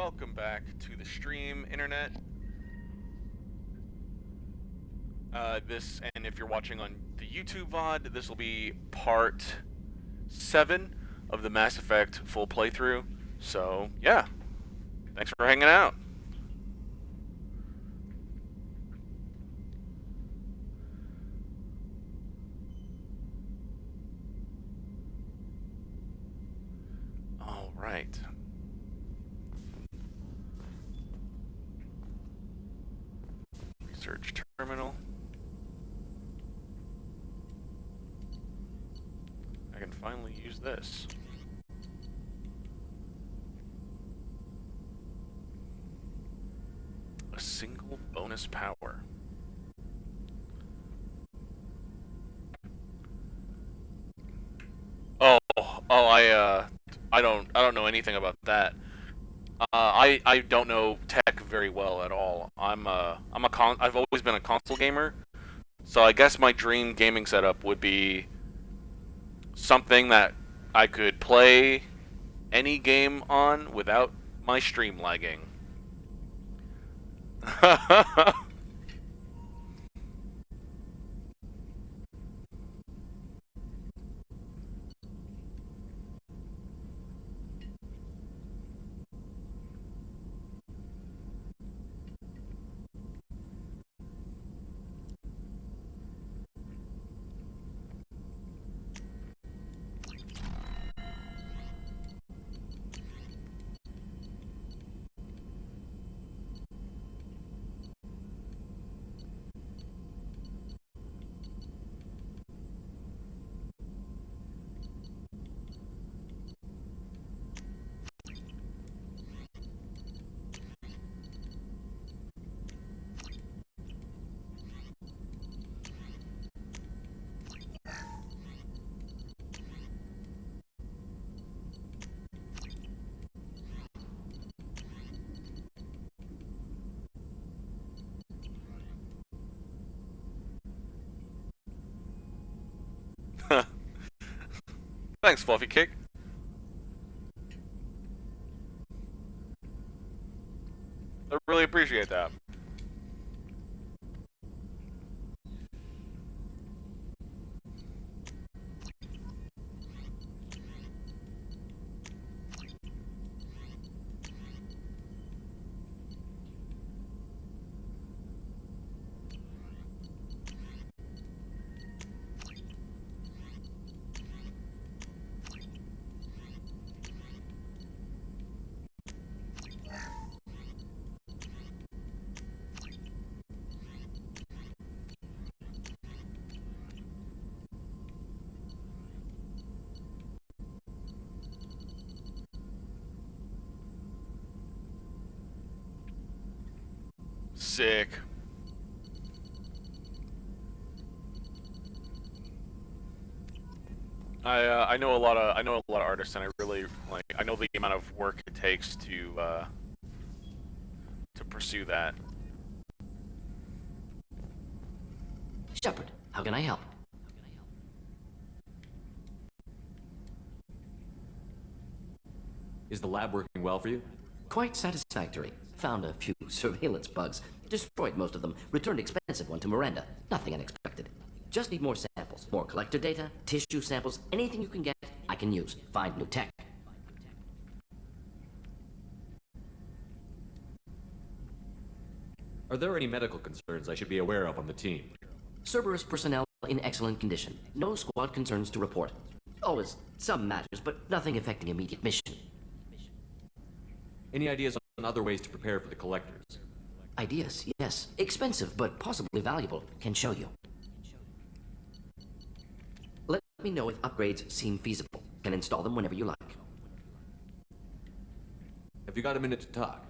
welcome back to the stream, internet. And if you're watching on the YouTube VOD, this will be part 7 of the Mass Effect full playthrough. So, yeah, thanks for hanging out. All right. Research terminal. I can finally use this. A single bonus power. I don't know anything about that. I don't know tech very well at all. I've always been a console gamer, so I guess my dream gaming setup would be something that I could play any game on without my stream lagging. Thanks, Fluffy Kick. I really appreciate that. Sick. I know a lot of artists, and I really I know the amount of work it takes to pursue that. Shepard, how can I help? Is the lab working well for you? Quite satisfactory. Found a few surveillance bugs. Destroyed most of them. Returned expensive one to Miranda. Nothing unexpected. Just need more samples. More collector data, tissue samples, anything you can get, I can use. Find new tech. Are there any medical concerns I should be aware of on the team? Cerberus personnel in excellent condition. No squad concerns to report. Always some matters, but nothing affecting immediate mission. Any ideas on other ways to prepare for the collectors? Ideas, yes. Expensive, but possibly valuable. Can show you. Let me know if upgrades seem feasible. Can install them whenever you like. Have you got a minute to talk?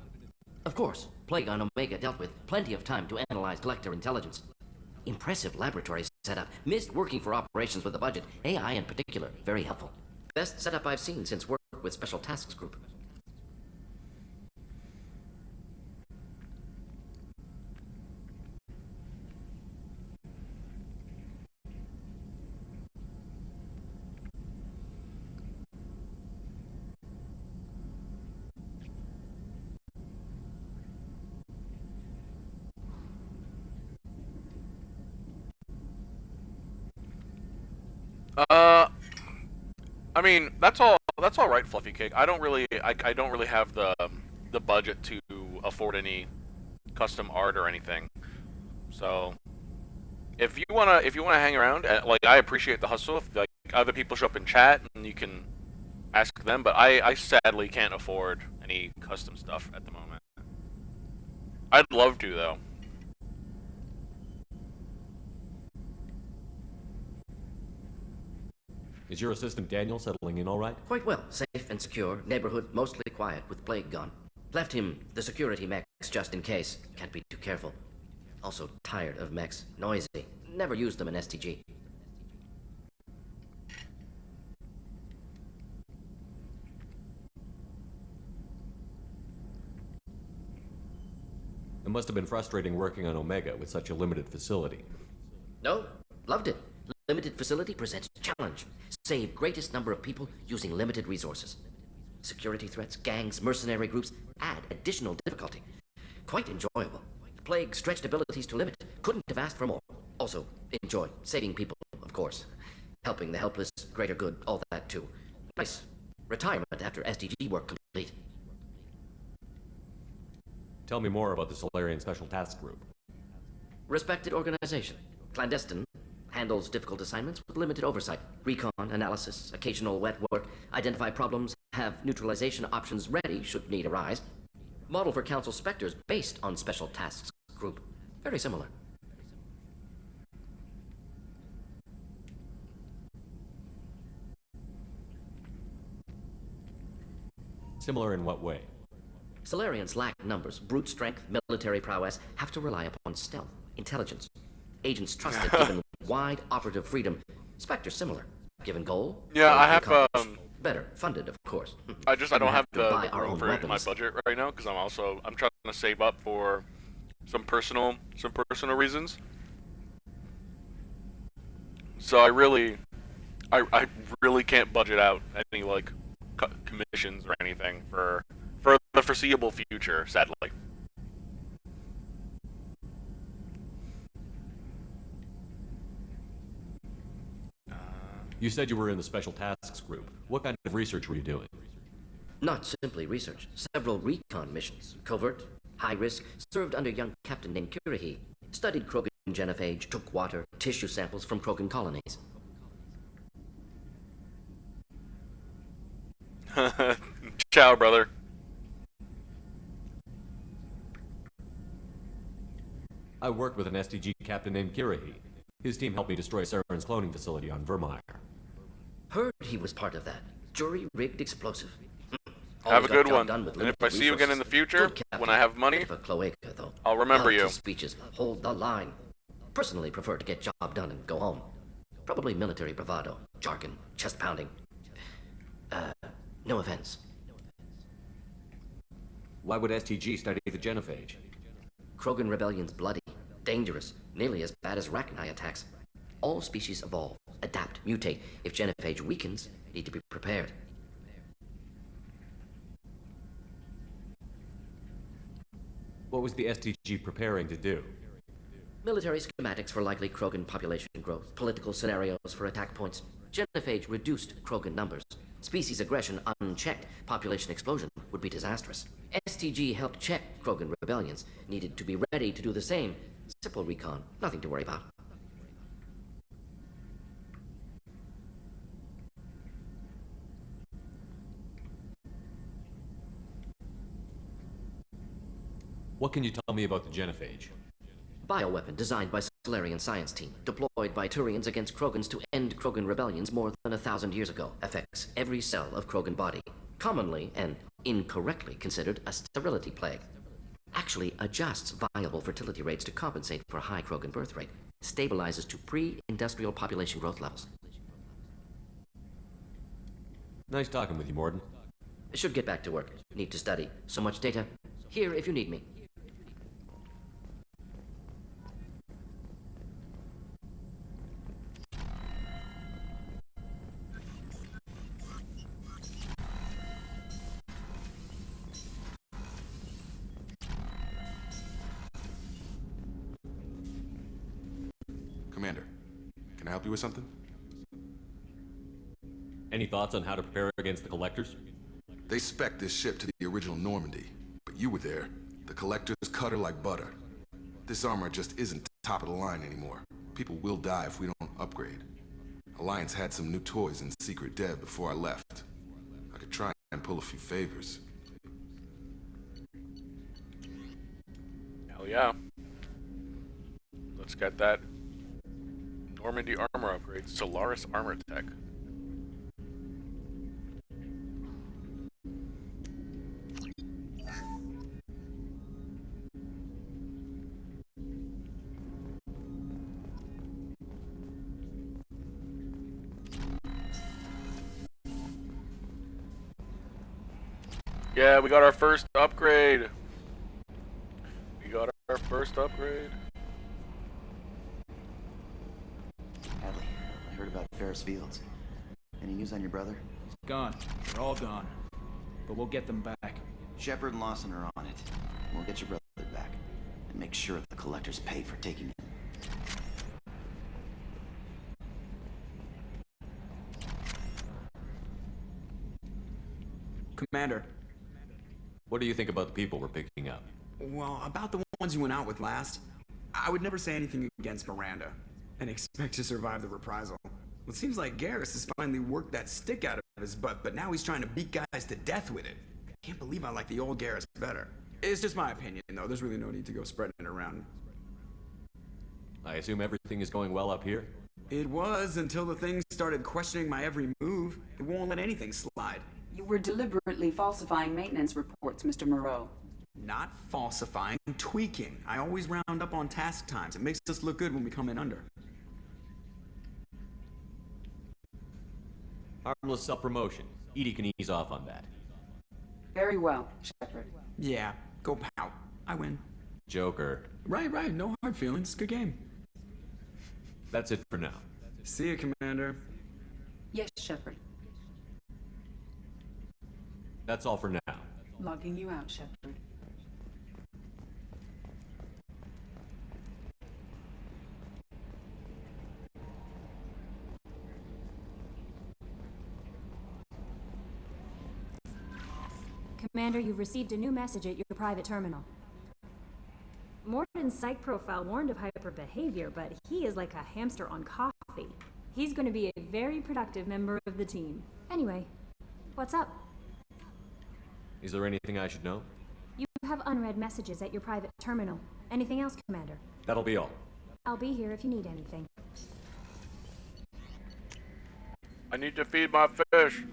Of course. Plague on Omega dealt with. Plenty of time to analyze collector intelligence. Impressive laboratory setup. Missed working for operations with a budget. AI in particular. Very helpful. Best setup I've seen since work with Special Tasks Group. Uh, I mean, that's all. That's all right, Fluffy Cake. I don't really have the budget to afford any custom art or anything. So if you wanna hang around, like I appreciate the hustle. If like other people show up in chat and you can ask them, but I sadly can't afford any custom stuff at the moment. I'd love to though. Is your assistant Daniel settling in all right? Quite well. Safe and secure. Neighborhood mostly quiet with plague gone. Left him the security mechs just in case. Can't be too careful. Also tired of mechs. Noisy. Never used them in STG. It must have been frustrating working on Omega with such a limited facility. No, loved it. Limited facility presents challenge. Save greatest number of people using limited resources. Security threats, gangs, mercenary groups add additional difficulty. Quite enjoyable. Plague stretched abilities to limit. Couldn't have asked for more. Also, enjoy saving people, of course. Helping the helpless, greater good, all that too. Nice. Retirement after SDG work complete. Tell me more about the Solarian Special Task Group. Respected organization. Clandestine. Handles difficult assignments with limited oversight. Recon, analysis, occasional wet work. Identify problems. Have neutralization options ready should need arise. Model for Council Spectres based on Special Tasks Group. Very similar. Similar in what way? Solarians lack numbers, brute strength, military prowess, have to rely upon stealth, intelligence. Agents trusted given wide operative freedom. Spectre similar. Given goal. Yeah, I have accomplished. Better funded, of course. I don't have the buy our room own for it in my weapons. budget right now because I'm trying to save up for some personal reasons. So I really can't budget out any like commissions or anything for the foreseeable future, sadly. You said you were in the Special Tasks Group. What kind of research were you doing? Not simply research. Several recon missions. Covert, high risk, served under young captain named Kirihi. Studied Krogan genophage, took water, tissue samples from Krogan colonies. Ciao, brother. I worked with an SDG captain named Kirihi. His team helped me destroy Saren's cloning facility on Vermeer. Heard he was part of that. Jury-rigged explosive. Have a Always got good job one. done with And if limited I see you again in the resources. future, Good captain. when I have money, Bit of a cloaca, though. I'll remember Loved you. his speeches. Hold the line. Personally prefer to get job done and go home. Probably military bravado, jargon, chest pounding. No offense. Why would STG study the genophage? Krogan rebellion's bloody, dangerous, nearly as bad as Rachni attacks. All species evolve, adapt, mutate. If genophage weakens, need to be prepared. What was the STG preparing to do? Military schematics for likely Krogan population growth, political scenarios for attack points. Genophage reduced Krogan numbers. Species aggression unchecked, population explosion would be disastrous. STG helped check Krogan rebellions, needed to be ready to do the same. Simple recon, nothing to worry about. What can you tell me about the genophage? Bioweapon designed by Solarian science team, deployed by Turians against Krogans to end Krogan rebellions more than 1,000 years ago. Affects every cell of Krogan body. Commonly and incorrectly considered a sterility plague. Actually adjusts viable fertility rates to compensate for a high Krogan birth rate. Stabilizes to pre-industrial population growth levels. Nice talking with you, Morden. Should get back to work. Need to study. So much data. Here if you need me. Commander, can I help you with something? Any thoughts on how to prepare against the Collectors? They spec'd this ship to the original Normandy, but you were there. The Collectors cut her like butter. This armor just isn't top of the line anymore. People will die if we don't upgrade. Alliance had some new toys in secret dev before I left. I could try and pull a few favors. Hell yeah. Let's get that Normandy armor upgrade. Solaris armor tech. Yeah, we got our first upgrade. We got our first upgrade. Hadley, I heard about Ferris Fields. Any news on your brother? Gone. They're all gone. But we'll get them back. Shepard and Lawson are on it. We'll get your brother back. And make sure the Collectors pay for taking him. Commander, What do you think about the people we're picking up? well, about the ones you went out with last, I would never say anything against Miranda and expect to survive the reprisal. Well, it seems like Garrus has finally worked that stick out of his butt, but now he's trying to beat guys to death with it. Can't believe I like the old Garrus better. It's just my opinion, though. There's really no need to go spreading it around. I assume everything is going well up here? It was until the thing started questioning my every move. It won't let anything slide. You were deliberately falsifying maintenance reports, Mr. Moreau. Not falsifying, tweaking. I always round up on task times. It makes us look good when we come in under. Harmless self-promotion. Edie can ease off on that. Very well, Shepard. Yeah, go pout. I win. Joker. Right. No hard feelings. Good game. That's it for now. See you, Commander. Yes, Shepard. That's all for now. Logging you out, Shepard. Commander, you've received a new message at your private terminal. Morden's psych profile warned of hyper behavior, but he is like a hamster on coffee. He's going to be a very productive member of the team. Anyway, what's up? Is there anything I should know? You have unread messages at your private terminal. Anything else, Commander? That'll be all. I'll be here if you need anything. I need to feed my fish.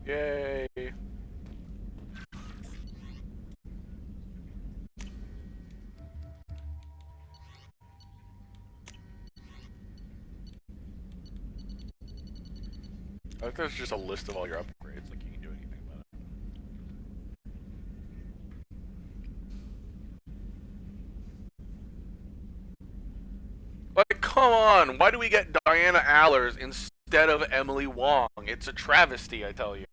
Yay. I think there's just a list of all your upgrades, like you can do anything about it. Like, come on! Why do we get Diana Allers instead of Emily Wong? It's a travesty, I tell you.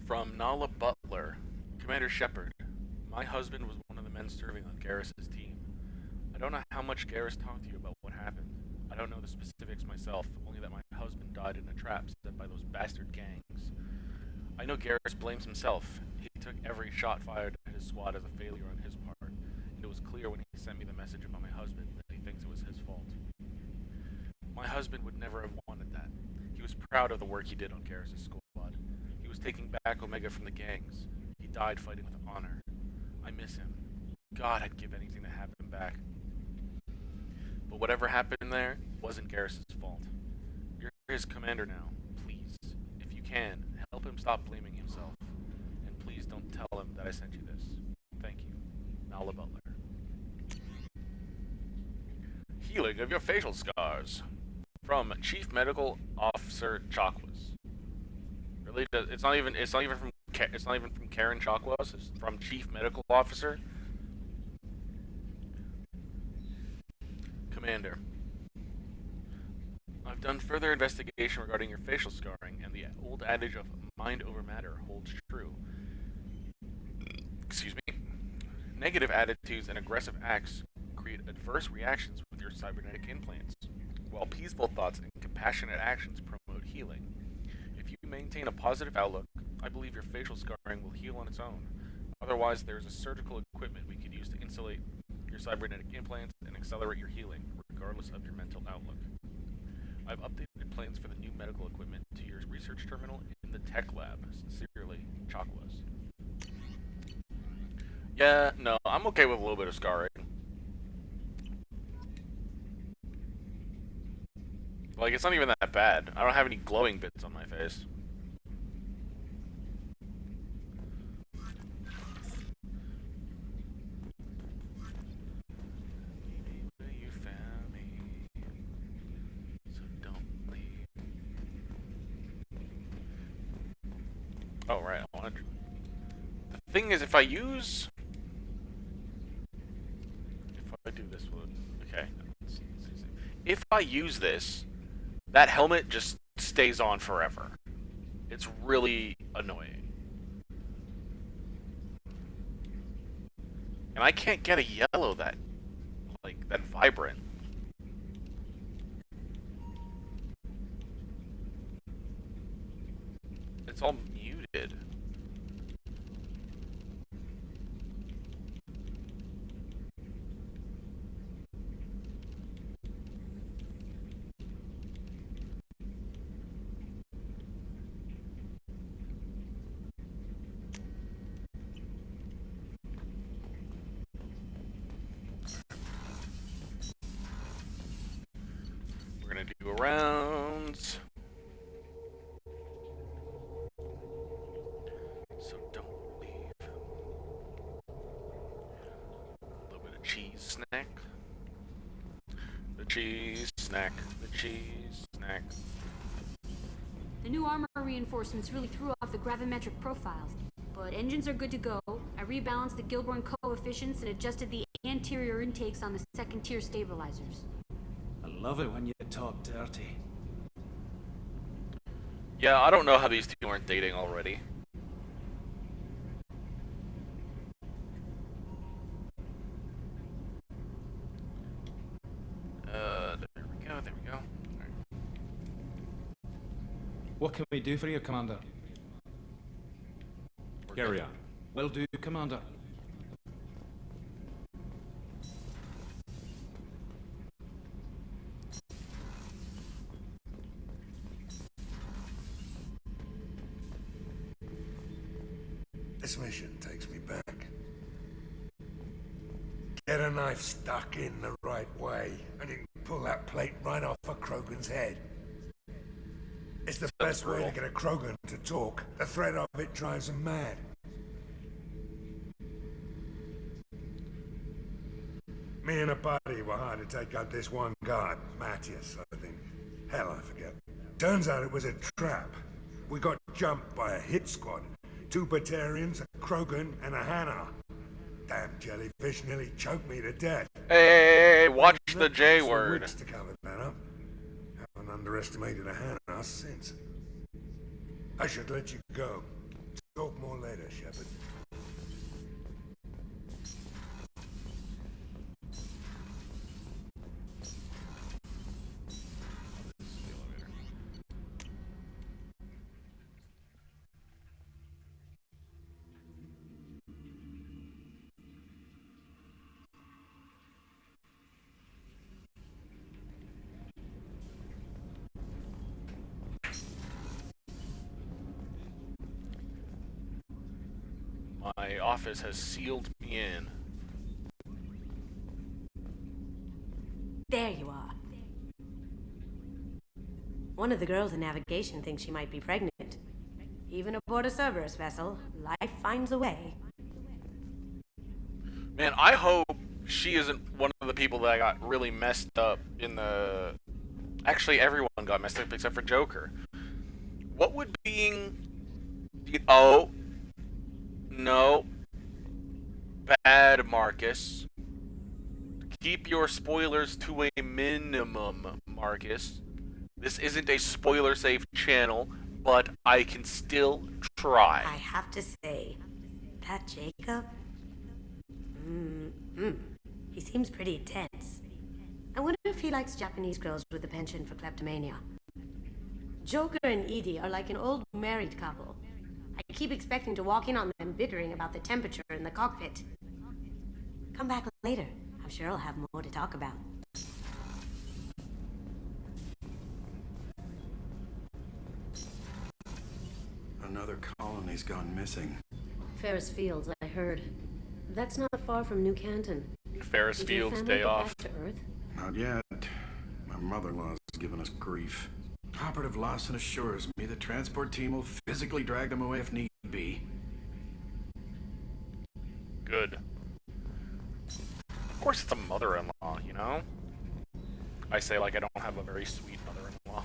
From Nala Butler. Commander Shepard, my husband was one of the men serving on Garrus's team. I don't know how much Garrus talked to you about what happened. I don't know the specifics myself, only that my husband died in a trap set by those bastard gangs. I know Garrus blames himself. He took every shot fired at his squad as a failure on his part, and it was clear when he sent me the message about my husband that he thinks it was his fault. My husband would never have wanted that. He was proud of the work he did on Garrus's squad. He was taking back Omega from the gangs. He died fighting with honor. I miss him. God, I'd give anything to have him back. But whatever happened there wasn't Garrus's fault. You're his commander now. Please, if you can, help him stop blaming himself. And please don't tell him that I sent you this. Thank you. Nala Butler. Healing of your facial scars. From Chief Medical Officer Chakwas. Really, it's not even from Karen Chakwas. It's from Chief Medical Officer. Commander, I've done further investigation regarding your facial scarring, and the old adage of mind over matter holds true. Excuse me. Negative attitudes and aggressive acts create adverse reactions with your cybernetic implants, while peaceful thoughts and compassionate actions promote healing. If you maintain a positive outlook, I believe your facial scarring will heal on its own. Otherwise, there is a surgical equipment we could use to insulate your cybernetic implants and accelerate your healing, regardless of your mental outlook. I've updated plans for the new medical equipment to your research terminal in the tech lab. Sincerely, Chocola's. Yeah, no, I'm okay with a little bit of scarring. Like, it's not even that bad. I don't have any glowing bits on my face. You found me, so don't leave. Oh, right, I wanted to... The thing is, if I use... If I do this one... Okay. If I use this, that helmet just stays on forever. It's really annoying. And I can't get a yellow that, like, that vibrant. It's all muted. We're gonna do rounds. So don't leave. A little bit of cheese snack. The cheese snack. The cheese snack. The new armor reinforcements really threw off the gravimetric profiles, but engines are good to go. I rebalanced the Gilborn coefficients and adjusted the anterior intakes on the second tier stabilizers. I love it when you talk dirty. Yeah, I don't know how these two aren't dating already. There we go, there we go. Alright. What can we do for you, Commander? Carry on. Will do, Commander. This mission takes me back. Get a knife stuck in the right way, and you can pull that plate right off a Krogan's head. It's the best way to get a Krogan to talk. The threat of it drives them mad. Me and a buddy were hired to take out this one guard, Matthias, I think. Hell, I forget. Turns out it was a trap. We got jumped by a hit squad. 2 Batarians, a Krogan, and a Hanar. Damn jellyfish nearly choked me to death. Hey, watch the J word. To cover that up. Haven't underestimated a Hanar since. I should let you go. Talk more later, Shepard. My office has sealed me in. There you are. One of the girls in navigation thinks she might be pregnant. Even aboard a Cerberus vessel, life finds a way. Man, I hope she isn't one of the people that got really messed up in the... Actually, everyone got messed up except for Joker. What would being... Oh... No. Bad, Marcus. Keep your spoilers to a minimum, Marcus. This isn't a spoiler-safe channel, but I can still try. I have to say, that Jacob... He seems pretty intense. I wonder if he likes Japanese girls with a penchant for kleptomania. Joker and Edie are like an old married couple. I keep expecting to walk in on them bickering about the temperature in the cockpit. Come back later. I'm sure I'll have more to talk about. Another colony's gone missing. Ferris Fields, I heard. That's not far from New Canton. Ferris Did your Fields family day get off. back to Earth? Not yet. My mother-in-law's giving us grief. Operative Lawson assures me the transport team will physically drag them away if need be. Good. Of course it's a mother-in-law, you know? I say like I don't have a very sweet mother-in-law.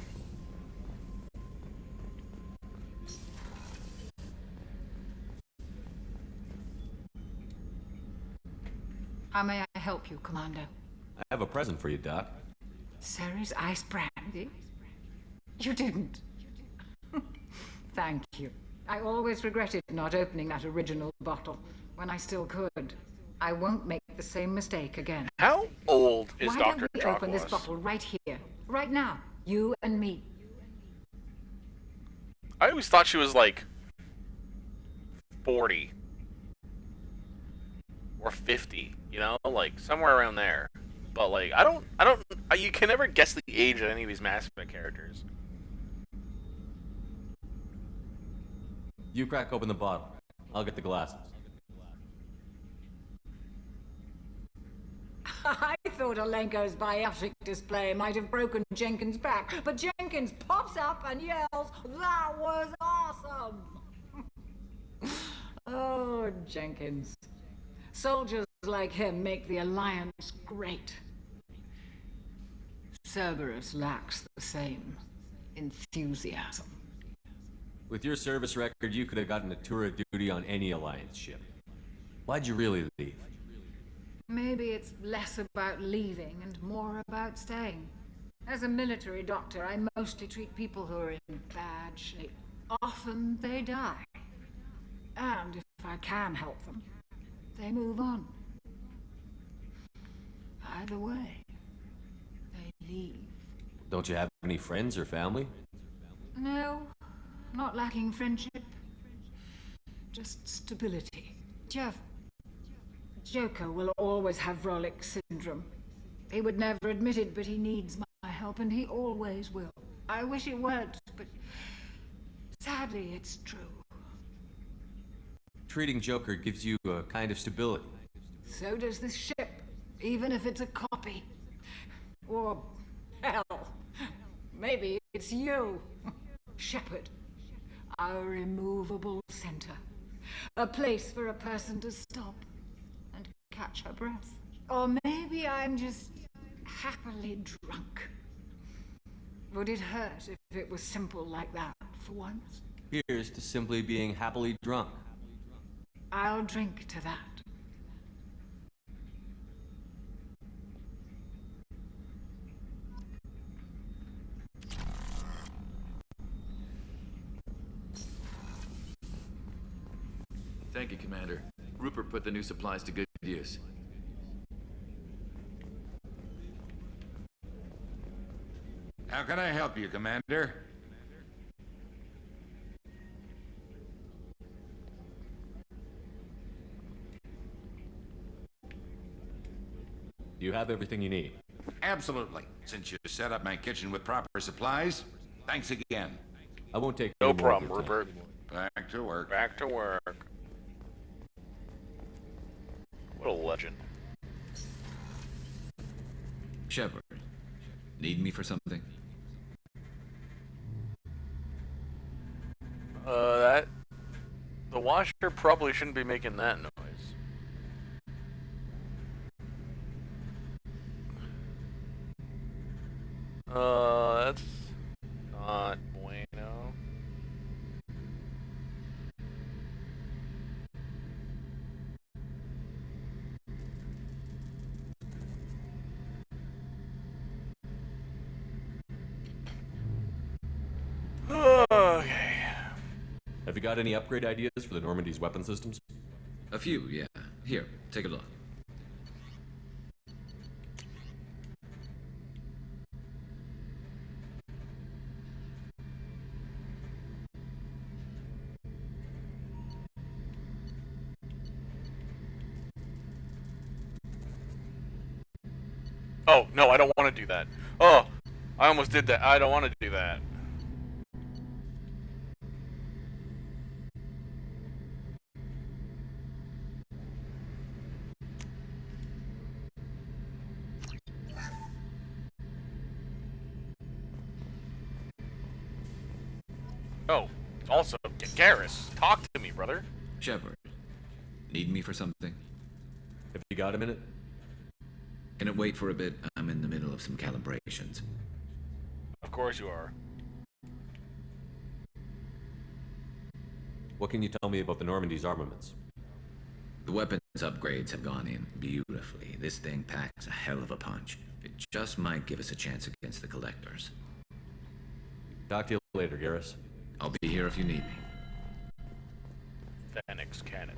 How may I help you, Commander? I have a present for you, Doc. Sarah's ice brandy? You didn't. Thank you. I always regretted not opening that original bottle when I still could. I won't make the same mistake again. How old is Why Dr. don't we open this bottle right here, right now, you and me? I always thought she was like 40 or 50, you know, like somewhere around there. But like, you can never guess the age of any of these Mass Effect characters. You crack open the bottle. I'll get the glasses. I thought Alenko's biotic display might have broken Jenkins' back, but Jenkins pops up and yells, "That was awesome!" Oh, Jenkins. Soldiers like him make the Alliance great. Cerberus lacks the same enthusiasm. With your service record, you could have gotten a tour of duty on any Alliance ship. Why'd you really leave? Maybe it's less about leaving and more about staying. As a military doctor, I mostly treat people who are in bad shape. Often they die. And if I can help them, they move on. Either way, they leave. Don't you have any friends or family? No, not lacking friendship. Just stability. Joker will always have Vrolic syndrome. He would never admit it, but he needs my help, and he always will. I wish it weren't, but sadly it's true. Treating Joker gives you a kind of stability. So does this ship, even if it's a copy. Or, hell, maybe it's you, Shepard. Our immovable center. A place for a person to stop and catch her breath. Or maybe I'm just happily drunk. Would it hurt if it was simple like that for once? Here's to simply being happily drunk. I'll drink to that. Thank you, Commander. Rupert put the new supplies to good use. How can I help you, Commander? Do you have everything you need? Absolutely. Since you set up my kitchen with proper supplies, thanks again. I won't take No any more of problem, your time. Rupert. Back to work. Back to work. What a legend. Shepard, need me for something? The washer probably shouldn't be making that noise. That's not bueno. Have you got any upgrade ideas for the Normandy's weapon systems? A few, yeah. Here, take a look. Oh, no, I don't want to do that. Oh, I almost did that. I don't want to do that. Oh, also, Garrus, talk to me, brother. Shepard, need me for something? Have you got a minute? Can it wait for a bit? I'm in the middle of some calibrations. Of course you are. What can you tell me about the Normandy's armaments? The weapons upgrades have gone in beautifully. This thing packs a hell of a punch. It just might give us a chance against the Collectors. Talk to you later, Garrus. I'll be here if you need me. Phoenix Cannon.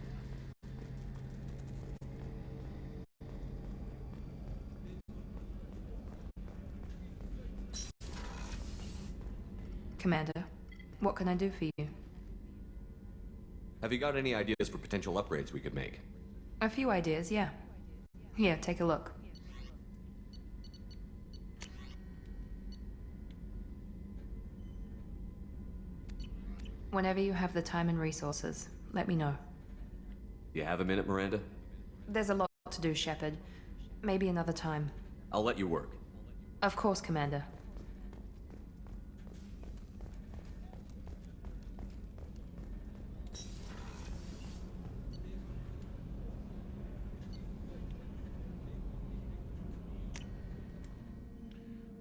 Commander, what can I do for you? Have you got any ideas for potential upgrades we could make? A few ideas, yeah. Here, take a look. Whenever you have the time and resources, let me know. You have a minute, Miranda? There's a lot to do, Shepard. Maybe another time. I'll let you work. Of course, Commander.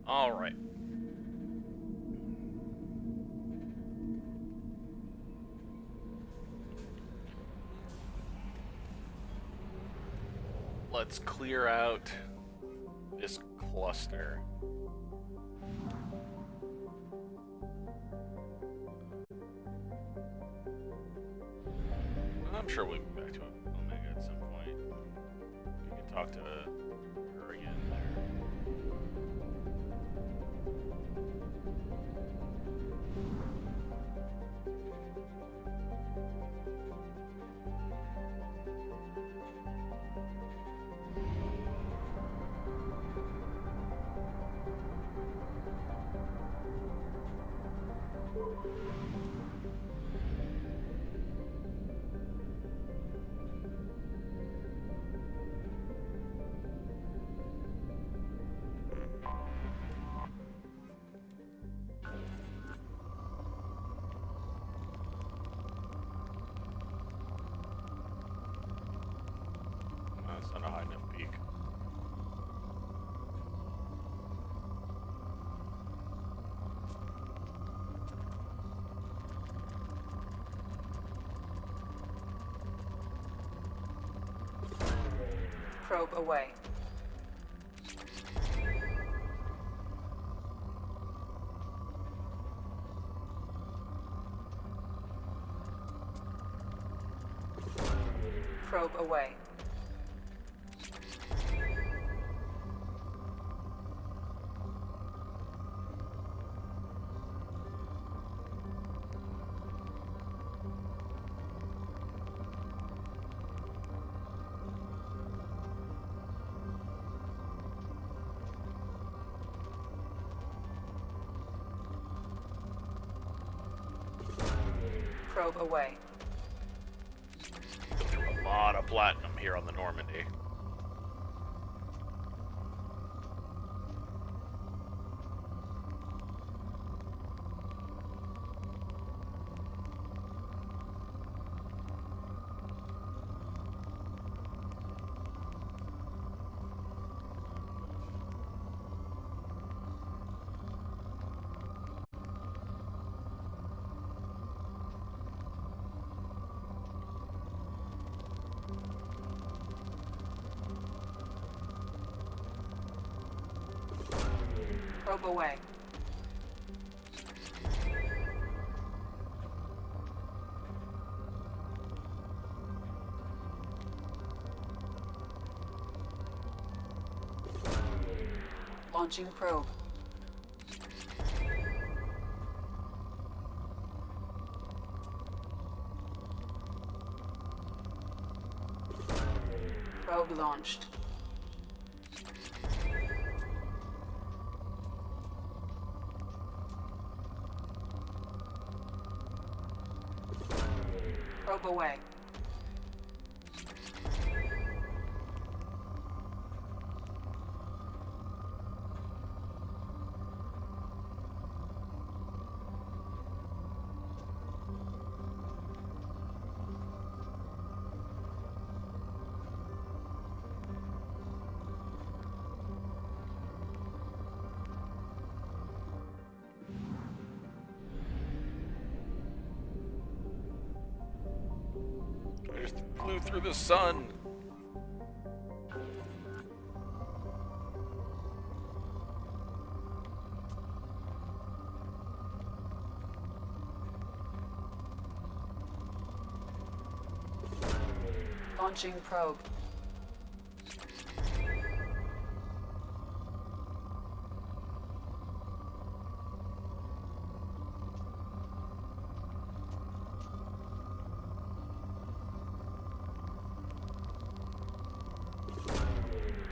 All right. Let's clear out this cluster. I'm sure we'll go back to Omega at some point. We can talk to her again there. That's not a high enough peak. Probe away. Probe away. Probe away. A lot of platinum here on the Normandy. Probe away. Launching probe. Probe launched. Probe away. I just flew through the sun. Launching probe.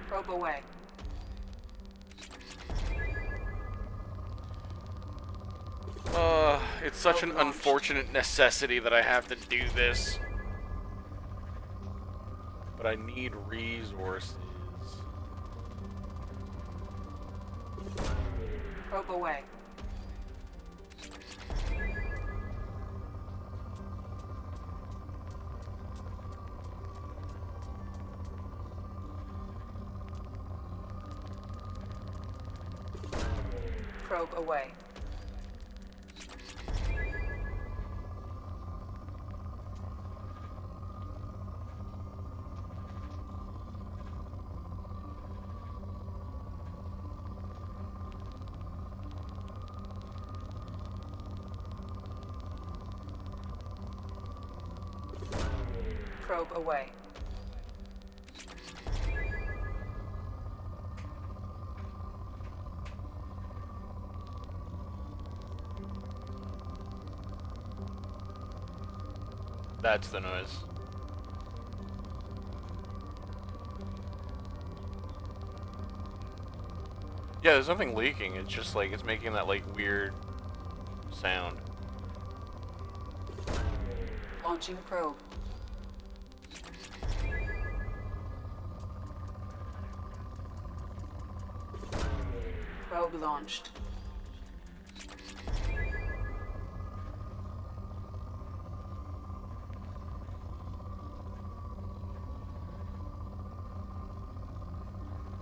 Probe away. It's such an unfortunate necessity that I have to do this. But I need resources. Probe away. Probe away. Probe away. That's the noise. Yeah, there's nothing leaking. It's just like it's making that like weird sound. Launching probe. Probe launched.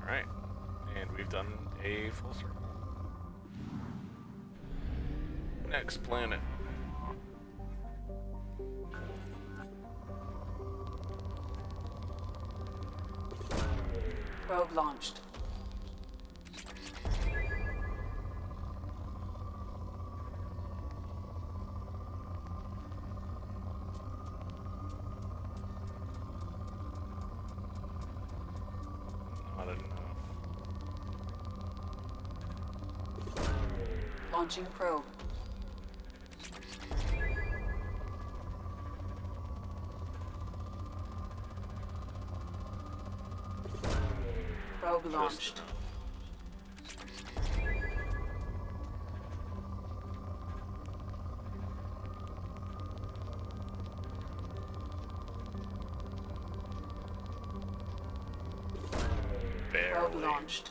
Alright. And we've done a full circle. Next planet. Probe launched. Not enough. Launching probe. Probe launched. Probe launched.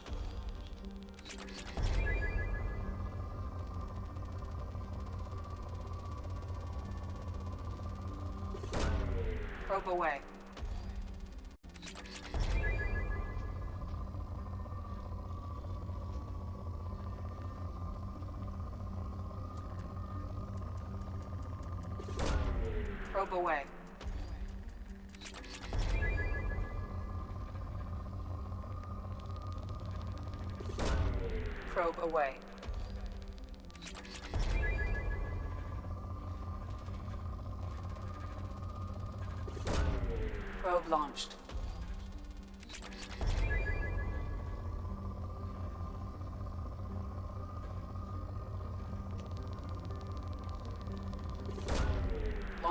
Probe away. Probe away. Probe away. Probe launched.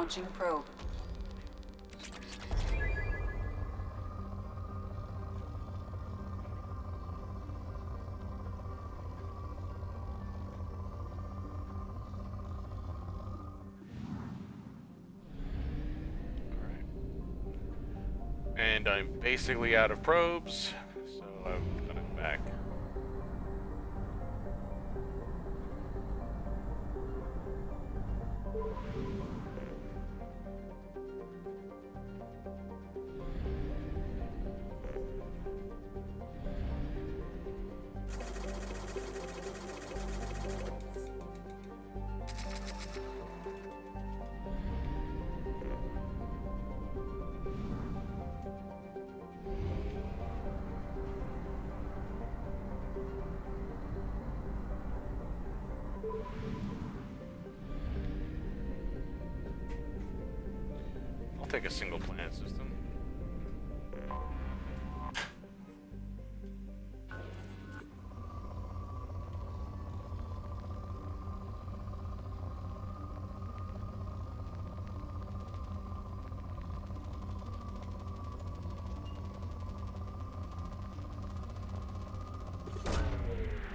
Launching probe. And I'm basically out of probes, so I'm gonna go back. I'll take a single planet system.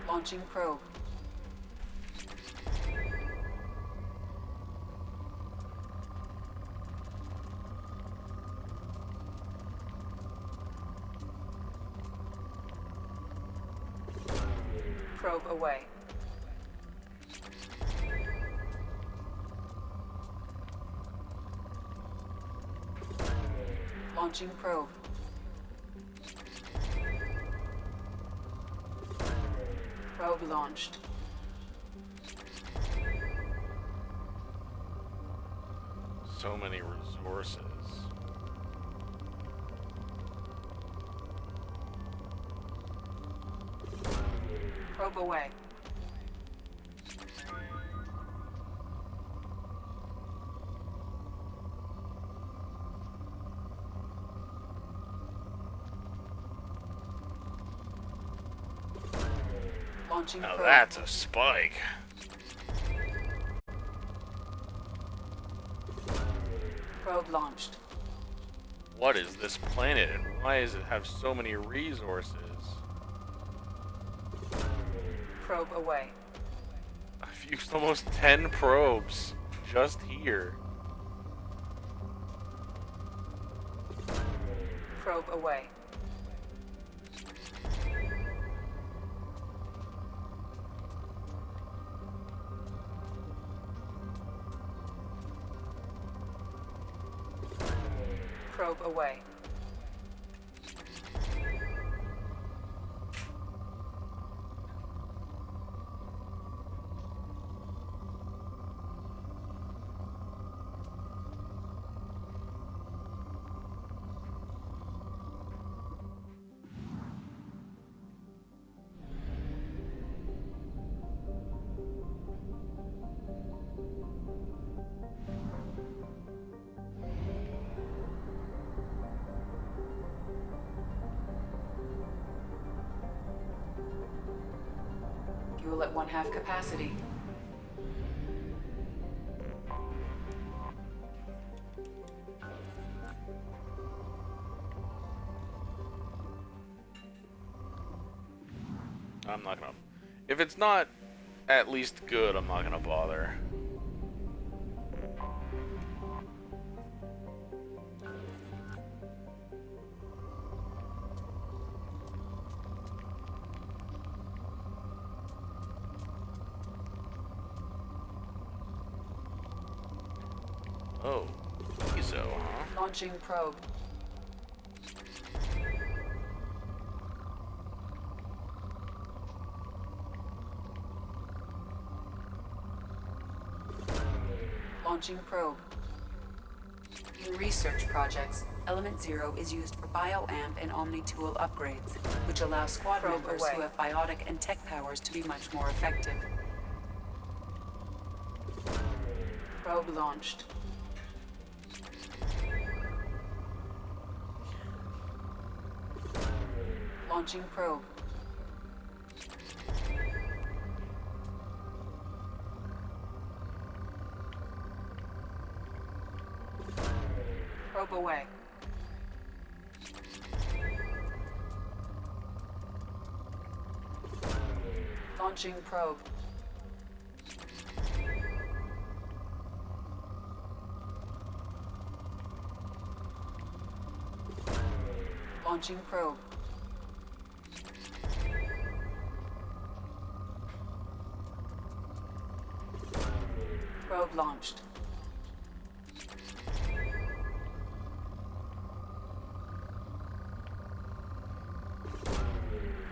Launching probe. Probe away. Launching probe. Probe launched. So many resources. Probe away. Launching Now probe. that's a spike. Probe launched. What is this planet and why does it have so many resources? Probe away. I've used almost 10 probes just here. Probe away. Probe away. Fuel at 1/2 capacity. I'm not gonna... If it's not at least good, I'm not gonna bother. Oh, ESO, huh? Launching probe. Launching probe. In research projects, Element 0 is used for bioamp and omni-tool upgrades, which allow squad members who have biotic and tech powers to be much more effective. Probe launched. Launching probe. Probe away. Launching probe. Launching probe. Probe launched.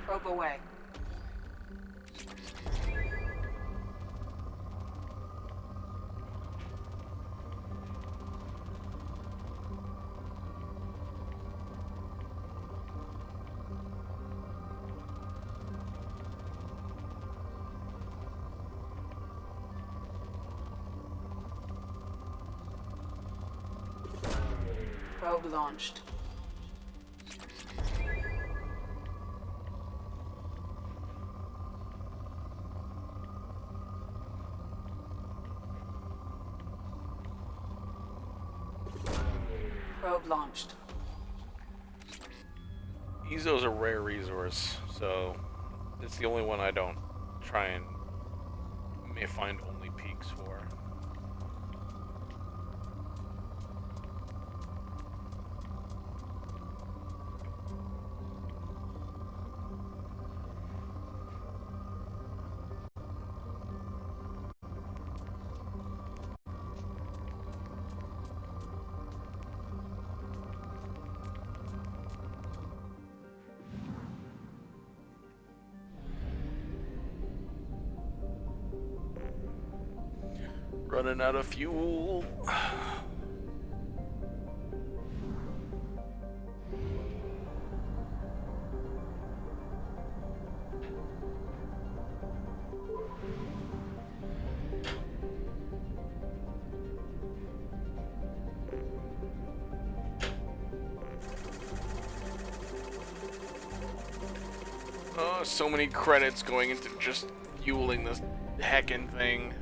Probe away. Probe launched. Probe launched. Ezo's a rare resource, so it's the only one I don't try and may find only peaks for. Running out of fuel. Oh, so many credits going into just fueling this heckin' thing.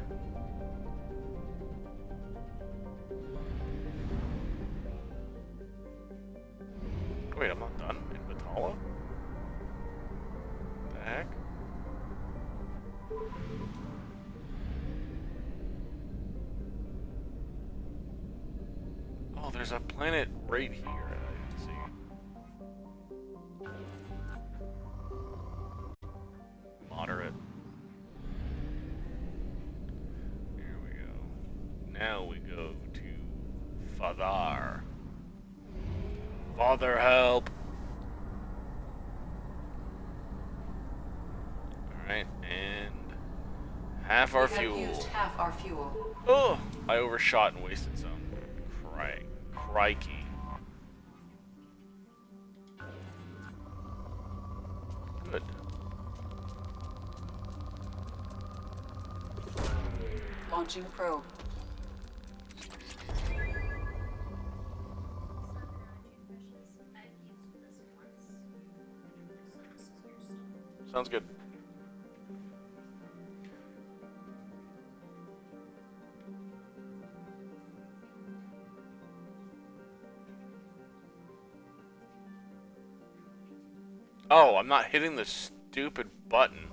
Wait, I'm not done in Batala? The heck? Oh, there's a planet right here that I can see. Moderate. Here we go. Now we go to Father. Father, help! Alright, and half our fuel. We have used half our fuel. Oh! I overshot and wasted some. Crikey. Good. Launching probe. Sounds good. Oh, I'm not hitting the stupid button.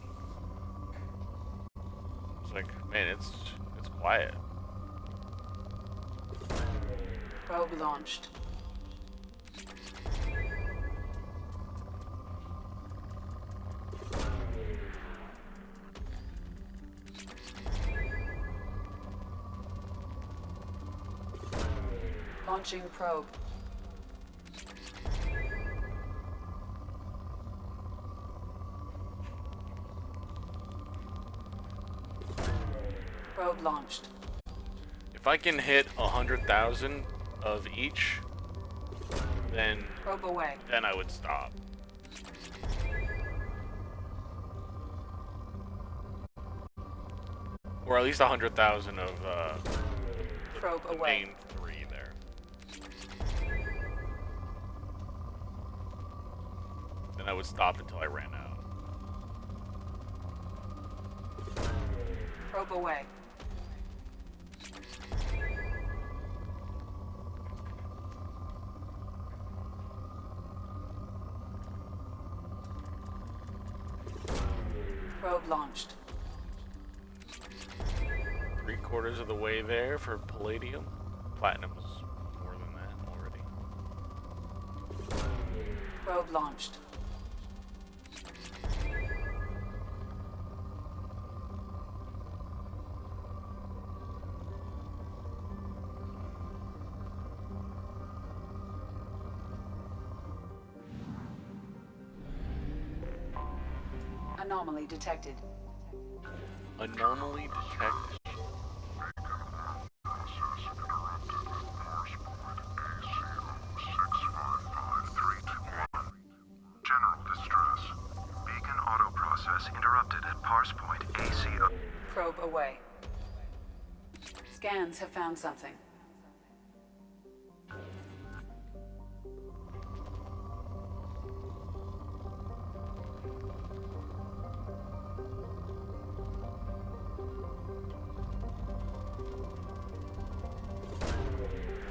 It's like, man, it's quiet. Probe launched. Launching probe. Probe launched. If I can hit 100,000 of each, then Probe away. Then I would stop. Or at least 100,000 of Probe the away. main three there. Then I would stop until I ran out. Probe away. launched. 3/4 of the way there for palladium. Platinum's more than that already. Probe launched. Anomaly detected. Anomaly detected. General distress. Beacon auto process interrupted at parse point ACO. Probe away. Scans have found something.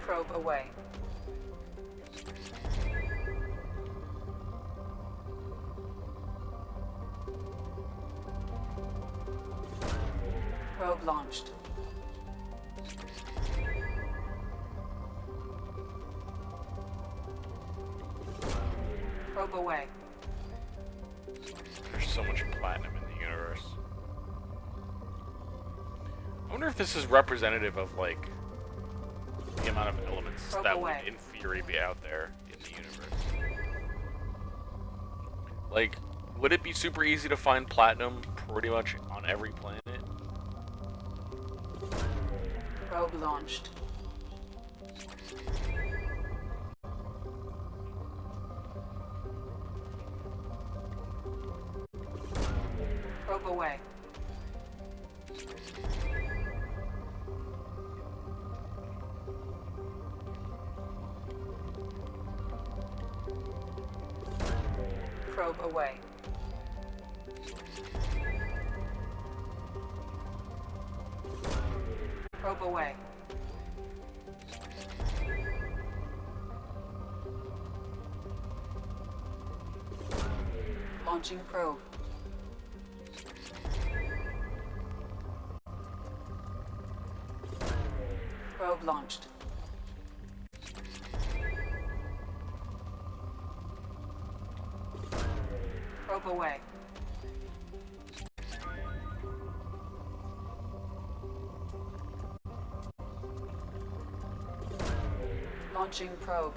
Probe away. Probe launched. Probe away. There's so much platinum in the universe. I wonder if this is representative of, like, the amount of elements Probe that away. would, in theory, be out there in the universe. Like, would it be super easy to find platinum pretty much on every planet? Probe launched. Probe away. Probe away. Probe away. Launching probe. Probe launched. Probe away. Launching probe.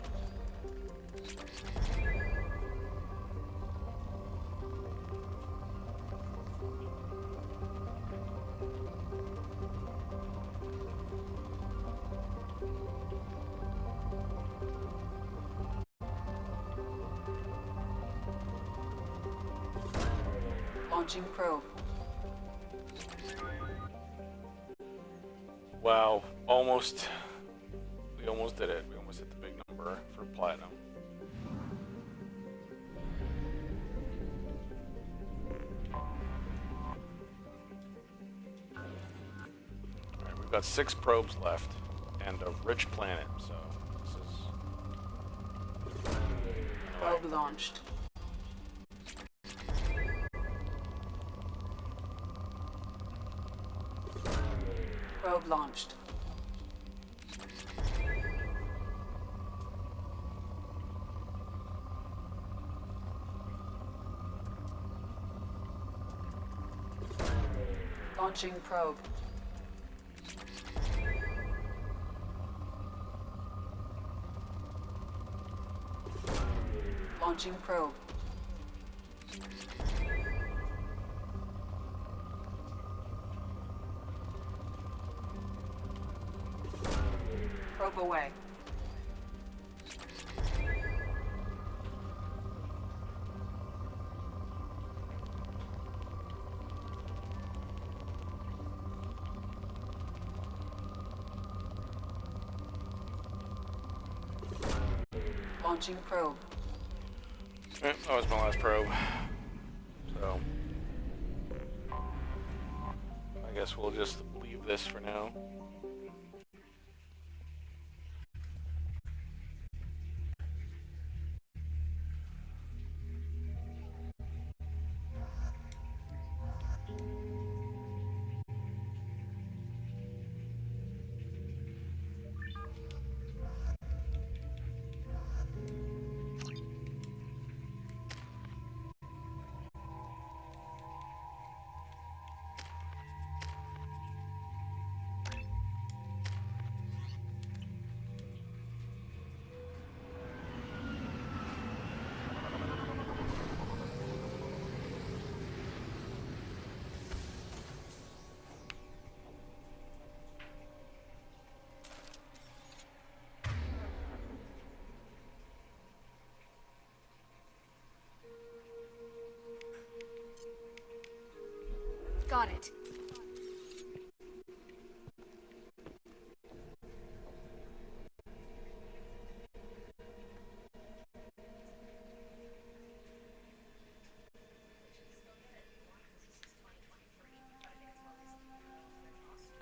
Launching probe. Wow, almost. We almost did it. We almost hit the big number for platinum. Alright, we've got 6 probes left and a rich planet, so this is. Probe launched. Probe launched. Launching probe. Launching probe. Probe away. Launching probe. That was my last probe. So I guess we'll just leave this for now. Got it.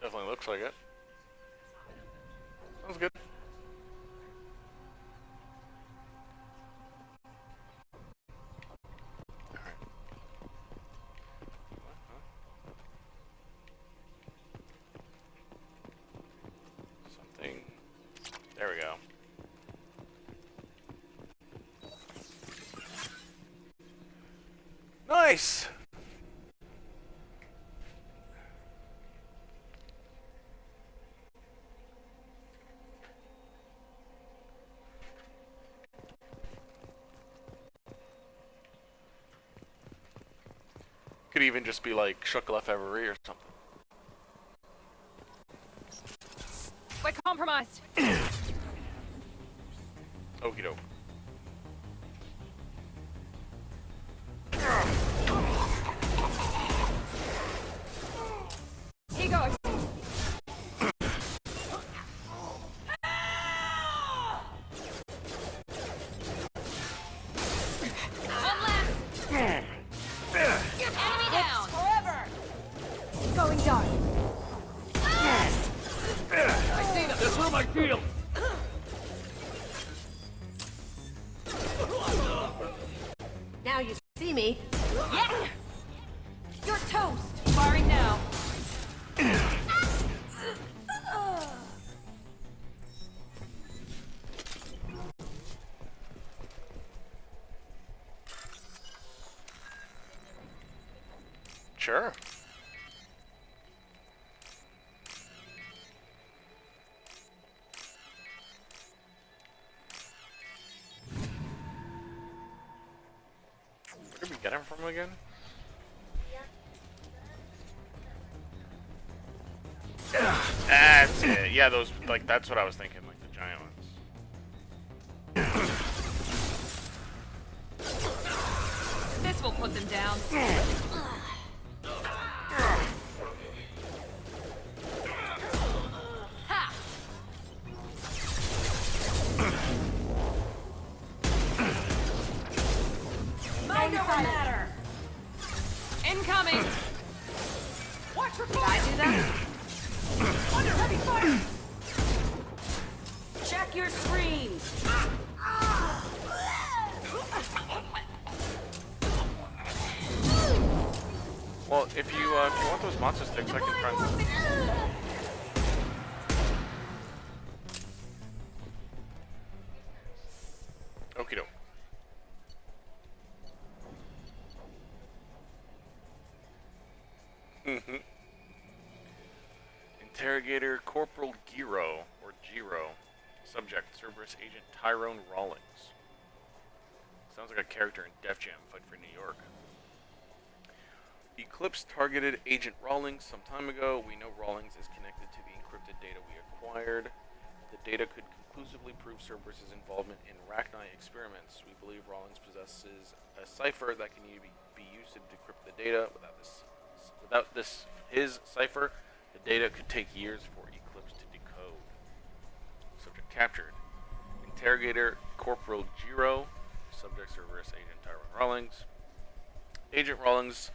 Definitely looks like it. Sounds good. Something. There we go. Nice! Could even just be like Shuckle Every or something. We're compromised. Okie doke. Here goes. One last. Enemy down. Forever. Going dark. I see them. They're through my shield. Now you see me. Yeah. You're toast. Firing now. Sure. Where did we get him from again? That's it. Yeah, those, like, that's what I was thinking, like the giant ones. This will put them down. Ha! Mind over matter. Incoming. Watch for fire. Did I do that? Under heavy fire. Check your screens. Well, if you want those monster sticks, I can try them. Okie doke. Interrogator Corporal Giro, or Giro. Subject, Cerberus Agent Tyrone Rawlings. Sounds like a character in Def Jam, Fight for New York. Eclipse targeted Agent Rawlings some time ago. We know Rawlings is connected to the encrypted data we acquired. The data could conclusively prove Cerberus' involvement in Rachni experiments. We believe Rawlings possesses a cipher that can be used to decrypt the data. Without his cipher, the data could take years for Eclipse to decode. Subject captured. Interrogator Corporal Giro. Subject Cerberus Agent Tyrone Rawlings. Agent Rawlings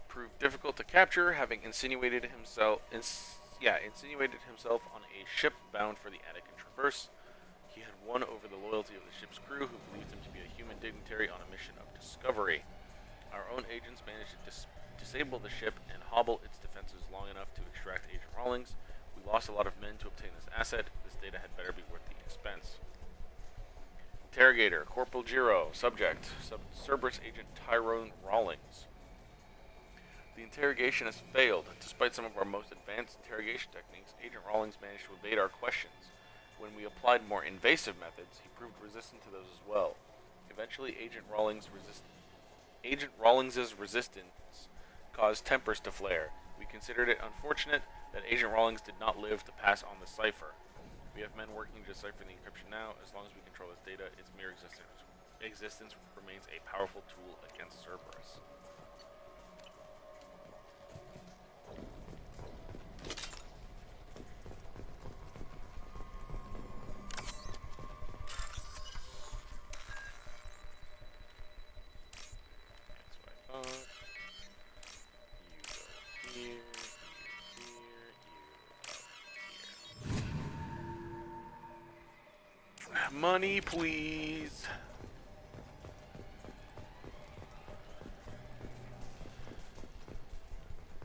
proved difficult to capture, having insinuated himself on a ship bound for the Attican Traverse. He had won over the loyalty of the ship's crew, who believed him to be a human dignitary on a mission of discovery. Our own agents managed to disable the ship and hobble its defenses long enough to extract Agent Rawlings. We lost a lot of men to obtain this asset. This data had better be worth the expense. Interrogator Corporal Giro. Subject Cerberus Agent Tyrone Rawlings. The interrogation has failed. Despite some of our most advanced interrogation techniques, Agent Rawlings managed to evade our questions. When we applied more invasive methods, he proved resistant to those as well. Eventually, Agent Rawlings' resistance caused tempers to flare. We considered it unfortunate that Agent Rawlings did not live to pass on the cipher. We have men working to decipher the encryption now. As long as we control this data, its mere existence remains a powerful tool against Cerberus. Money, please.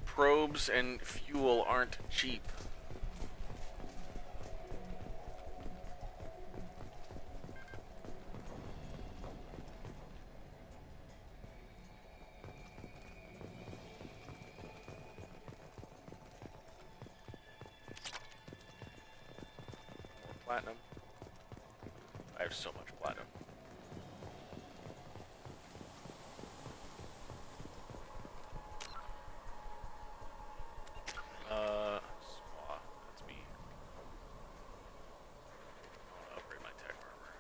Probes and fuel aren't cheap. Platinum. I have so much platinum. Swa. That's me. I want to upgrade my tech armor.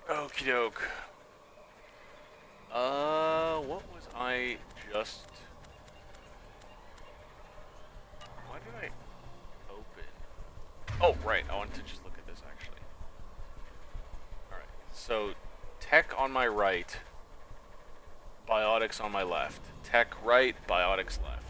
Okie doke. What was I just... Why did I open? Oh, right, I wanted to just look at this, actually. Alright, so, tech on my right, biotics on my left. Tech right, biotics left.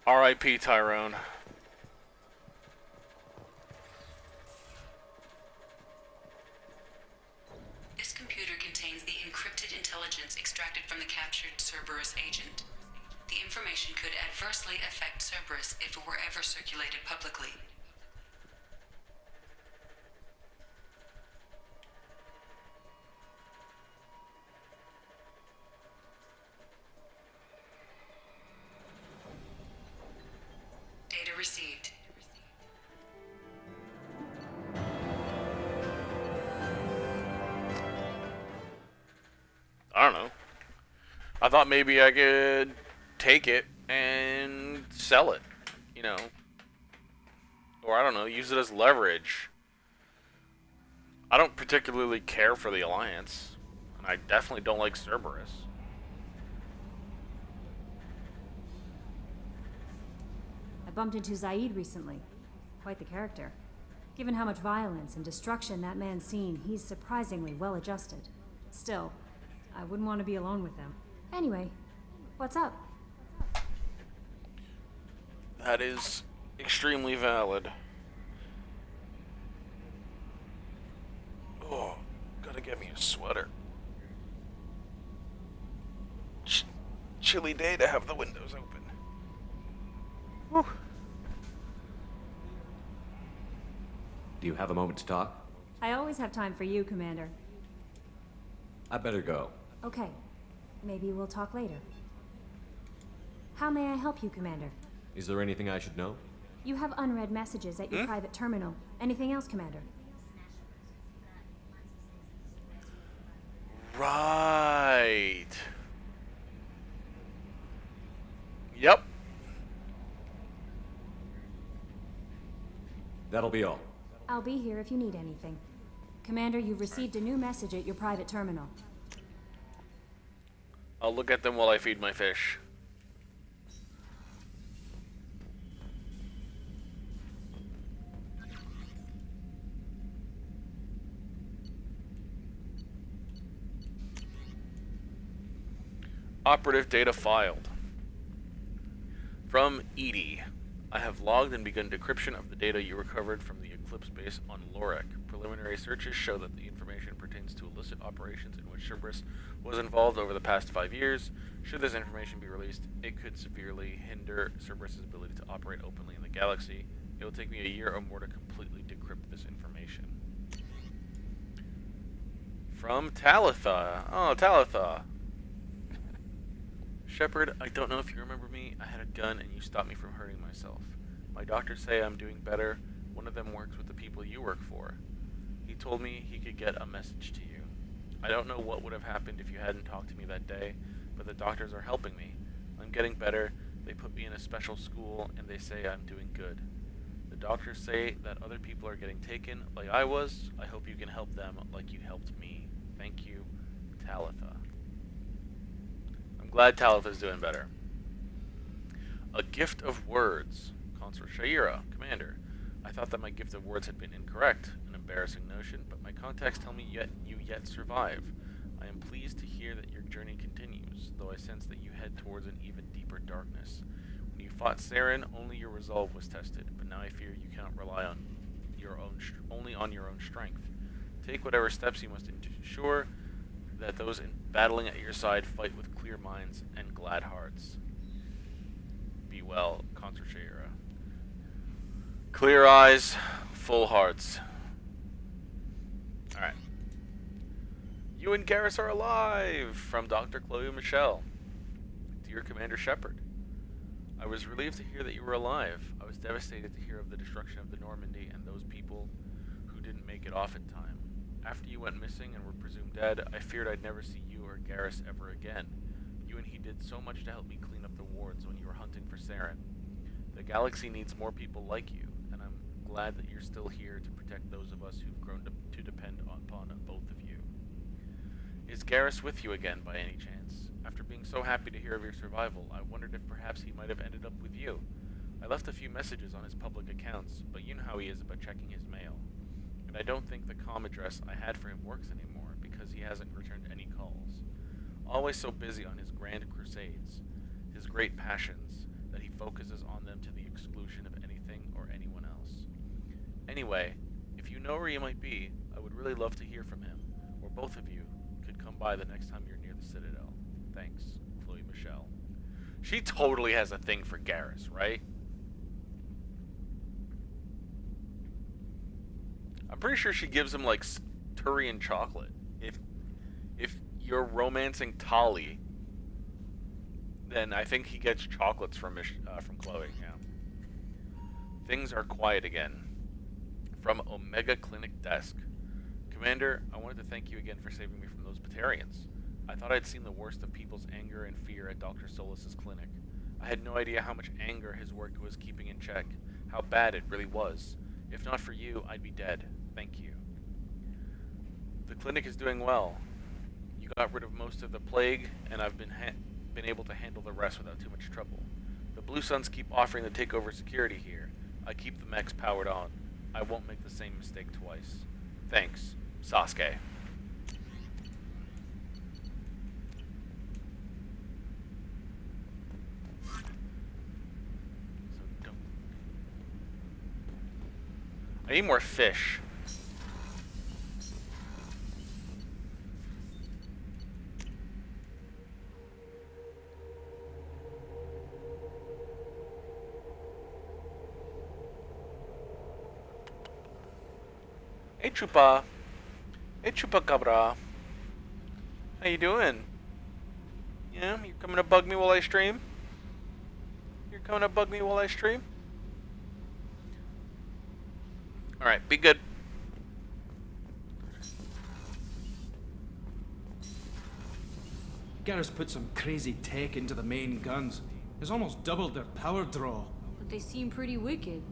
R.I.P. Tyrone. This computer contains the encrypted intelligence extracted from the captured Cerberus agent. The information could adversely affect Cerberus if it were ever circulated publicly. Data received. I don't know. I thought maybe I could take it and sell it, you know. Or I don't know, use it as leverage. I don't particularly care for the Alliance. And I definitely don't like Cerberus. I bumped into Zaid recently. Quite the character. Given how much violence and destruction that man's seen, he's surprisingly well adjusted. Still, I wouldn't want to be alone with him. Anyway, what's up? That is extremely valid. Oh, gotta get me a sweater. Chilly day to have the windows open. Whew. Do you have a moment to talk? I always have time for you, Commander. I better go. Okay. Maybe we'll talk later. How may I help you, Commander? Is there anything I should know? You have unread messages at your private terminal. Anything else, Commander? Right. Yep. That'll be all. I'll be here if you need anything. Commander, you've received a new message at your private terminal. I'll look at them while I feed my fish. Operative data filed. From Edie. I have logged and begun decryption of the data you recovered from the Eclipse base on Lorek. Preliminary searches show that the information pertains to illicit operations in which Cerberus was involved over the past 5 years. Should this information be released, it could severely hinder Cerberus' ability to operate openly in the galaxy. It will take me a year or more to completely decrypt this information. From Talitha. Oh, Talitha. Shepard, I don't know if you remember me. I had a gun and you stopped me from hurting myself. My doctors say I'm doing better. One of them works with the people you work for. He told me he could get a message to you. I don't know what would have happened if you hadn't talked to me that day, but the doctors are helping me. I'm getting better. They put me in a special school, and they say I'm doing good. The doctors say that other people are getting taken like I was. I hope you can help them like you helped me. Thank you, Talitha. I'm glad Talitha's doing better. A gift of words. Consul Shaira, Commander. I thought that my gift of words had been incorrect, an embarrassing notion, but my contacts tell me you yet survive. I am pleased to hear that your journey continues, though I sense that you head towards an even deeper darkness. When you fought Saren, only your resolve was tested, but now I fear you cannot rely on only on your own strength. Take whatever steps you must ensure that those battling at your side fight with clear minds and glad hearts. Be well, Consul Shaira. Clear eyes, full hearts. Alright. You and Garrus are alive! From Dr. Chloe Michelle. Dear Commander Shepard, I was relieved to hear that you were alive. I was devastated to hear of the destruction of the Normandy and those people who didn't make it off in time. After you went missing and were presumed dead, I feared I'd never see you or Garrus ever again. You and he did so much to help me clean up the wards when you were hunting for Saren. The galaxy needs more people like you, and I'm glad that you're still here to protect those of us who've grown to depend upon both of you. Is Garrus with you again by any chance? After being so happy to hear of your survival, I wondered if perhaps he might have ended up with you. I left a few messages on his public accounts, but you know how he is about checking his mail. And I don't think the comm address I had for him works anymore because he hasn't returned any calls. Always so busy on his grand crusades, his great passions, that he focuses on them to the exclusion of anything or anyone else. Anyway, if you know where he might be, I would really love to hear from him, or both of you could come by the next time you're near the Citadel. Thanks, Chloe Michelle. She totally has a thing for Garrus, right? I'm pretty sure she gives him like Turian chocolate. If you're romancing Tali, then I think he gets chocolates from Chloe. Yeah. Things are quiet again. From Omega Clinic Desk. Commander, I wanted to thank you again for saving me from those Batarians. I thought I'd seen the worst of people's anger and fear at Dr. Solus's clinic. I had no idea how much anger his work was keeping in check, how bad it really was. If not for you, I'd be dead. Thank you. The clinic is doing well. You got rid of most of the plague, and I've been able to handle the rest without too much trouble. The Blue Suns keep offering to take over security here. I keep the mechs powered on. I won't make the same mistake twice. Thanks, Sasuke. I need more fish. Hey Chupa. Hey Chupacabra. How you doing? Yeah, you coming to bug me while I stream? You're coming to bug me while I stream? Alright, be good. Garrus put some crazy tech into the main guns. It's almost doubled their power draw. But they seem pretty wicked.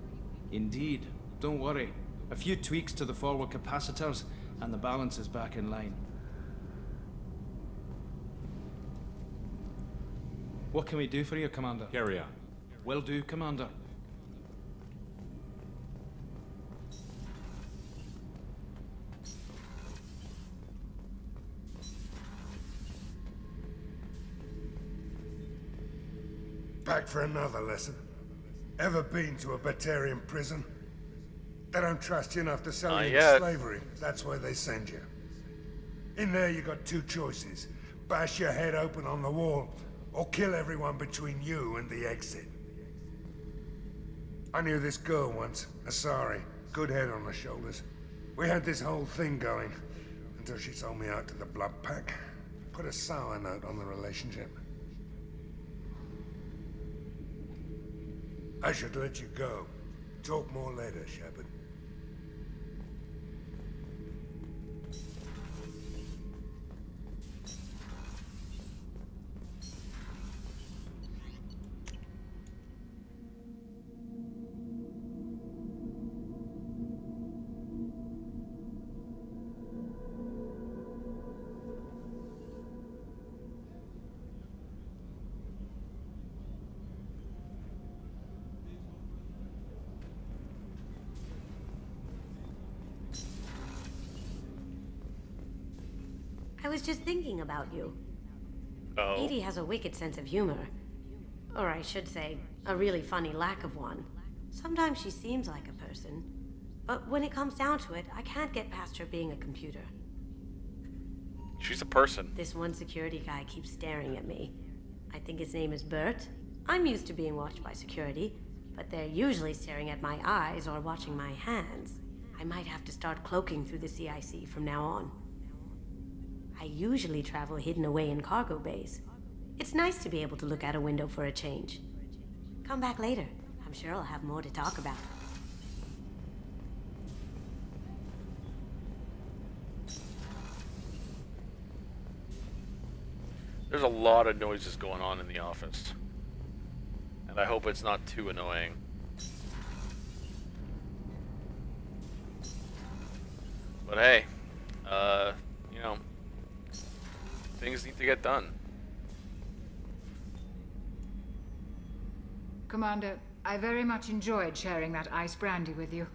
Indeed. Don't worry. A few tweaks to the forward capacitors, and the balance is back in line. What can we do for you, Commander? Carry on. Will do, Commander. Back for another lesson. Ever been to a Batarian prison? They don't trust you enough to sell you into slavery. That's where they send you. In there you got two choices. Bash your head open on the wall, or kill everyone between you and the exit. I knew this girl once, Asari. Good head on her shoulders. We had this whole thing going, until she sold me out to the Blood Pack. Put a sour note on the relationship. I should let you go. Talk more later, Shepard. I was just thinking about you. Oh. Edie has a wicked sense of humor. Or I should say, a really funny lack of one. Sometimes she seems like a person. But when it comes down to it, I can't get past her being a computer. She's a person. This one security guy keeps staring at me. I think his name is Bert. I'm used to being watched by security, but they're usually staring at my eyes or watching my hands. I might have to start cloaking through the CIC from now on. I usually travel hidden away in cargo bays. It's nice to be able to look out a window for a change. Come back later. I'm sure I'll have more to talk about. There's a lot of noises going on in the office. And I hope it's not too annoying. But hey, you know, things need to get done. Commander, I very much enjoyed sharing that ice brandy with you.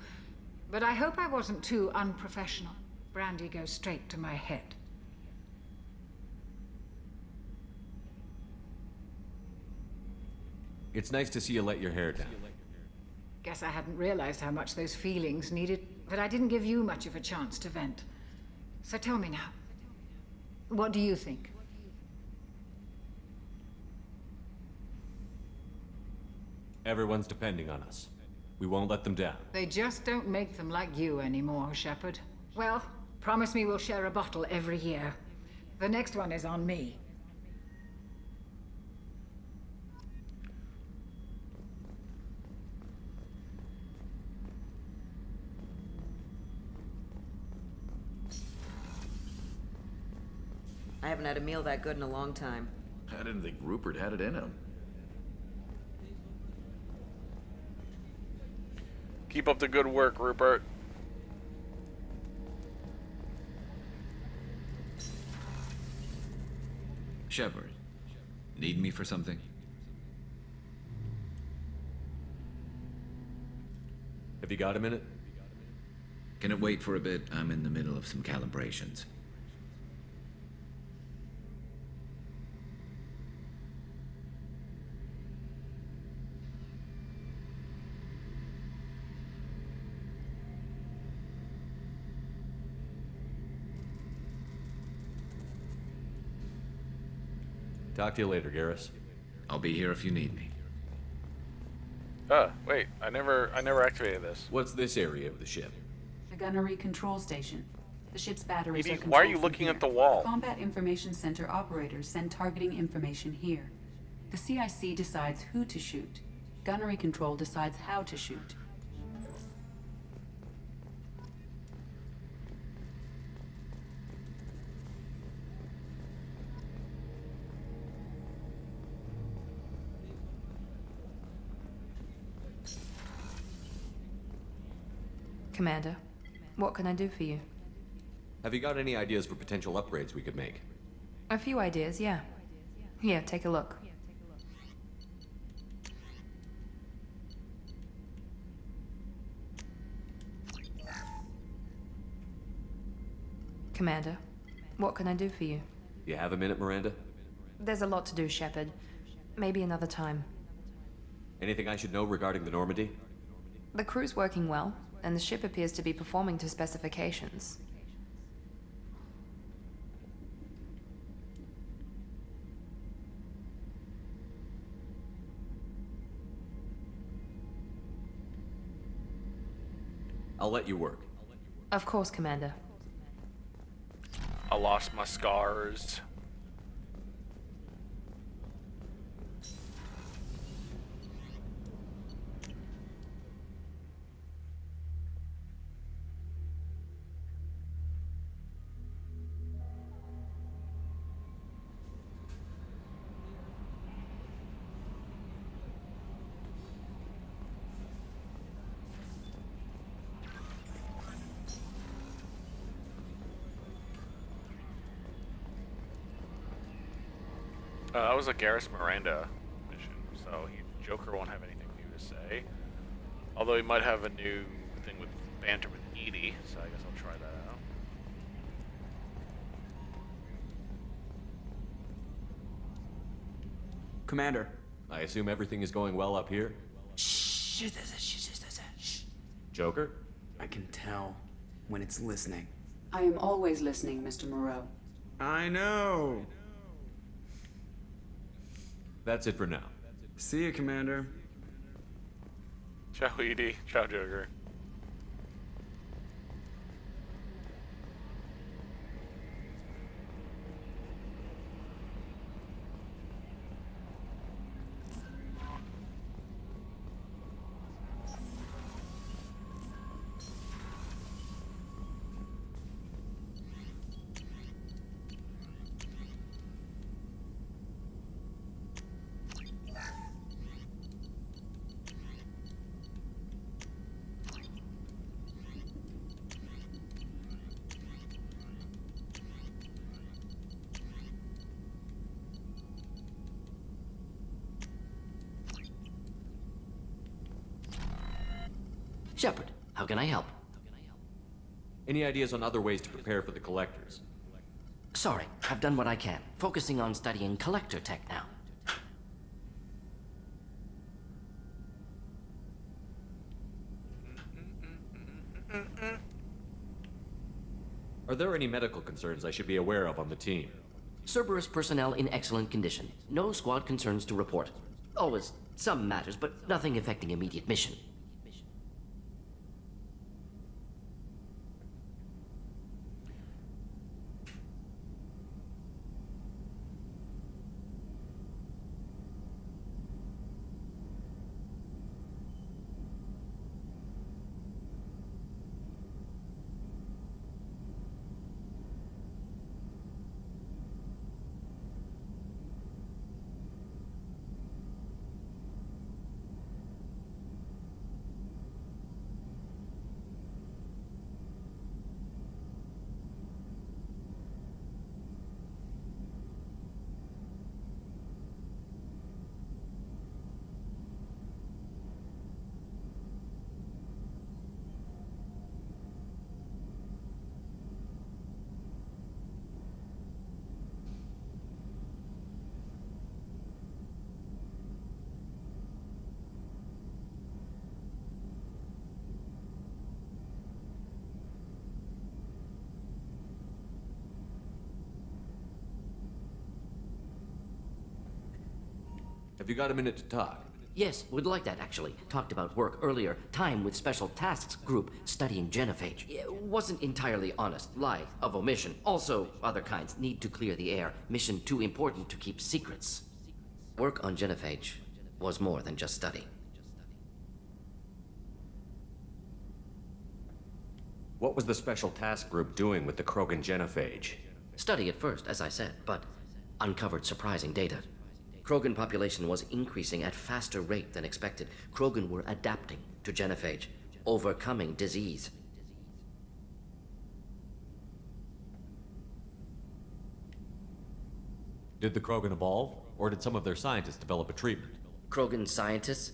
But I hope I wasn't too unprofessional. Brandy goes straight to my head. It's nice to see you let your hair down. Guess I hadn't realized how much those feelings needed, but I didn't give you much of a chance to vent. So tell me now, what do you think? Everyone's depending on us. We won't let them down. They just don't make them like you anymore, Shepard. Well, promise me we'll share a bottle every year. The next one is on me. I haven't had a meal that good in a long time. I didn't think Rupert had it in him. Keep up the good work, Rupert. Shepard, need me for something? Have you got a minute? Can it wait for a bit? I'm in the middle of some calibrations. Talk to you later, Garrus. I'll be here if you need me. Wait, I never activated this. What's this area of the ship? The gunnery control station. The ship's batteries Edie, are controlled why are you from looking here. at the wall? Combat Information Center operators send targeting information here. The CIC decides who to shoot. Gunnery control decides how to shoot. Commander, what can I do for you? Have you got any ideas for potential upgrades we could make? A few ideas, yeah. Here, take a look. Commander, what can I do for you? You have a minute, Miranda? There's a lot to do, Shepard. Maybe another time. Anything I should know regarding the Normandy? The crew's working well, and the ship appears to be performing to specifications. I'll let you work. Of course, Commander. I lost my scars. That was a Garrus Miranda mission, so Joker won't have anything new to say. Although he might have a new thing with banter with Edie, so I guess I'll try that out. Commander. I assume everything is going well up here? Joker? I can tell when it's listening. I am always listening, Mr. Moreau. I know. That's it for now. See you, Commander. Ciao, Edie. Ciao, Joker. Shepard, how can I help? Any ideas on other ways to prepare for the collectors? Sorry, I've done what I can. Focusing on studying collector tech now. Are there any medical concerns I should be aware of on the team? Cerberus personnel in excellent condition. No squad concerns to report. Always some matters, but nothing affecting immediate mission. Have you got a minute to talk? Yes, would like that actually. Talked about work earlier. Time with Special Tasks Group studying genophage. Wasn't entirely honest. Lie of omission. Also, other kinds. Need to clear the air. Mission too important to keep secrets. Work on genophage was more than just study. What was the Special Task Group doing with the Krogan genophage? Study at first, as I said, but uncovered surprising data. Krogan population was increasing at faster rate than expected. Krogan were adapting to genophage, overcoming disease. Did the Krogan evolve, or did some of their scientists develop a treatment? Krogan scientists?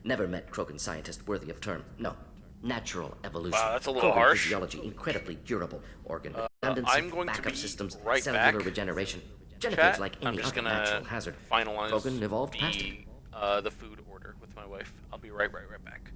Never met Krogan scientist worthy of term. No. Natural evolution. Wow, that's a little Krogan harsh. Physiology incredibly durable. Organ redundancy, I'm going to backup be systems, right cellular back. regeneration. Genophage Chat, like I'm any just other gonna natural hazard. finalize Krogan evolved past it. the food order with my wife. I'll be right back.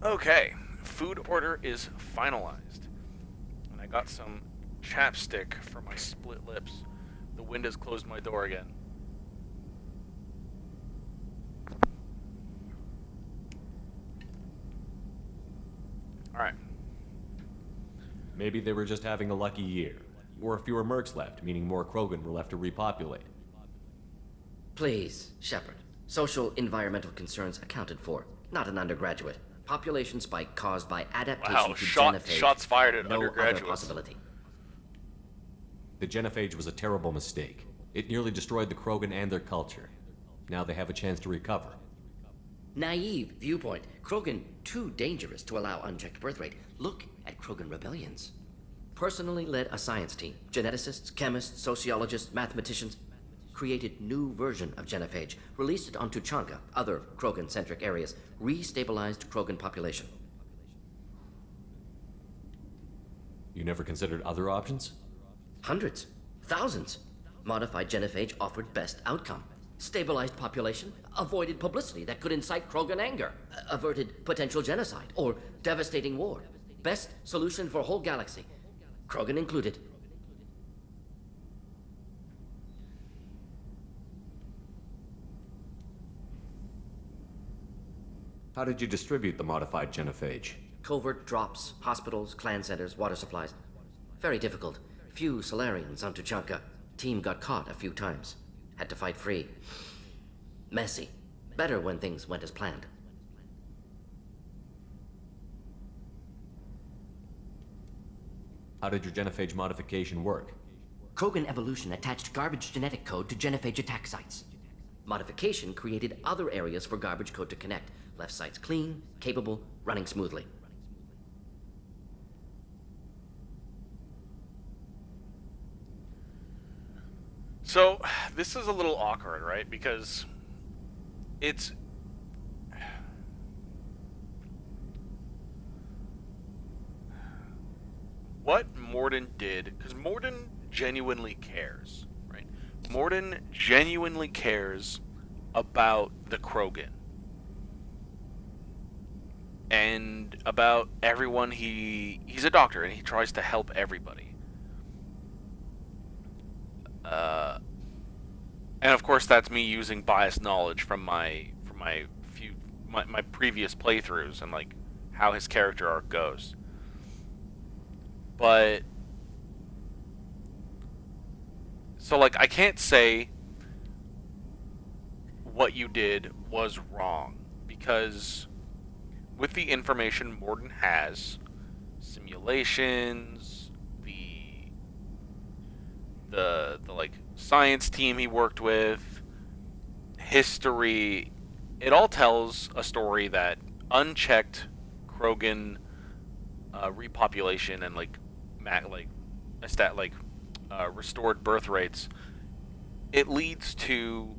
Okay, food order is finalized. And I got some chapstick for my split lips. The wind has closed my door again. Alright. Maybe they were just having a lucky year. Or fewer mercs left, meaning more Krogan were left to repopulate. Please, Shepard. Social environmental concerns accounted for, not an undergraduate. Population spike caused by adaptation Wow, to genophage. shots fired at no undergraduates. other possibility. The genophage was a terrible mistake. It nearly destroyed the Krogan and their culture. Now they have a chance to recover. Naive viewpoint. Krogan too dangerous to allow unchecked birth rate. Look at Krogan rebellions. Personally led a science team. Geneticists, chemists, sociologists, mathematicians. Created new version of genophage. Released it onto Chanka, other Krogan-centric areas. Restabilized Krogan population. You never considered other options? Hundreds. Thousands. Modified genophage offered best outcome. Stabilized population, avoided publicity that could incite Krogan anger, averted potential genocide or devastating war. Best solution for whole galaxy, Krogan included. How did you distribute the modified genophage? Covert drops, hospitals, clan centers, water supplies. Very difficult. Few Solarians onto Chanka. Team got caught a few times. Had to fight free. Messy. Better when things went as planned. How did your genophage modification work? Krogan evolution attached garbage genetic code to genophage attack sites. Modification created other areas for garbage code to connect. Left sites clean, capable, running smoothly. So, this is a little awkward, right? Because it's... What Morden did, because Morden genuinely cares, right? Morden genuinely cares about the Krogan. And about everyone he's a doctor and he tries to help everybody. And of course that's me using biased knowledge from my previous playthroughs and like how his character arc goes. But so like I can't say what you did was wrong because with the information Morden has, simulations, the like science team he worked with, history, it all tells a story that unchecked Krogan repopulation and restored birth rates, it leads to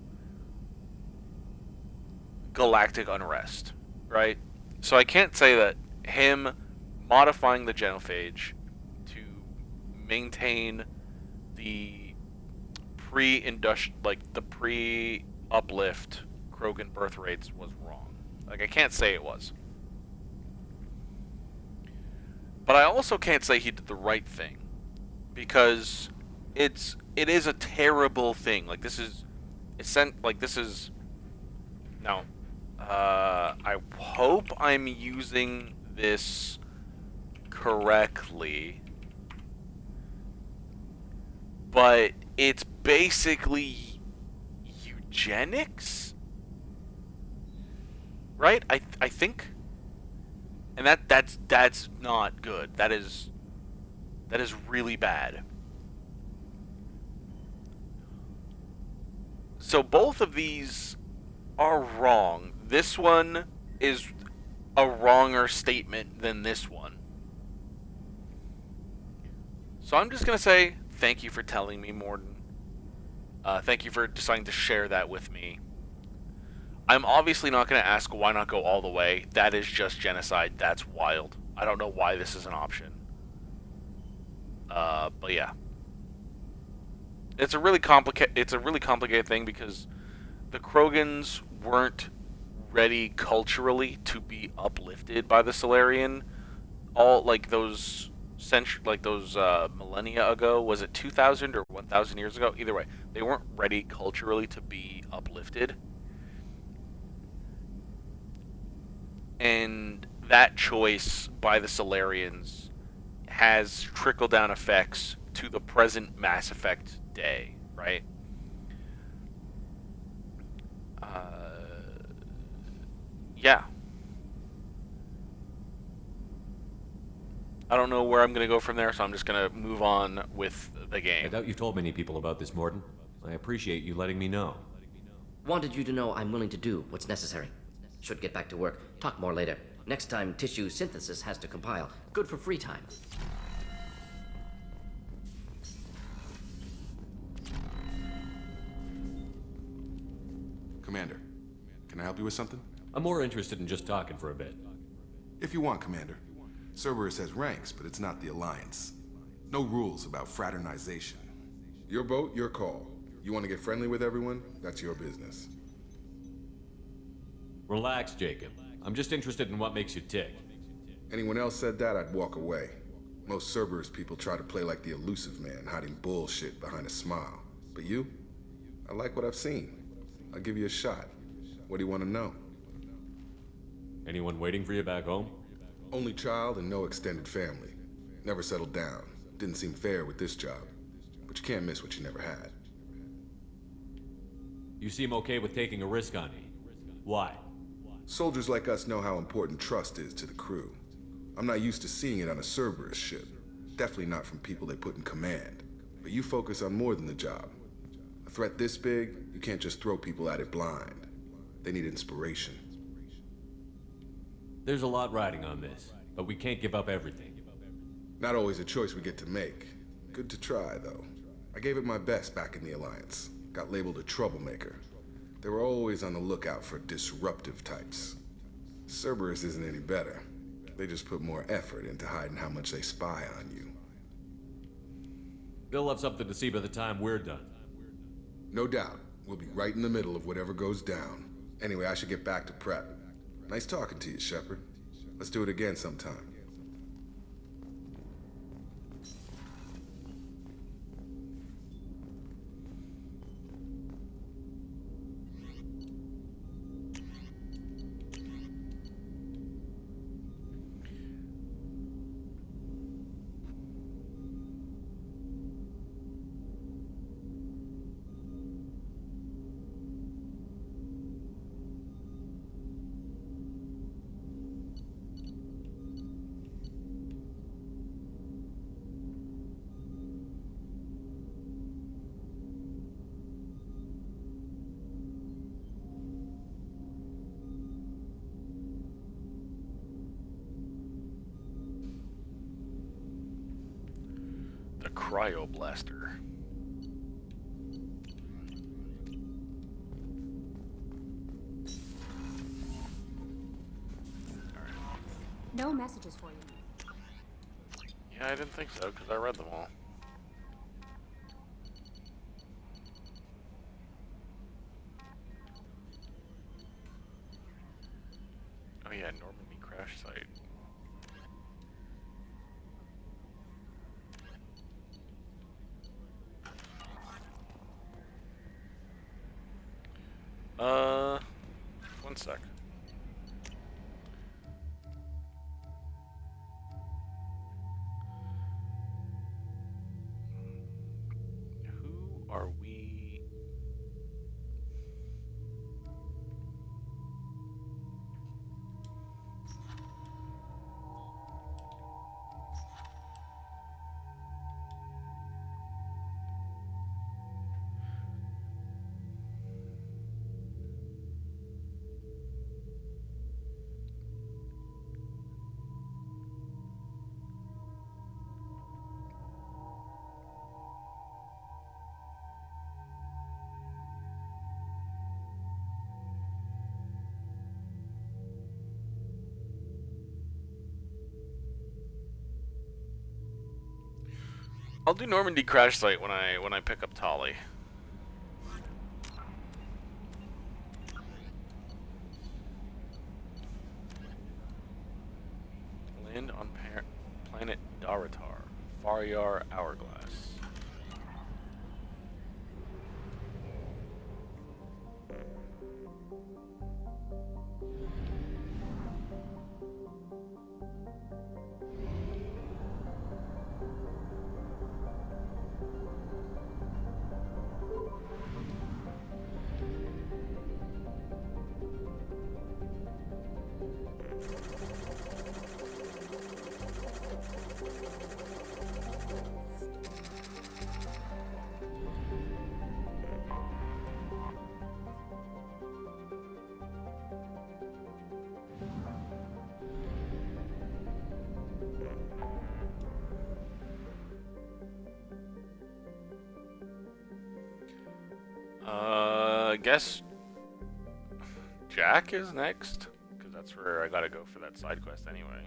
galactic unrest, right? So I can't say that him modifying the genophage to maintain the pre-uplift Krogan birth rates was wrong. Like, I can't say it was. But I also can't say he did the right thing. Because it is a terrible thing. Like, this is... Now, I hope I'm using this correctly. But it's basically eugenics, right? I think, and that's not good. That is really bad. So both of these are wrong. This one is a wronger statement than this one. So I'm just gonna say thank you for telling me, Morden. Thank you for deciding to share that with me. I'm obviously not going to ask why not go all the way. That is just genocide. That's wild. I don't know why this is an option. But yeah. It's a really complicated thing because the Krogans weren't ready culturally to be uplifted by the Solarian. All like those millennia ago. Was it 2,000 or 1,000 years ago? Either way, they weren't ready culturally to be uplifted. And that choice by the Solarians has trickle-down effects to the present Mass Effect day, right? Yeah. I don't know where I'm going to go from there, so I'm just going to move on with the game. I doubt you told many people about this, Mordin. I appreciate you letting me know. Wanted you to know I'm willing to do what's necessary. Should get back to work. Talk more later. Next time tissue synthesis has to compile. Good for free time. Commander, can I help you with something? I'm more interested in just talking for a bit. If you want, Commander. Cerberus has ranks, but it's not the Alliance. No rules about fraternization. Your boat, your call. You want to get friendly with everyone? That's your business. Relax, Jacob. I'm just interested in what makes you tick. Anyone else said that, I'd walk away. Most Cerberus people try to play like the elusive man, hiding bullshit behind a smile. But you? I like what I've seen. I'll give you a shot. What do you want to know? Anyone waiting for you back home? Only child and no extended family. Never settled down. Didn't seem fair with this job. But you can't miss what you never had. You seem okay with taking a risk on me. Why? Soldiers like us know how important trust is to the crew. I'm not used to seeing it on a Cerberus ship. Definitely not from people they put in command. But you focus on more than the job. A threat this big, you can't just throw people at it blind. They need inspiration. There's a lot riding on this, but we can't give up everything. Not always a choice we get to make. Good to try, though. I gave it my best back in the Alliance. Got labeled a troublemaker. They were always on the lookout for disruptive types. Cerberus isn't any better. They just put more effort into hiding how much they spy on you. They'll have something to see by the time we're done. No doubt. We'll be right in the middle of whatever goes down. Anyway, I should get back to prep. Nice talking to you, Shepard. Let's do it again sometime. The Cryoblaster. No messages for you. Yeah, I didn't think so, because I read them all. Oh yeah, Normandy crash site. One sec. Who are we? I'll do Normandy crash site when I pick up Tolly. Land on planet Daratar. Faryar Hourglass. I guess Jack is next, because that's where I gotta go for that side quest anyway.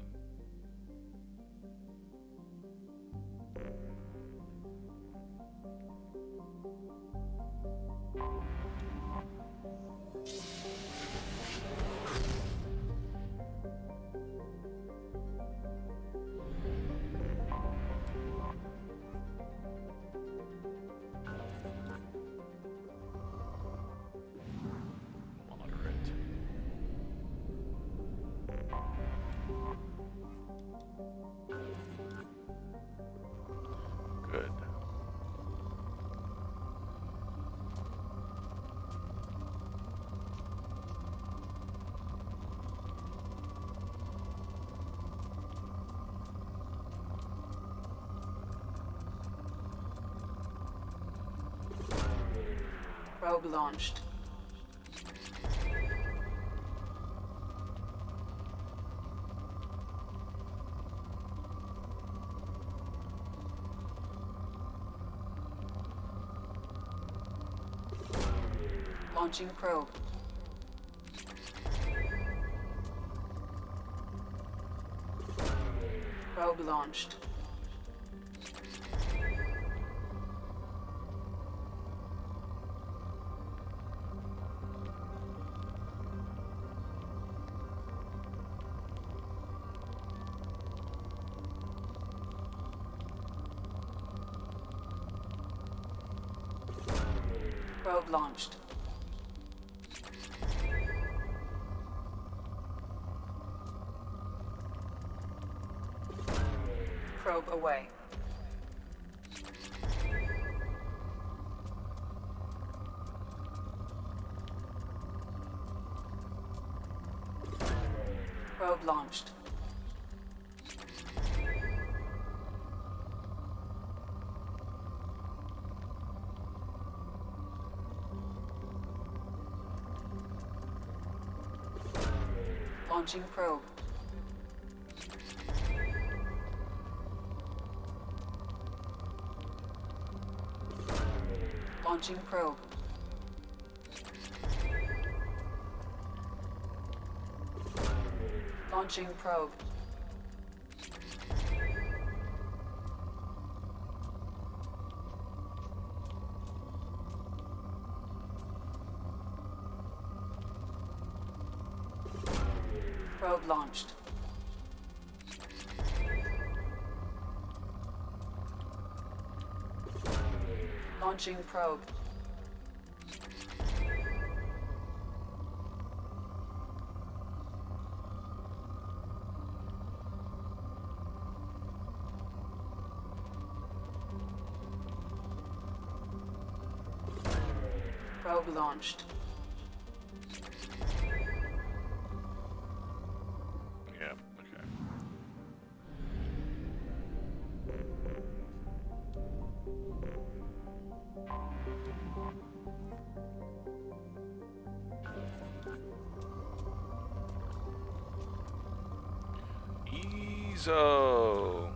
Good. Probe launched. Launching probe. Probe launched. Probe launched. Probe away. Probe launched. Launching probe. Launching probe. Launching probe. Probe launched. Launching probe. Probe launched. Yeah, okay. Eezo.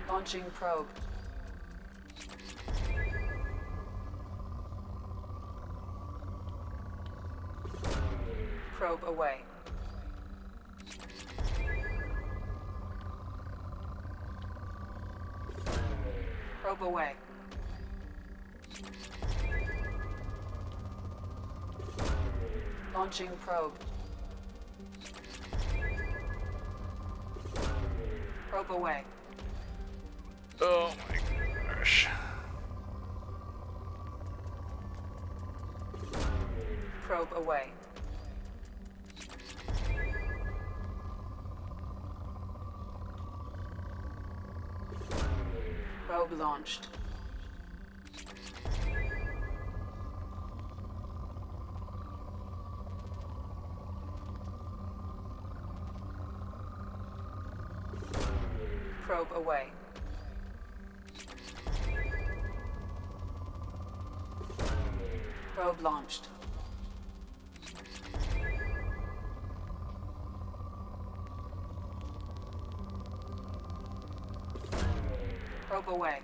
Launching probe. Probe away. Probe away. Launching probe. Probe away. Oh my gosh. Probe away. Probe launched. Probe away. Probe launched. Probe away.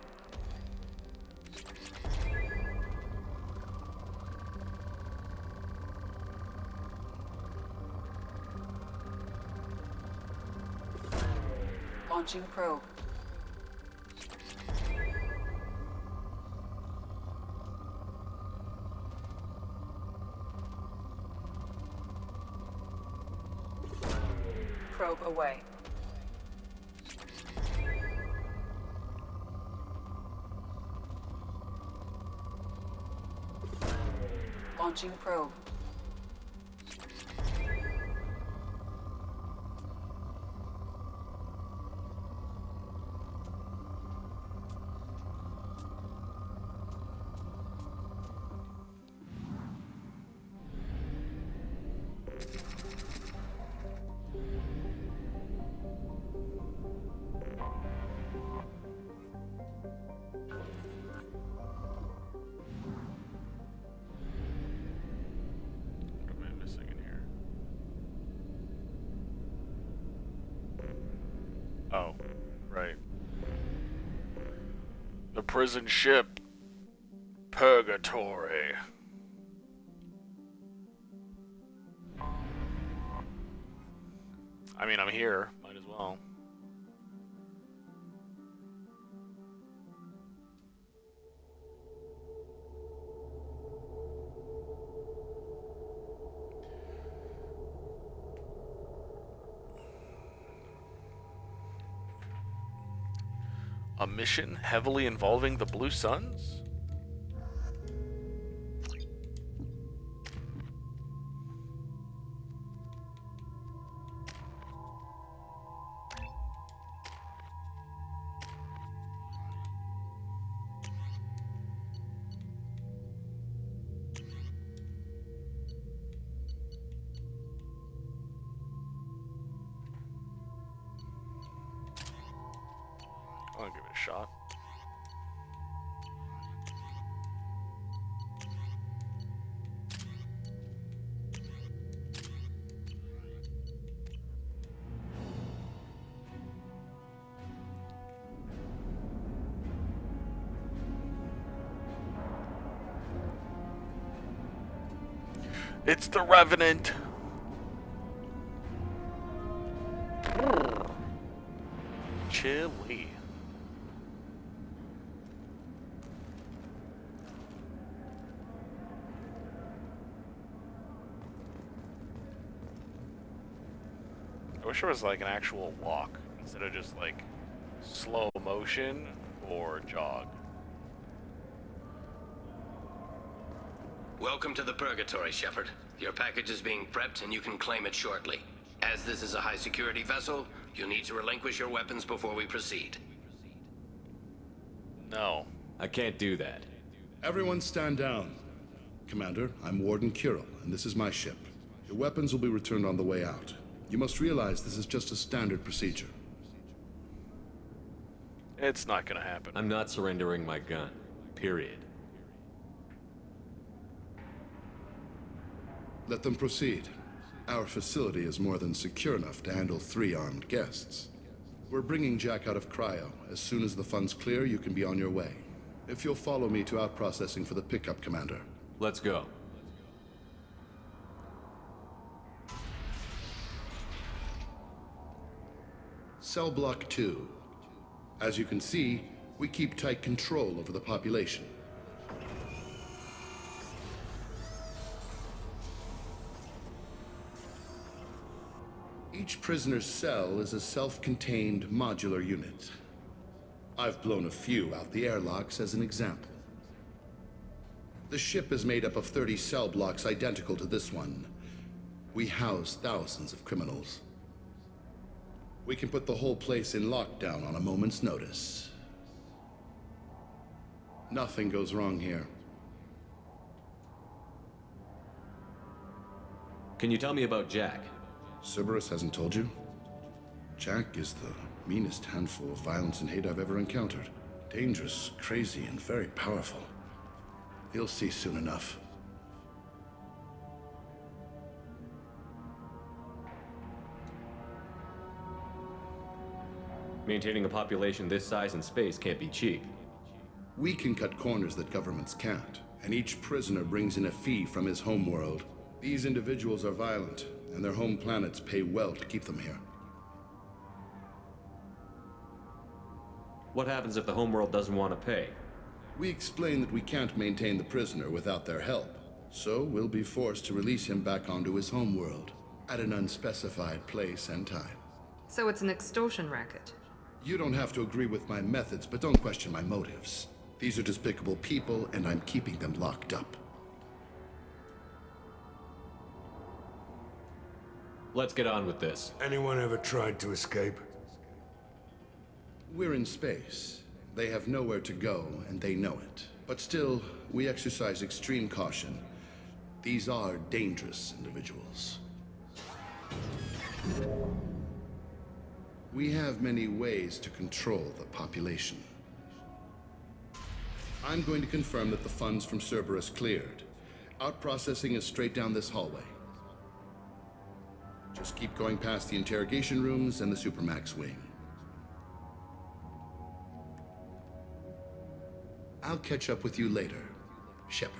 Launching probe. Probe away. Launching probe. What am I missing in here? Oh, right. The prison ship. Purgatory. I mean, I'm here. Might as well. A mission heavily involving the Blue Suns? I'll give it a shot. It's the Revenant. Chilly. I wish there was like an actual walk instead of just like slow motion or jog. Welcome to the Purgatory, Shepard. Your package is being prepped and you can claim it shortly. As this is a high-security vessel, you'll need to relinquish your weapons before we proceed. No. I can't do that. Everyone stand down. Commander, I'm Warden Kirill, and this is my ship. Your weapons will be returned on the way out. You must realize this is just a standard procedure. It's not gonna happen. I'm not surrendering my gun. Period. Let them proceed. Our facility is more than secure enough to handle 3 armed guests. We're bringing Jack out of cryo. As soon as the funds clear, you can be on your way. If you'll follow me to out-processing for the pickup, Commander. Let's go. Cell Block 2. As you can see, We keep tight control over the population. Each prisoner's cell is a self-contained modular unit. I've blown a few out the airlocks as an example. The ship is made up of 30 cell blocks identical to this one. We house thousands of criminals. We can put the whole place in lockdown on a moment's notice. Nothing goes wrong here. Can you tell me about Jack? Cerberus hasn't told you? Jack is the meanest handful of violence and hate I've ever encountered. Dangerous, crazy, and very powerful. You'll see soon enough. Maintaining a population this size in space can't be cheap. We can cut corners that governments can't, and each prisoner brings in a fee from his homeworld. These individuals are violent, and their home planets pay well to keep them here. What happens if the homeworld doesn't want to pay? We explain that we can't maintain the prisoner without their help, so we'll be forced to release him back onto his homeworld, at an unspecified place and time. So it's an extortion racket. You don't have to agree with my methods, but don't question my motives. These are despicable people, and I'm keeping them locked up. Let's get on with this. Anyone ever tried to escape? We're in space. They have nowhere to go, and they know it. But still, we exercise extreme caution. These are dangerous individuals. We have many ways to control the population. I'm going to confirm that the funds from Cerberus cleared. Out-processing is straight down this hallway. Just keep going past the interrogation rooms and the Supermax wing. I'll catch up with you later, Shepard.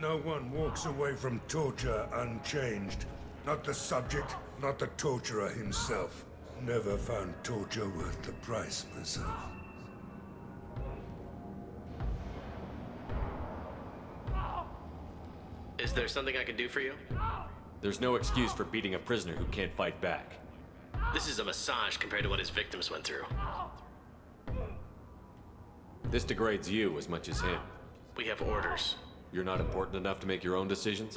No one walks away from torture unchanged. Not the subject, not the torturer himself. Never found torture worth the price myself. Is there something I can do for you? There's no excuse for beating a prisoner who can't fight back. This is a massage compared to what his victims went through. This degrades you as much as him. We have orders. You're not important enough to make your own decisions?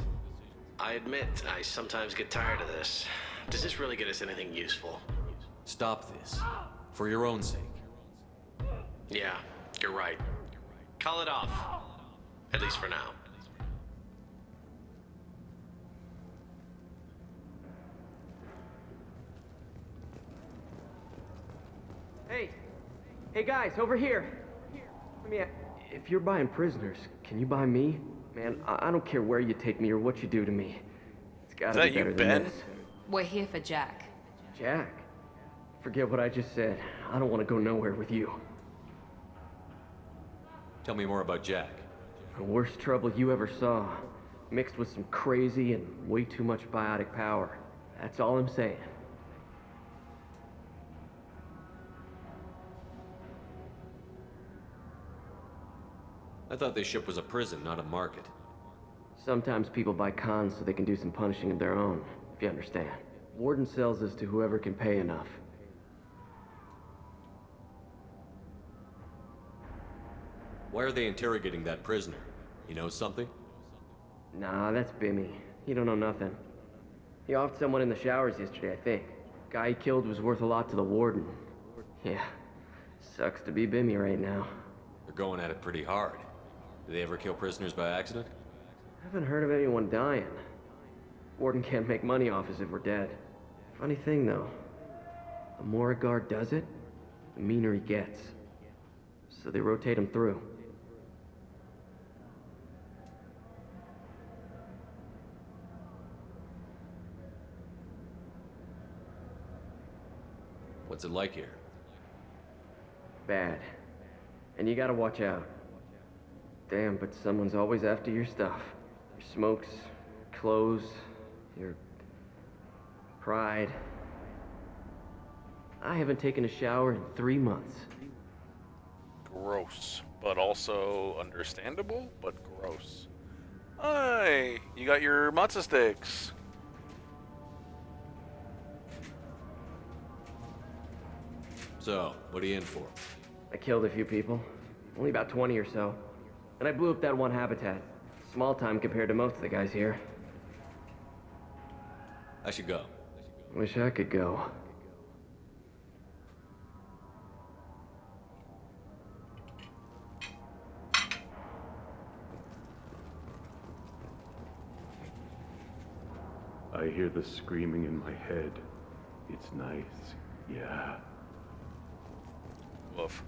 I admit, I sometimes get tired of this. Does this really get us anything useful? Stop this. For your own sake. Yeah, you're right. Call it off. At least for now. Hey guys, over here. I mean, if you're buying prisoners, can you buy me? Man, I don't care where you take me or what you do to me. It's gotta be better than this. We're here for Jack. Jack? Forget what I just said. I don't want to go nowhere with you. Tell me more about Jack. The worst trouble you ever saw. Mixed with some crazy and way too much biotic power. That's all I'm saying. I thought this ship was a prison, not a market. Sometimes people buy cons so they can do some punishing of their own, if you understand. Warden sells this to whoever can pay enough. Why are they interrogating that prisoner? He knows something? Nah, that's Bimmy. He don't know nothing. He offed someone in the showers yesterday, I think. Guy he killed was worth a lot to the warden. Yeah, sucks to be Bimmy right now. They're going at it pretty hard. Do they ever kill prisoners by accident? I haven't heard of anyone dying. Warden can't make money off us if we're dead. Funny thing, though. The more a guard does it, the meaner he gets. So they rotate him through. What's it like here? Bad. And you gotta watch out. Damn, but someone's always after your stuff. Your smokes, clothes, your pride. I haven't taken a shower in 3 months. Gross, but also understandable, but gross. Hi, you got your matzo sticks. So, what are you in for? I killed a few people. Only about 20 or so. And I blew up that one habitat. Small time compared to most of the guys here. I should go. Wish I could go. I hear the screaming in my head. It's nice, yeah. Woof.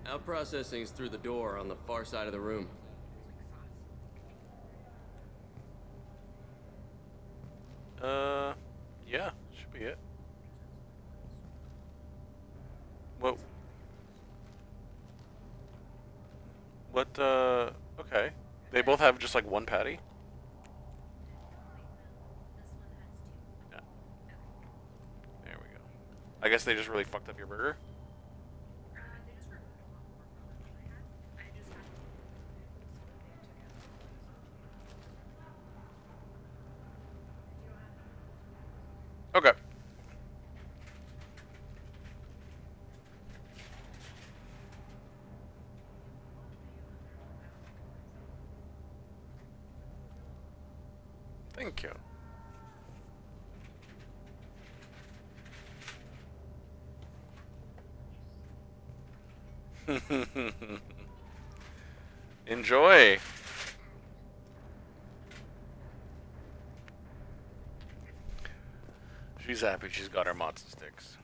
Out processing's through the door on the far side of the room. Yeah, should be it. What? Okay. They both have just like one patty? Yeah. There we go. I guess they just really fucked up your burger? Okay. Thank you. Enjoy. She's happy she's got her matzo sticks.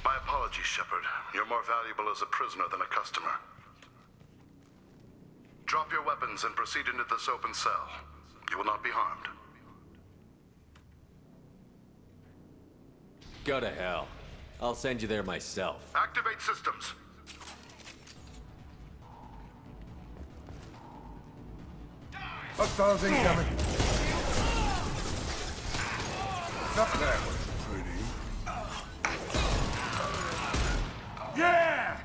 My apologies, Shepard. You're more valuable as a prisoner than a customer. Drop your weapons and proceed into this open cell. You will not be harmed. Go to hell. I'll send you there myself. Activate systems. Hostiles incoming. Not that was pretty. Yeah!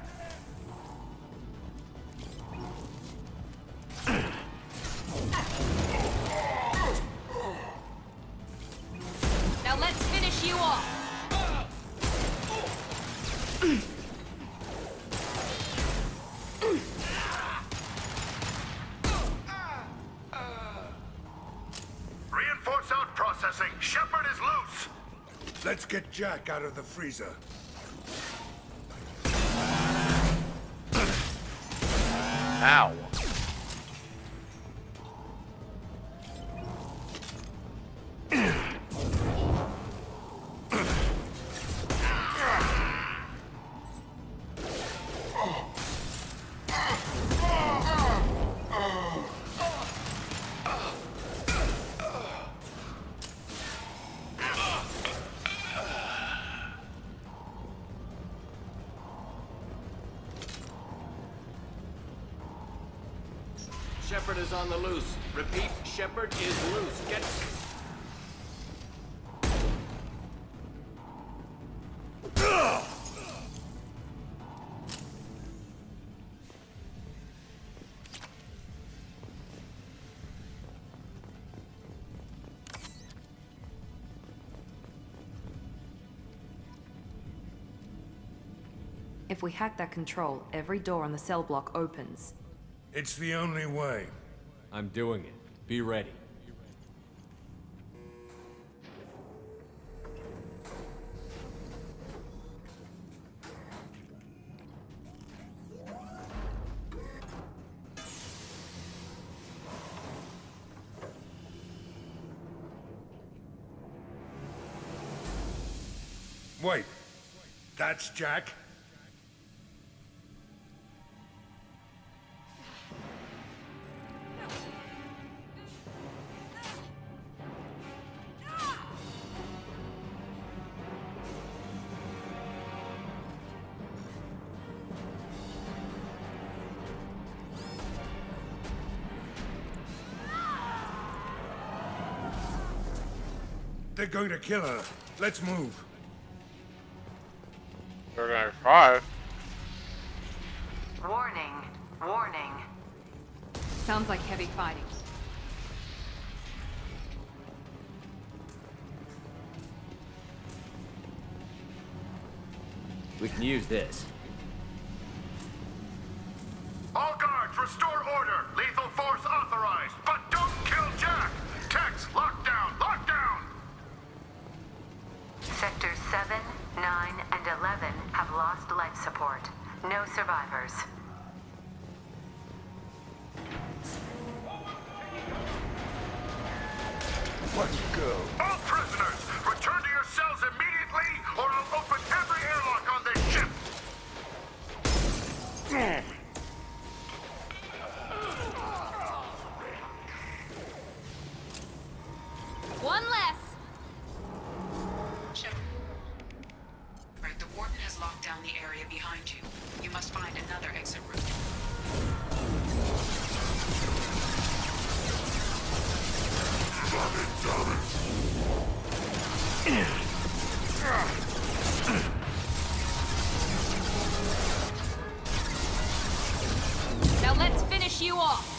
Now let's finish you off. Reinforce out processing. Shepard is loose. Let's get Jack out of the freezer. Ow. Shepard is on the loose. Repeat, Shepard is loose. Get... If we hack that control, every door on the cell block opens. It's the only way. I'm doing it. Be ready. Wait. That's Jack? They're going to kill her. Let's move. They're gonna try. Warning. Warning. Sounds like heavy fighting. We can use this. All guards, restore order. Lethal force authorized. But don't kill Jack. Tex, lockdown, lockdown. Sectors 7, 9, and 11 have lost life support. No survivors. Let's go. All prisoners, return to your cells immediately, or I'll open every airlock on this ship. One less. Shepard, the warden has locked down the area behind you. You must find another exit route. Now let's finish you off.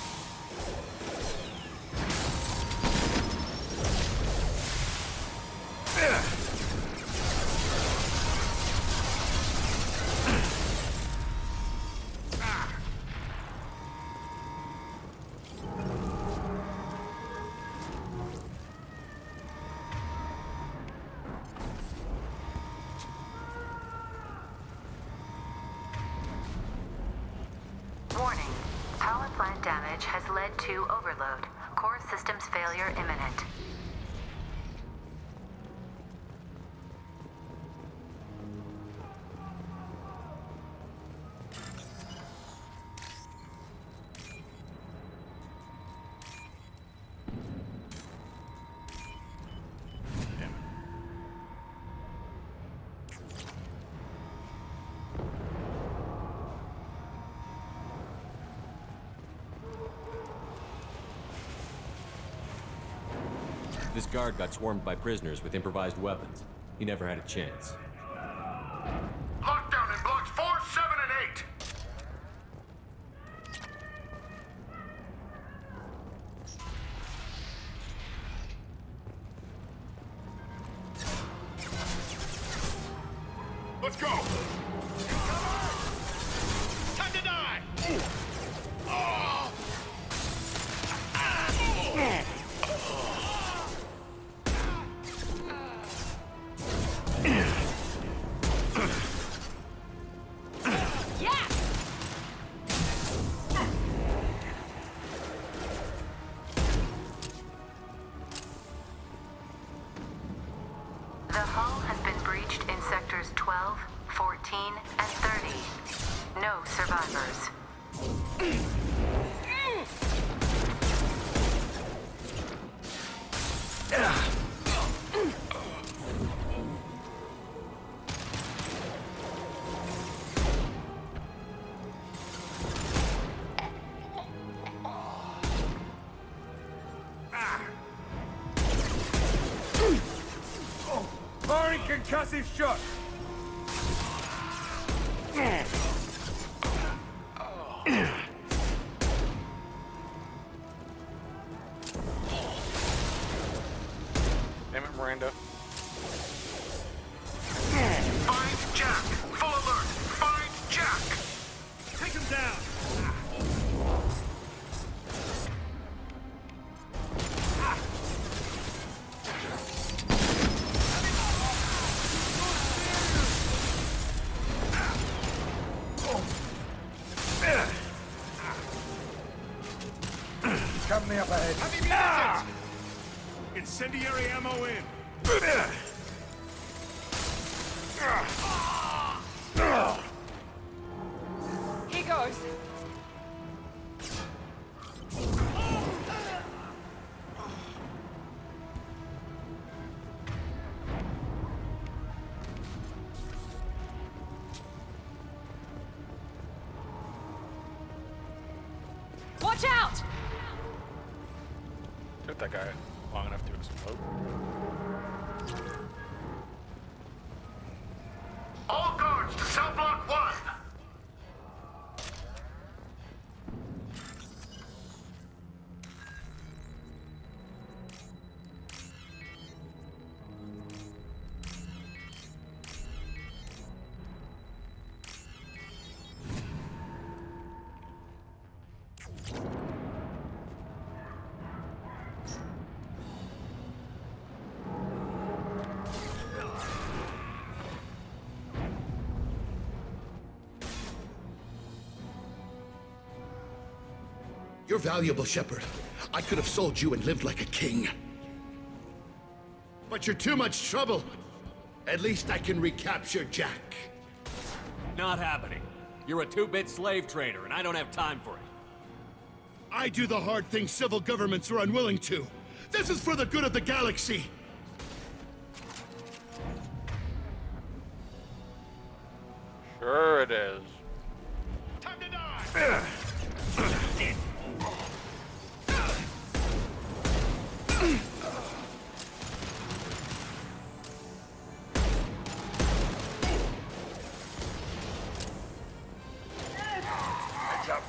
Warning. Power plant damage has led to overload. Core systems failure imminent. This guard got swarmed by prisoners with improvised weapons. He never had a chance. Lockdown in blocks 4, 7, and 8. Let's go. Time to die. The hull has been breached in sectors 12, 14, and 30. No survivors. Firing concussive shot. Damn it, Miranda. Find Jack. Full alert. Find Jack. Take him down. Company up ahead. Heavy munitions. Incendiary ammo in. Here goes. Watch out! Took that guy long enough to explode. All guards to cell block 1! You're valuable, Shepard. I could have sold you and lived like a king. But you're too much trouble. At least I can recapture Jack. Not happening. You're a two-bit slave trader, and I don't have time for it. I do the hard things civil governments are unwilling to. This is for the good of the galaxy. Sure it is. Time to die! Heads up.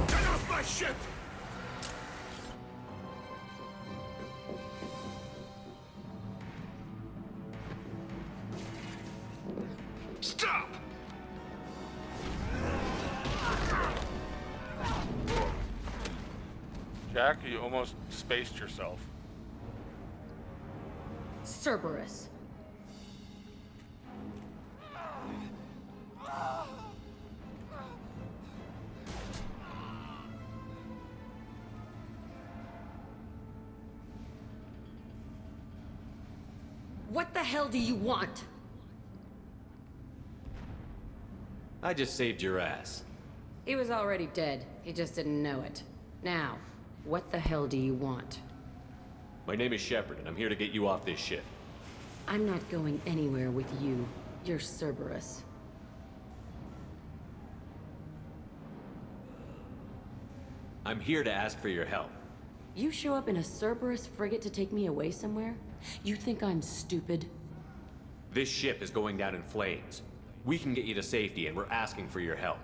Get off my ship! Stop! Jack, you almost spaced yourself. Cerberus. What the hell do you want? I just saved your ass. He was already dead. He just didn't know it. Now, what the hell do you want? My name is Shepard, and I'm here to get you off this ship. I'm not going anywhere with you. You're Cerberus. I'm here to ask for your help. You show up in a Cerberus frigate to take me away somewhere? You think I'm stupid? This ship is going down in flames. We can get you to safety, and we're asking for your help.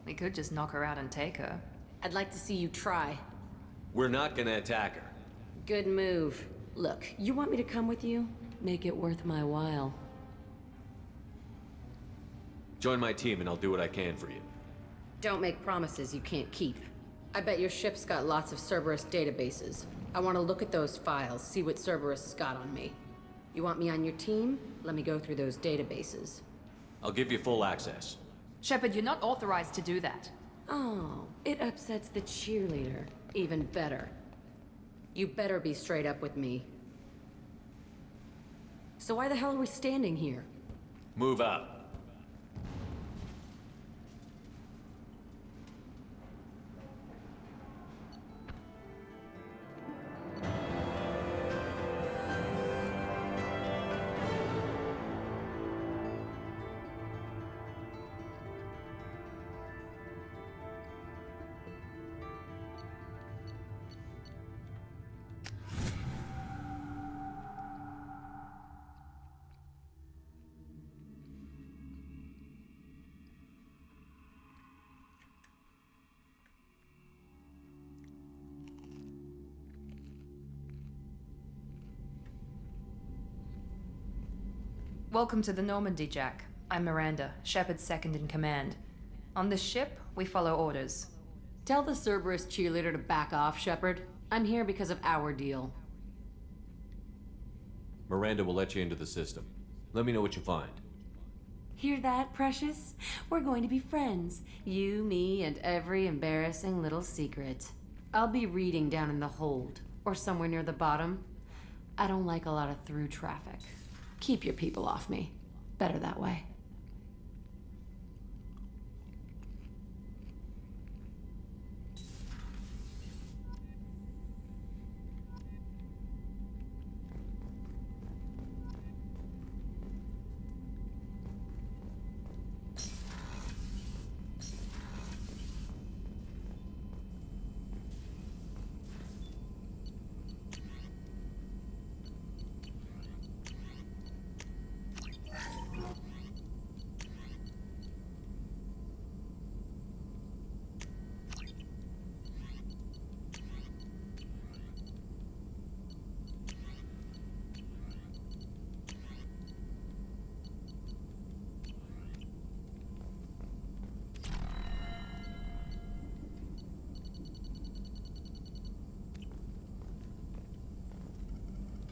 We could just knock her out and take her. I'd like to see you try. We're not gonna attack her. Good move. Look, you want me to come with you? Make it worth my while. Join my team, and I'll do what I can for you. Don't make promises you can't keep. I bet your ship's got lots of Cerberus databases. I want to look at those files, see what Cerberus has got on me. You want me on your team? Let me go through those databases. I'll give you full access. Shepard, you're not authorized to do that. Oh, it upsets the cheerleader. Even better. You better be straight up with me. So why the hell are we standing here? Move up. Welcome to the Normandy, Jack. I'm Miranda, Shepard's second in command. On this ship, we follow orders. Tell the Cerberus cheerleader to back off, Shepard. I'm here because of our deal. Miranda will let you into the system. Let me know what you find. Hear that, Precious? We're going to be friends. You, me, and every embarrassing little secret. I'll be reading down in the hold, or somewhere near the bottom. I don't like a lot of through traffic. Keep your people off me. Better that way.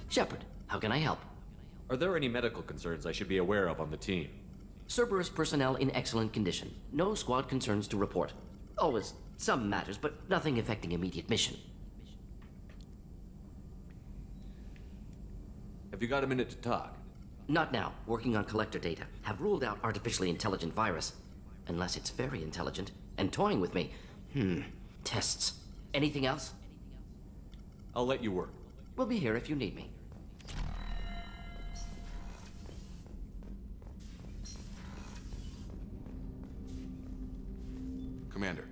Shepard, how can I help? Are there any medical concerns I should be aware of on the team? Cerberus personnel in excellent condition. No squad concerns to report. Always some matters, but nothing affecting immediate mission. Have you got a minute to talk? Not now. Working on collector data. Have ruled out artificially intelligent virus. Unless it's very intelligent and toying with me. Tests. Anything else? I'll let you work. We'll be here if you need me. Commander,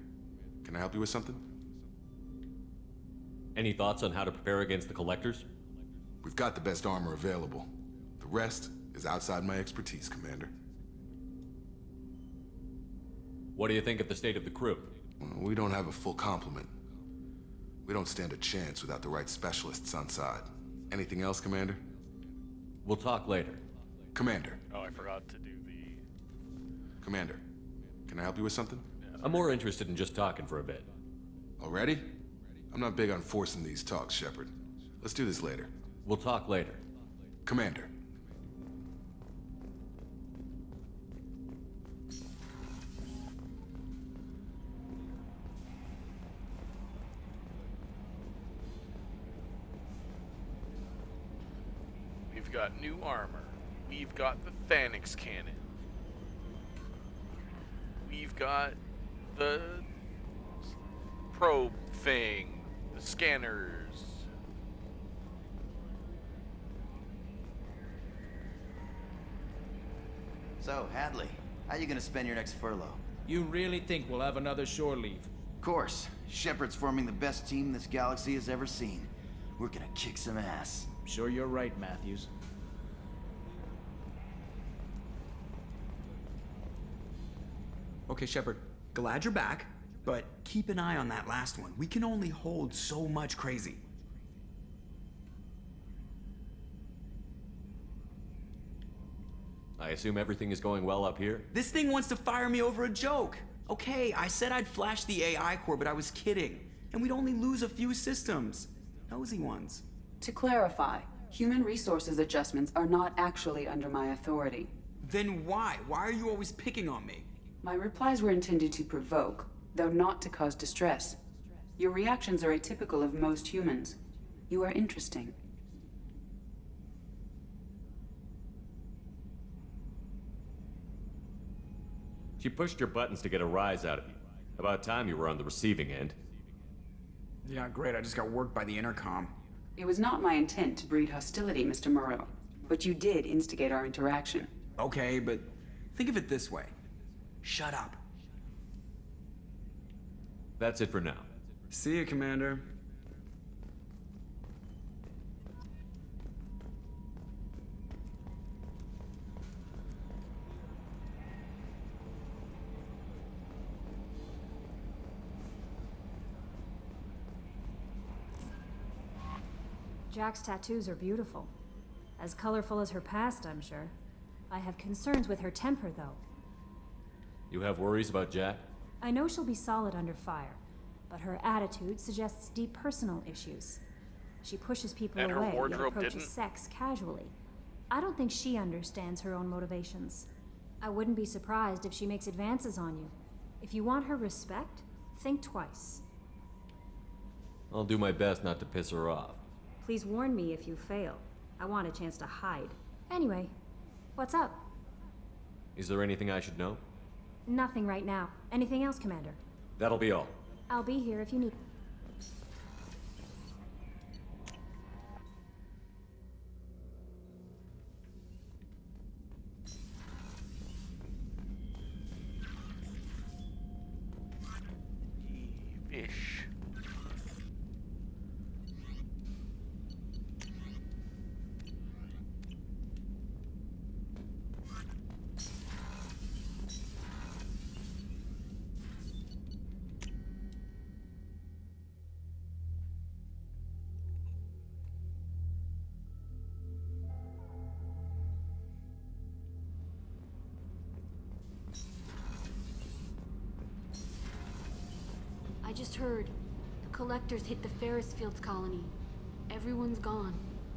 can I help you with something? Any thoughts on how to prepare against the collectors? We've got the best armor available. The rest is outside my expertise, Commander. What do you think of the state of the crew? We don't have a full complement. We don't stand a chance without the right specialists on side. Anything else, Commander? We'll talk later. Commander. Oh, I forgot to do the... Commander, can I help you with something? I'm more interested in just talking for a bit. Already? I'm not big on forcing these talks, Shepard. Let's do this later. We'll talk later. Commander. We've got new armor. We've got the Thanix cannon. We've got the probe thing, the scanners. So, Hadley, how you gonna spend your next furlough? You really think we'll have another shore leave? Of course. Shepard's forming the best team this galaxy has ever seen. We're gonna kick some ass. Sure you're right, Matthews. Okay, Shepard, glad you're back, but keep an eye on that last one. We can only hold so much crazy. I assume everything is going well up here? This thing wants to fire me over a joke. Okay, I said I'd flash the AI core, but I was kidding. And we'd only lose a few systems. Nosy ones. To clarify, human resources adjustments are not actually under my authority. Then why? Why are you always picking on me? My replies were intended to provoke, though not to cause distress. Your reactions are atypical of most humans. You are interesting. She pushed your buttons to get a rise out of you. About time you were on the receiving end. Yeah, great. I just got worked by the intercom. It was not my intent to breed hostility, Mr. Moreau, but you did instigate our interaction. Okay, but think of it this way. Shut up. That's it for now. See you, Commander. Jack's tattoos are beautiful. As colorful as her past, I'm sure. I have concerns with her temper, though. You have worries about Jack? I know she'll be solid under fire, but her attitude suggests deep personal issues. She pushes people And her away, yet wardrobe approaches didn't? sex casually. I don't think she understands her own motivations. I wouldn't be surprised if she makes advances on you. If you want her respect, think twice. I'll do my best not to piss her off. Please warn me if you fail. I want a chance to hide. Anyway, what's up? Is there anything I should know? Nothing right now. Anything else, Commander? That'll be all. I'll be here if you need. Fish. I just heard. The collectors hit the Ferris Fields colony. Everyone's gone.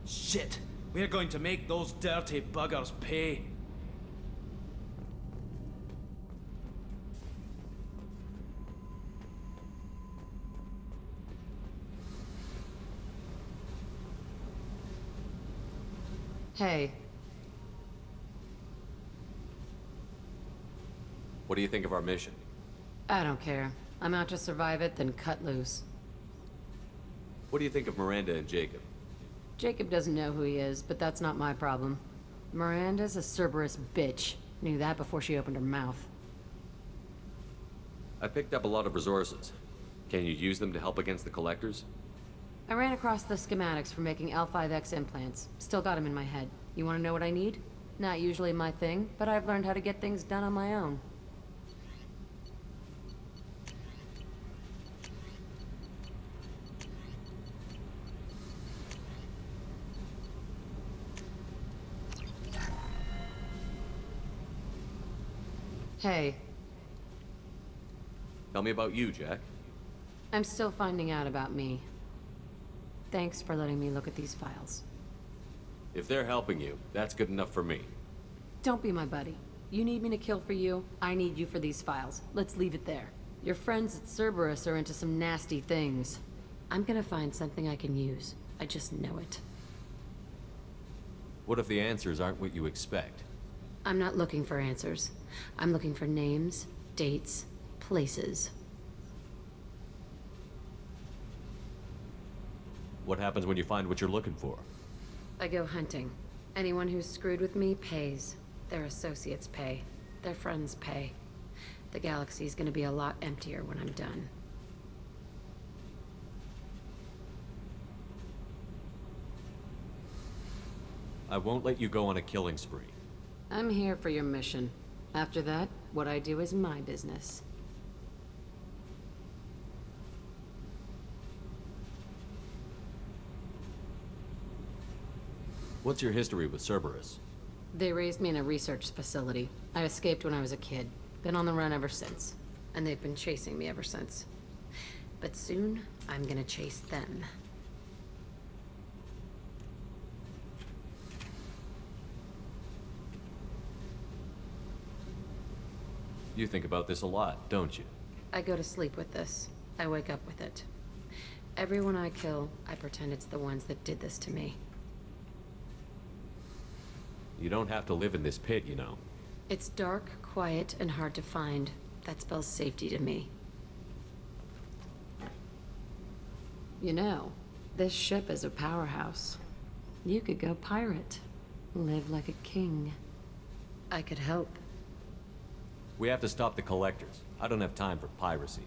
Shit! We're going to make those dirty buggers pay. Hey, What do you think of our mission? I don't care. I'm out to survive it, then cut loose. What do you think of Miranda and Jacob? Jacob doesn't know who he is, but that's not my problem. Miranda's a Cerberus bitch. Knew that before she opened her mouth. I picked up a lot of resources. Can you use them to help against the collectors? I ran across the schematics for making L5X implants. Still got them in my head. You want to know what I need? Not usually my thing, but I've learned how to get things done on my own. Hey, Tell me about you, Jack. I'm still finding out about me. Thanks for letting me look at these files. If they're helping you, that's good enough for me. Don't be my buddy. You need me to kill for you, I need you for these files. Let's leave it there. Your friends at Cerberus are into some nasty things. I'm gonna find something I can use. I just know it. What if the answers aren't what you expect? I'm not looking for answers. I'm looking for names, dates, places. What happens when you find what you're looking for? I go hunting. Anyone who's screwed with me pays. Their associates pay. Their friends pay. The galaxy's gonna be a lot emptier when I'm done. I won't let you go on a killing spree. I'm here for your mission. After that, what I do is my business. What's your history with Cerberus? They raised me in a research facility. I escaped when I was a kid. Been on the run ever since. And they've been chasing me ever since. But soon, I'm gonna chase them. You think about this a lot, don't you? I go to sleep with this. I wake up with it. Everyone I kill, I pretend it's the ones that did this to me. You don't have to live in this pit, you know. It's dark, quiet, and hard to find. That spells safety to me. You know, this ship is a powerhouse. You could go pirate. Live like a king. I could help. We have to stop the collectors. I don't have time for piracy.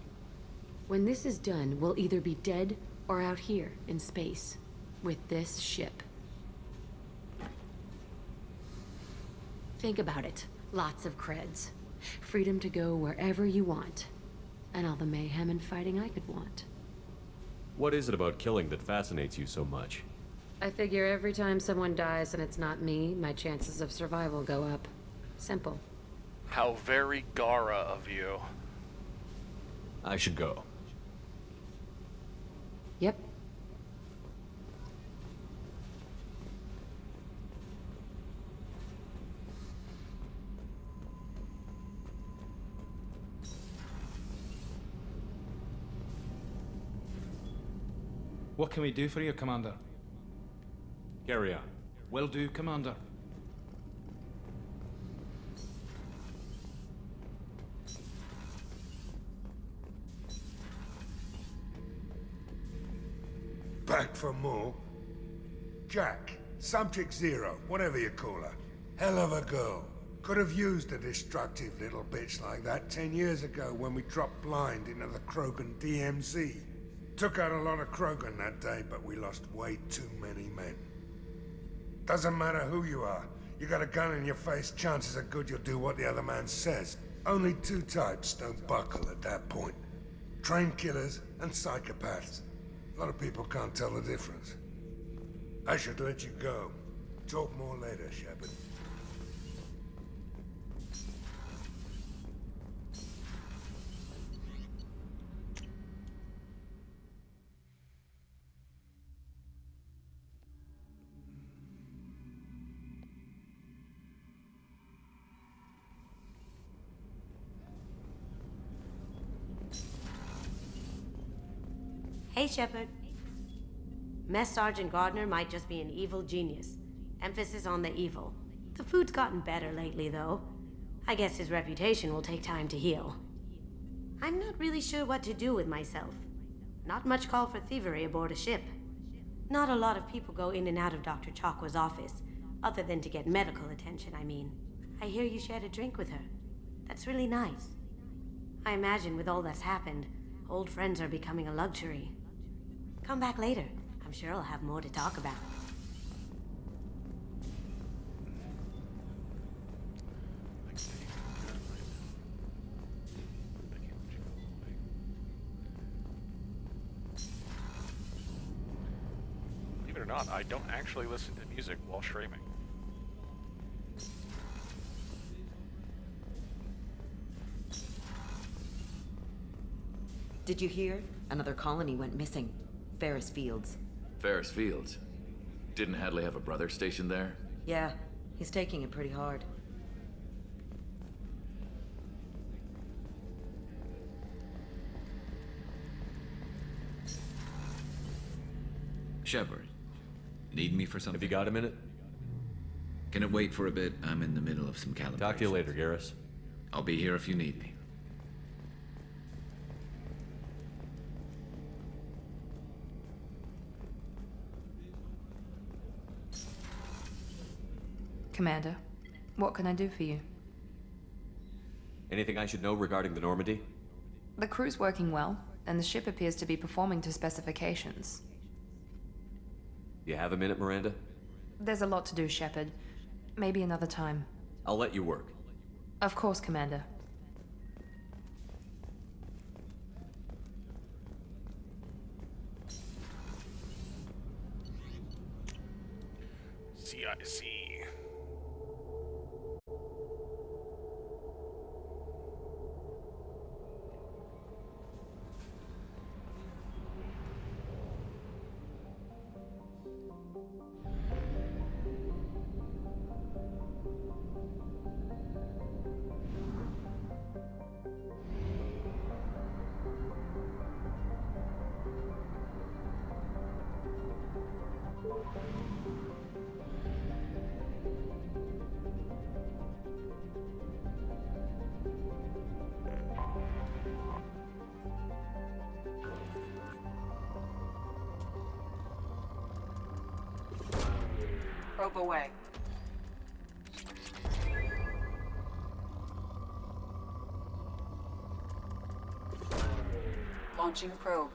When this is done, we'll either be dead or out here in space with this ship. Think about it. Lots of creds. Freedom to go wherever you want. And all the mayhem and fighting I could want. What is it about killing that fascinates you so much? I figure every time someone dies and it's not me, my chances of survival go up. Simple. How very Gara of you. I should go. Yep. What can we do for you, Commander? Carry on. Will do, Commander. Back for more? Jack, Subject Zero, whatever you call her. Hell of a girl. Could have used a destructive little bitch like that 10 years ago when we dropped blind into the Krogan DMZ. Took out a lot of Krogan that day, but we lost way too many men. Doesn't matter who you are. You got a gun in your face, chances are good you'll do what the other man says. Only two types don't buckle at that point. Trained killers and psychopaths. A lot of people can't tell the difference. I should let you go. Talk more later, Shepard. Hey, Shepard. Mess Sergeant Gardner might just be an evil genius. Emphasis on the evil. The food's gotten better lately, though. I guess his reputation will take time to heal. I'm not really sure what to do with myself. Not much call for thievery aboard a ship. Not a lot of people go in and out of Dr. Chakwa's office, other than to get medical attention, I mean. I hear you shared a drink with her. That's really nice. I imagine with all that's happened, old friends are becoming a luxury. Come back later. I'm sure I'll have more to talk about. Believe it or not, I don't actually listen to music while streaming. Did you hear? Another colony went missing. Ferris Fields. Ferris Fields? Didn't Hadley have a brother stationed there? Yeah, he's taking it pretty hard. Shepard, need me for something? Have you got a minute? Can it wait for a bit? I'm in the middle of some calibration. Talk to you later, Garrus. I'll be here if you need me. Commander, what can I do for you? Anything I should know regarding the Normandy? The crew's working well, and the ship appears to be performing to specifications. You have a minute, Miranda? There's a lot to do, Shepard. Maybe another time. I'll let you work. Of course, Commander. CIC. Probe away. Launching probe.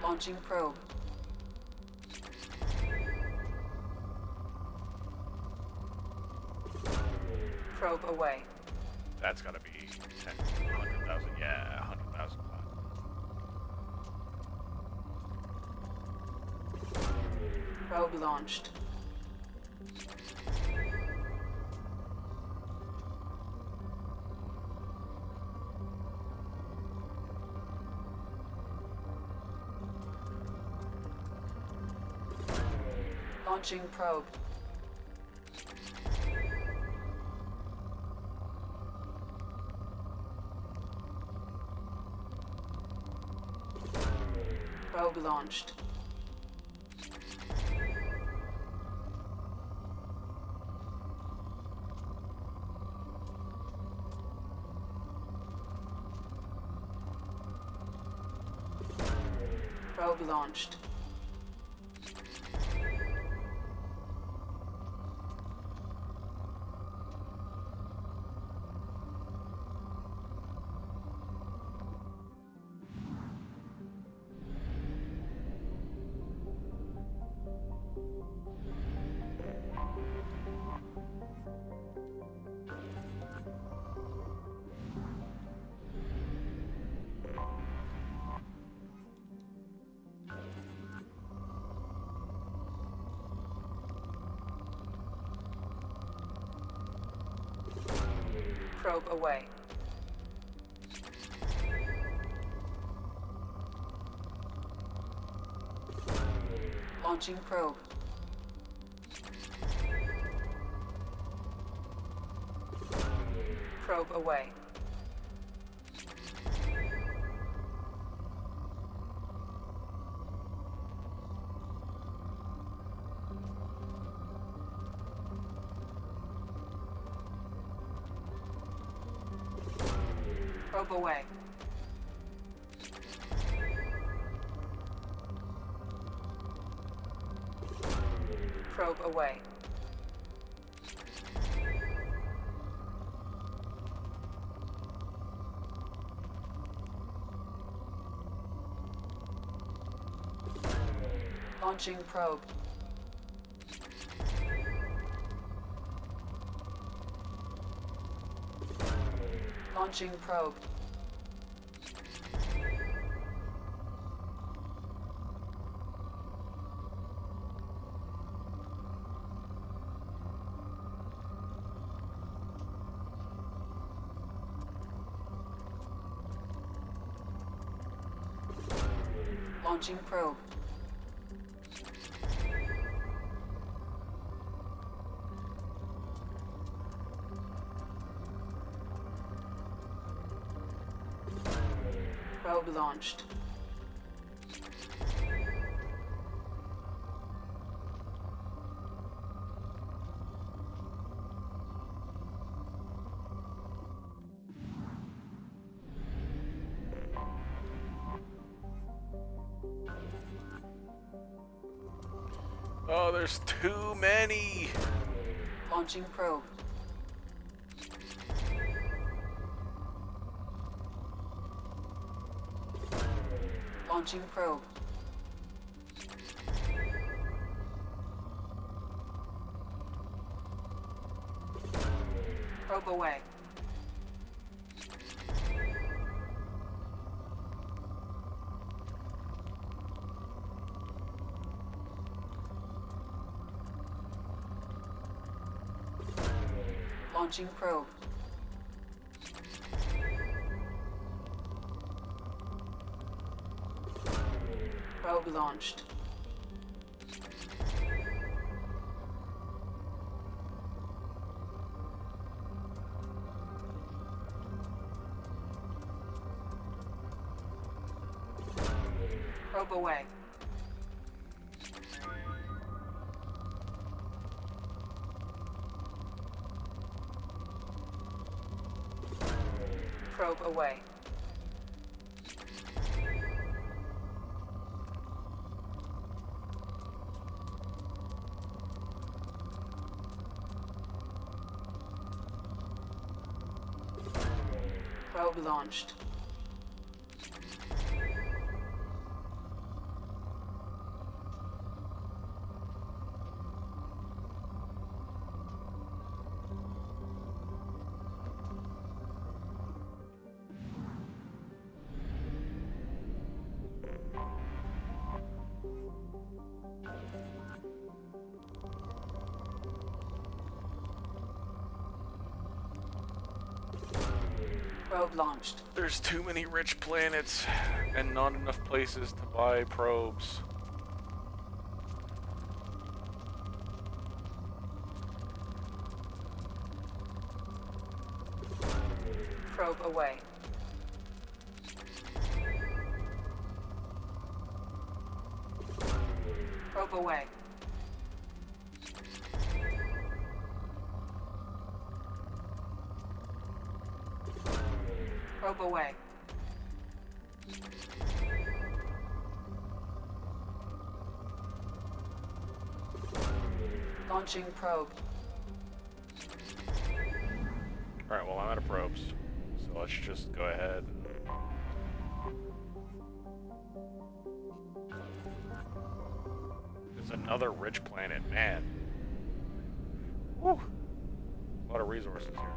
Launching probe. Probe away. That's gotta be 10, 100,000. Yeah, 100,000. Probe launched. Launching probe. Probe launched. Probe launched. Probe away. Launching probe. Probe away. Probe away. Probe away. Launching probe. Launching probe. Launching probe. Probe launched. Oh, there's too many. Launching probe. Launching probe. Probe away. Launching probe. Probe launched. Probe away. Probe away. Probe launched. Probe launched. There's too many rich planets and not enough places to buy probes. Probe away. Probe away. Probe away. Launching probe. Alright, well, I'm out of probes. So let's just go ahead. There's another rich planet, man. Woo! A lot of resources here.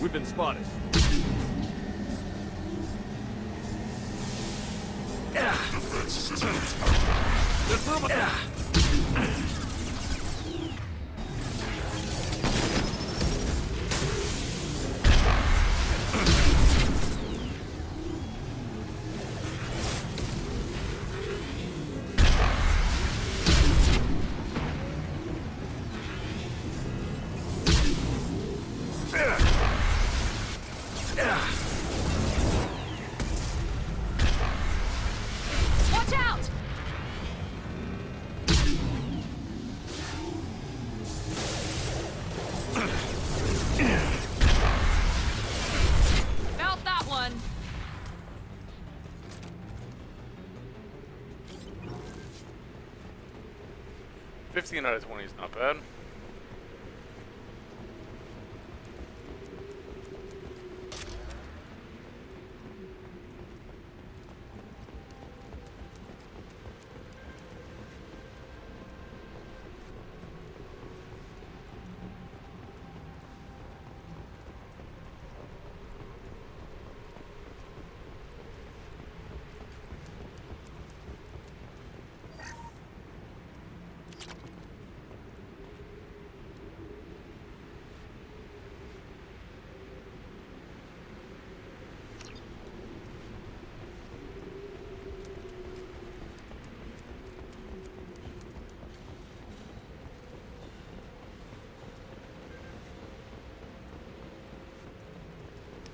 We've been spotted. Watch out! Felt that one. $15 out of 20 is not bad.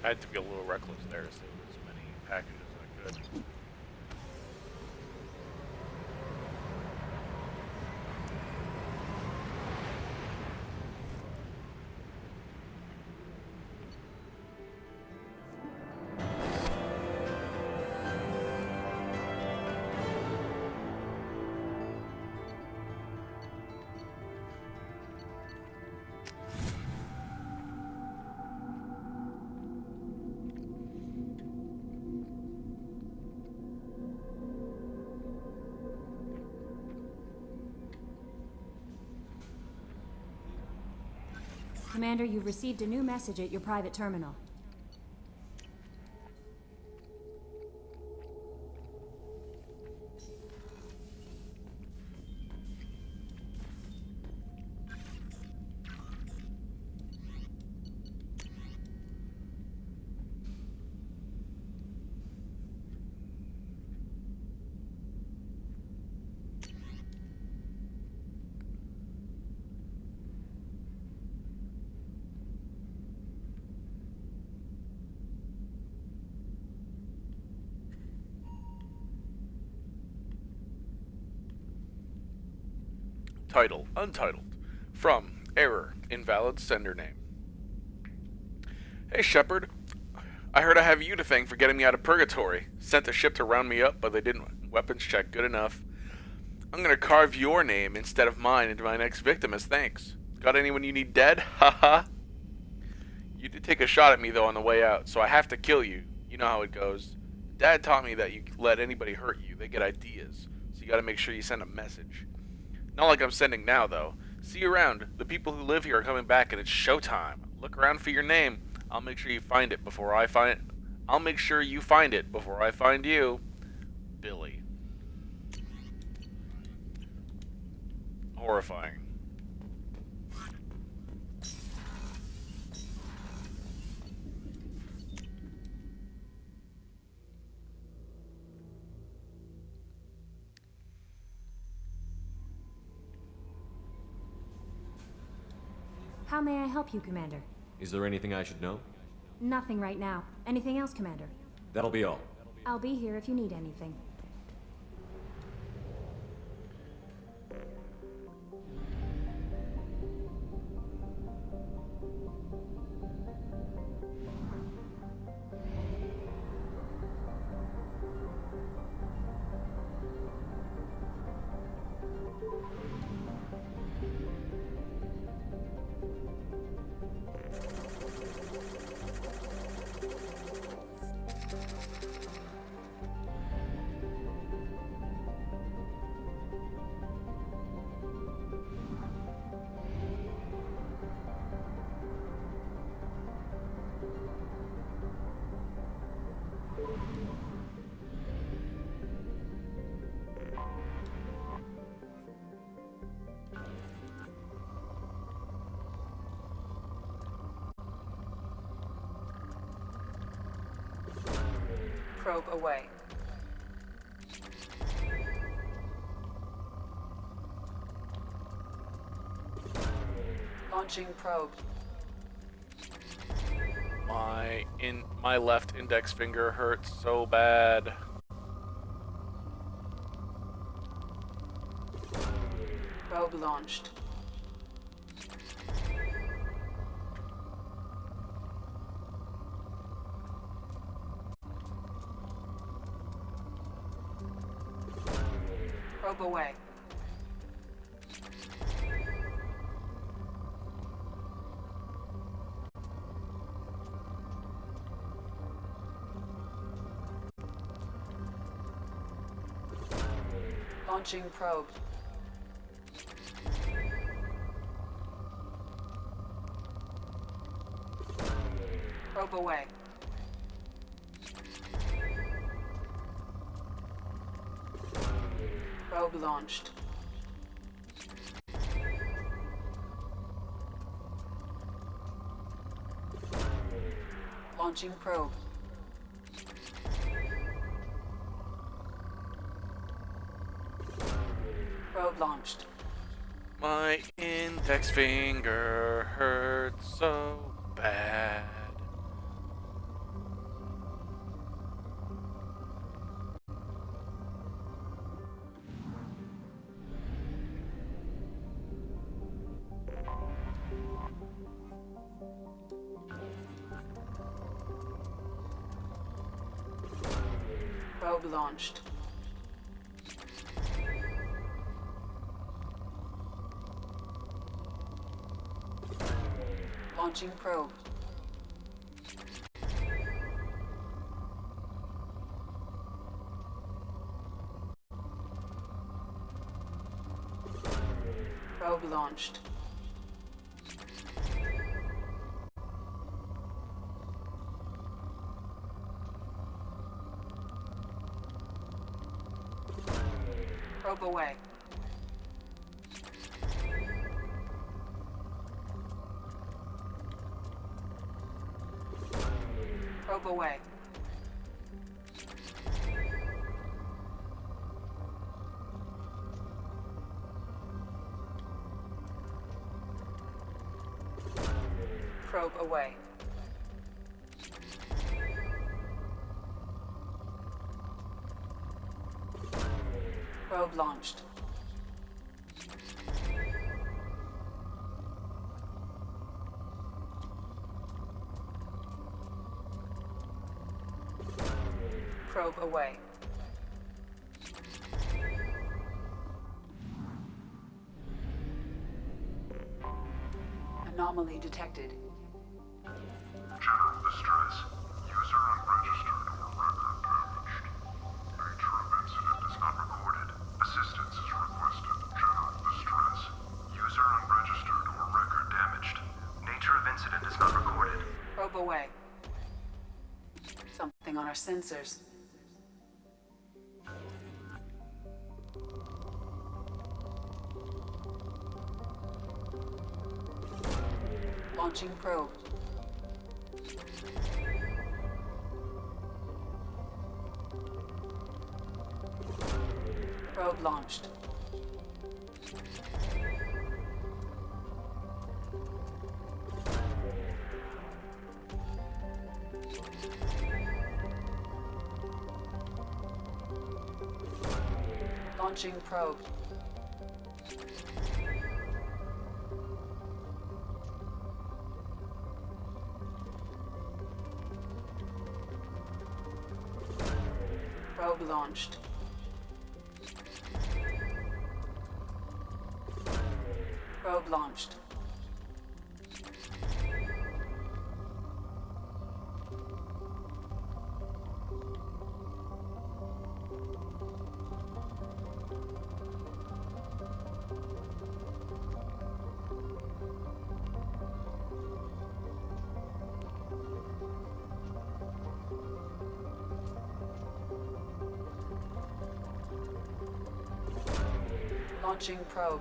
I had to be a little reckless there to save as many packages as I could. Commander, you've received a new message at your private terminal. Title, Untitled. From, error, invalid sender name. Hey Shepard, I heard I have you to thank for getting me out of purgatory. Sent a ship to round me up, but they didn't weapons check good enough. I'm gonna carve your name instead of mine into my next victim as thanks. Got anyone you need dead? Haha. You did take a shot at me though on the way out, so I have to kill you. You know how it goes. Dad taught me that you let anybody hurt you, they get ideas. So you gotta make sure you send a message. Not like I'm sending now though. See you around. The people who live here are coming back and it's showtime. Look around for your name. I'll make sure you find it before I find it. I'll make sure you find it before I find you. Billy. Horrifying. How may I help you, Commander? Is there anything I should know? Nothing right now. Anything else, Commander? That'll be all. I'll be here if you need anything. Probe away. Launching probe. My left index finger hurts so bad. Probe launched. Probe away. Launching probe. Probe away. Probe launched. Launching probe. Probe launched. My index finger hurts so bad. Probe launched. Launching probe. Probe launched. Probe away. Probe away. Probe away. Probe launched. Probe away. Anomaly detected. General distress. User unregistered or record damaged. Nature of incident is not recorded. Assistance is requested. General distress. User unregistered or record damaged. Nature of incident is not recorded. Probe away. Something on our sensors. Launching probe. Probe launched. Launching probe. Probe launched. Probe launched. Launching probe.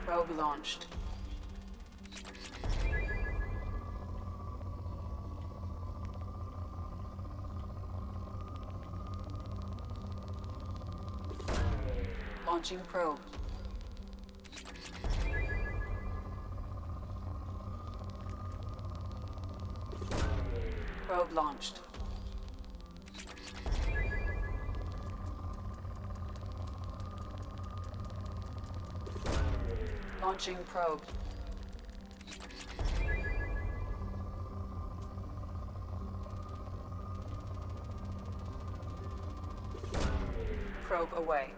Probe launched. Launching probe. Probe launched. Launching probe. Probe away.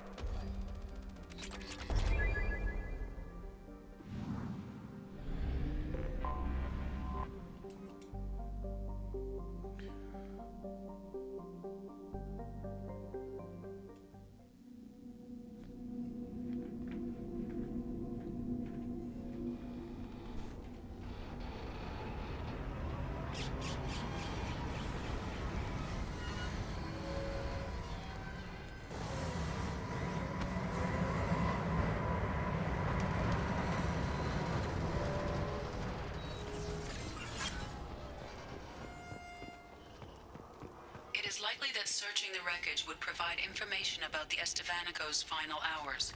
It is likely that searching the wreckage would provide information about the Estevanico's final hours.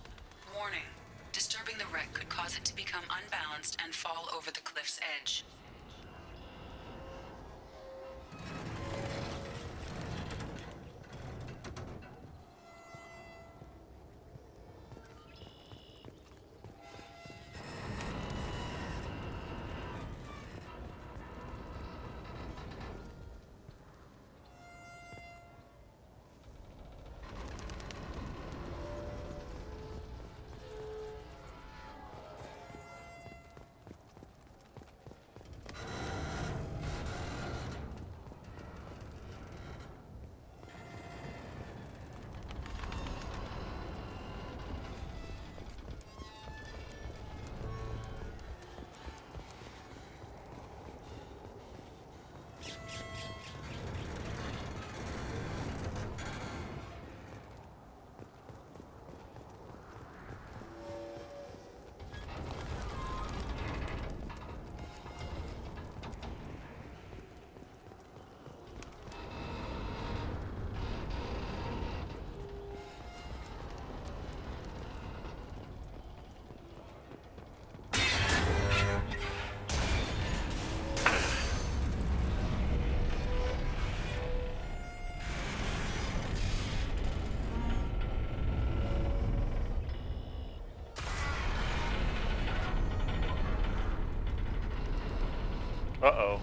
Warning: disturbing the wreck could cause it to become unbalanced and fall over the cliff's edge. Uh-oh.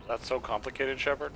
That's so complicated, Shepard?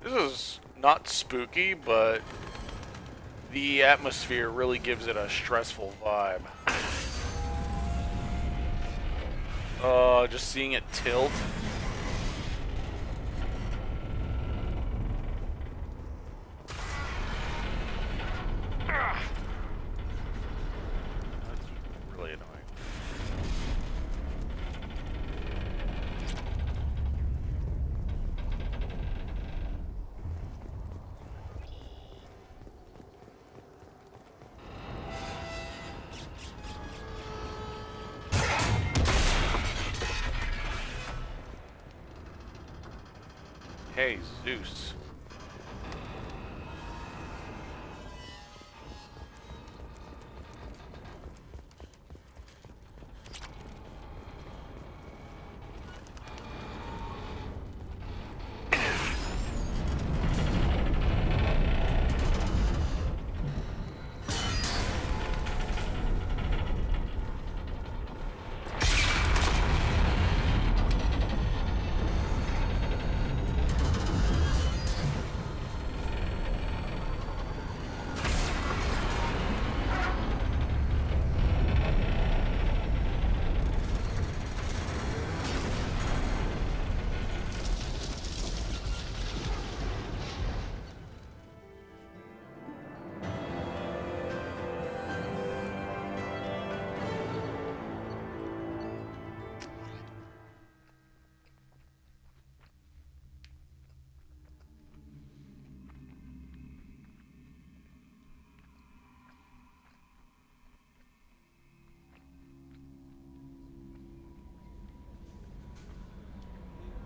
This is not spooky, but the atmosphere really gives it a stressful vibe. Just seeing it tilt. That's really annoying. Hey, Zeus.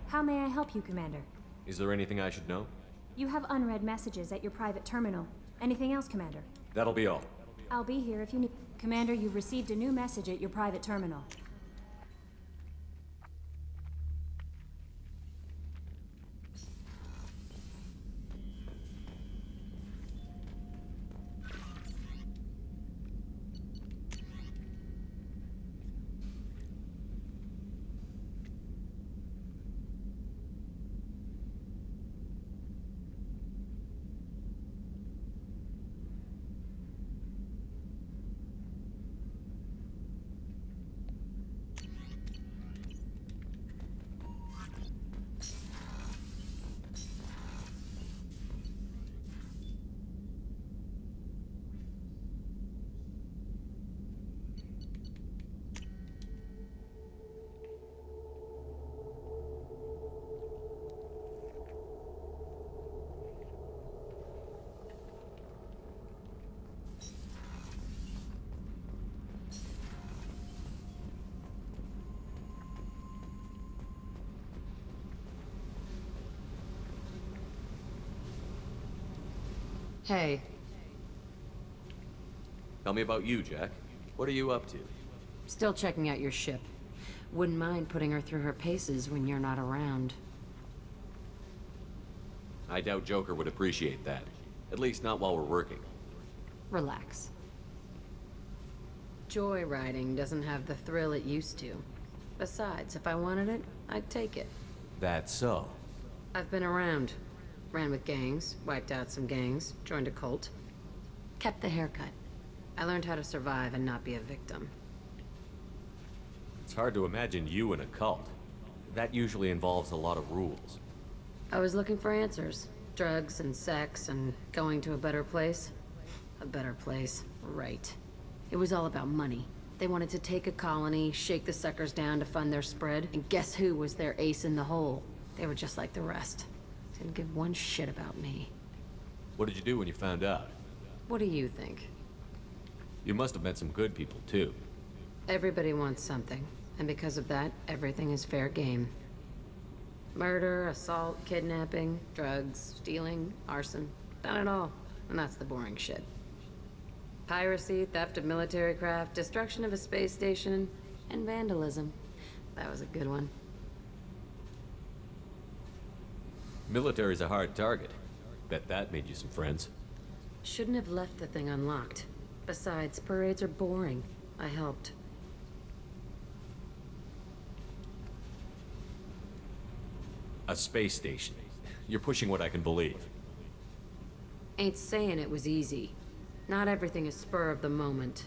How may I help you, Commander? Is there anything I should know? You have unread messages at your private terminal. Anything else, Commander? That'll be all. I'll be here if you need... Commander, you've received a new message at your private terminal. Hey, Tell me about you, Jack. What are you up to? still checking out your ship. Wouldn't mind putting her through her paces when you're not around. I doubt Joker would appreciate that. At least not while we're working. Relax. Joyriding doesn't have the thrill it used to. Besides, if I wanted it, I'd take it. That's so. I've been around. Ran with gangs, wiped out some gangs, joined a cult. Kept the haircut. I learned how to survive and not be a victim. It's hard to imagine you in a cult. That usually involves a lot of rules. I was looking for answers. Drugs and sex and going to a better place. A better place, right. It was all about money. They wanted to take a colony, shake the suckers down to fund their spread, and guess who was their ace in the hole? They were just like the rest. Didn't give one shit about me. What did you do when you found out? What do you think? You must have met some good people, too. Everybody wants something, and because of that, everything is fair game. Murder, assault, kidnapping, drugs, stealing, arson. Done it all, and that's the boring shit. Piracy, theft of military craft, destruction of a space station, and vandalism. That was a good one. Military's a hard target. Bet that made you some friends. Shouldn't have left the thing unlocked. Besides, parades are boring. I helped. A space station. You're pushing what I can believe. Ain't saying it was easy. Not everything is spur of the moment.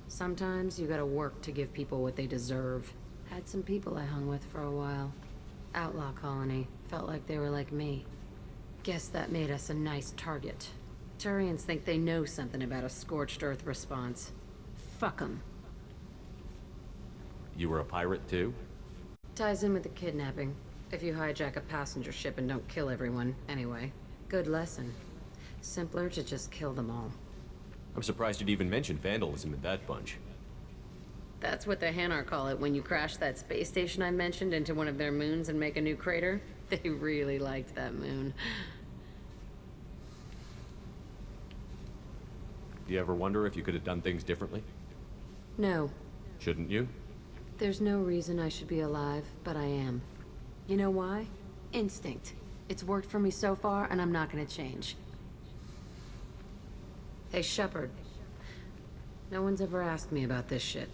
Sometimes you gotta work to give people what they deserve. Had some people I hung with for a while. Outlaw colony. Felt like they were like me. Guess that made us a nice target. Turians think they know something about a scorched earth response. Fuck 'em. You were a pirate, too? Ties in with the kidnapping. If you hijack a passenger ship and don't kill everyone, anyway. Good lesson. Simpler to just kill them all. I'm surprised you'd even mention vandalism in that bunch. That's what the Hanar call it when you crash that space station I mentioned into one of their moons and make a new crater. They really liked that moon. Do you ever wonder if you could have done things differently? No. Shouldn't you? There's no reason I should be alive, but I am. You know why? Instinct. It's worked for me so far, and I'm not gonna change. Hey, Shepard. No one's ever asked me about this shit.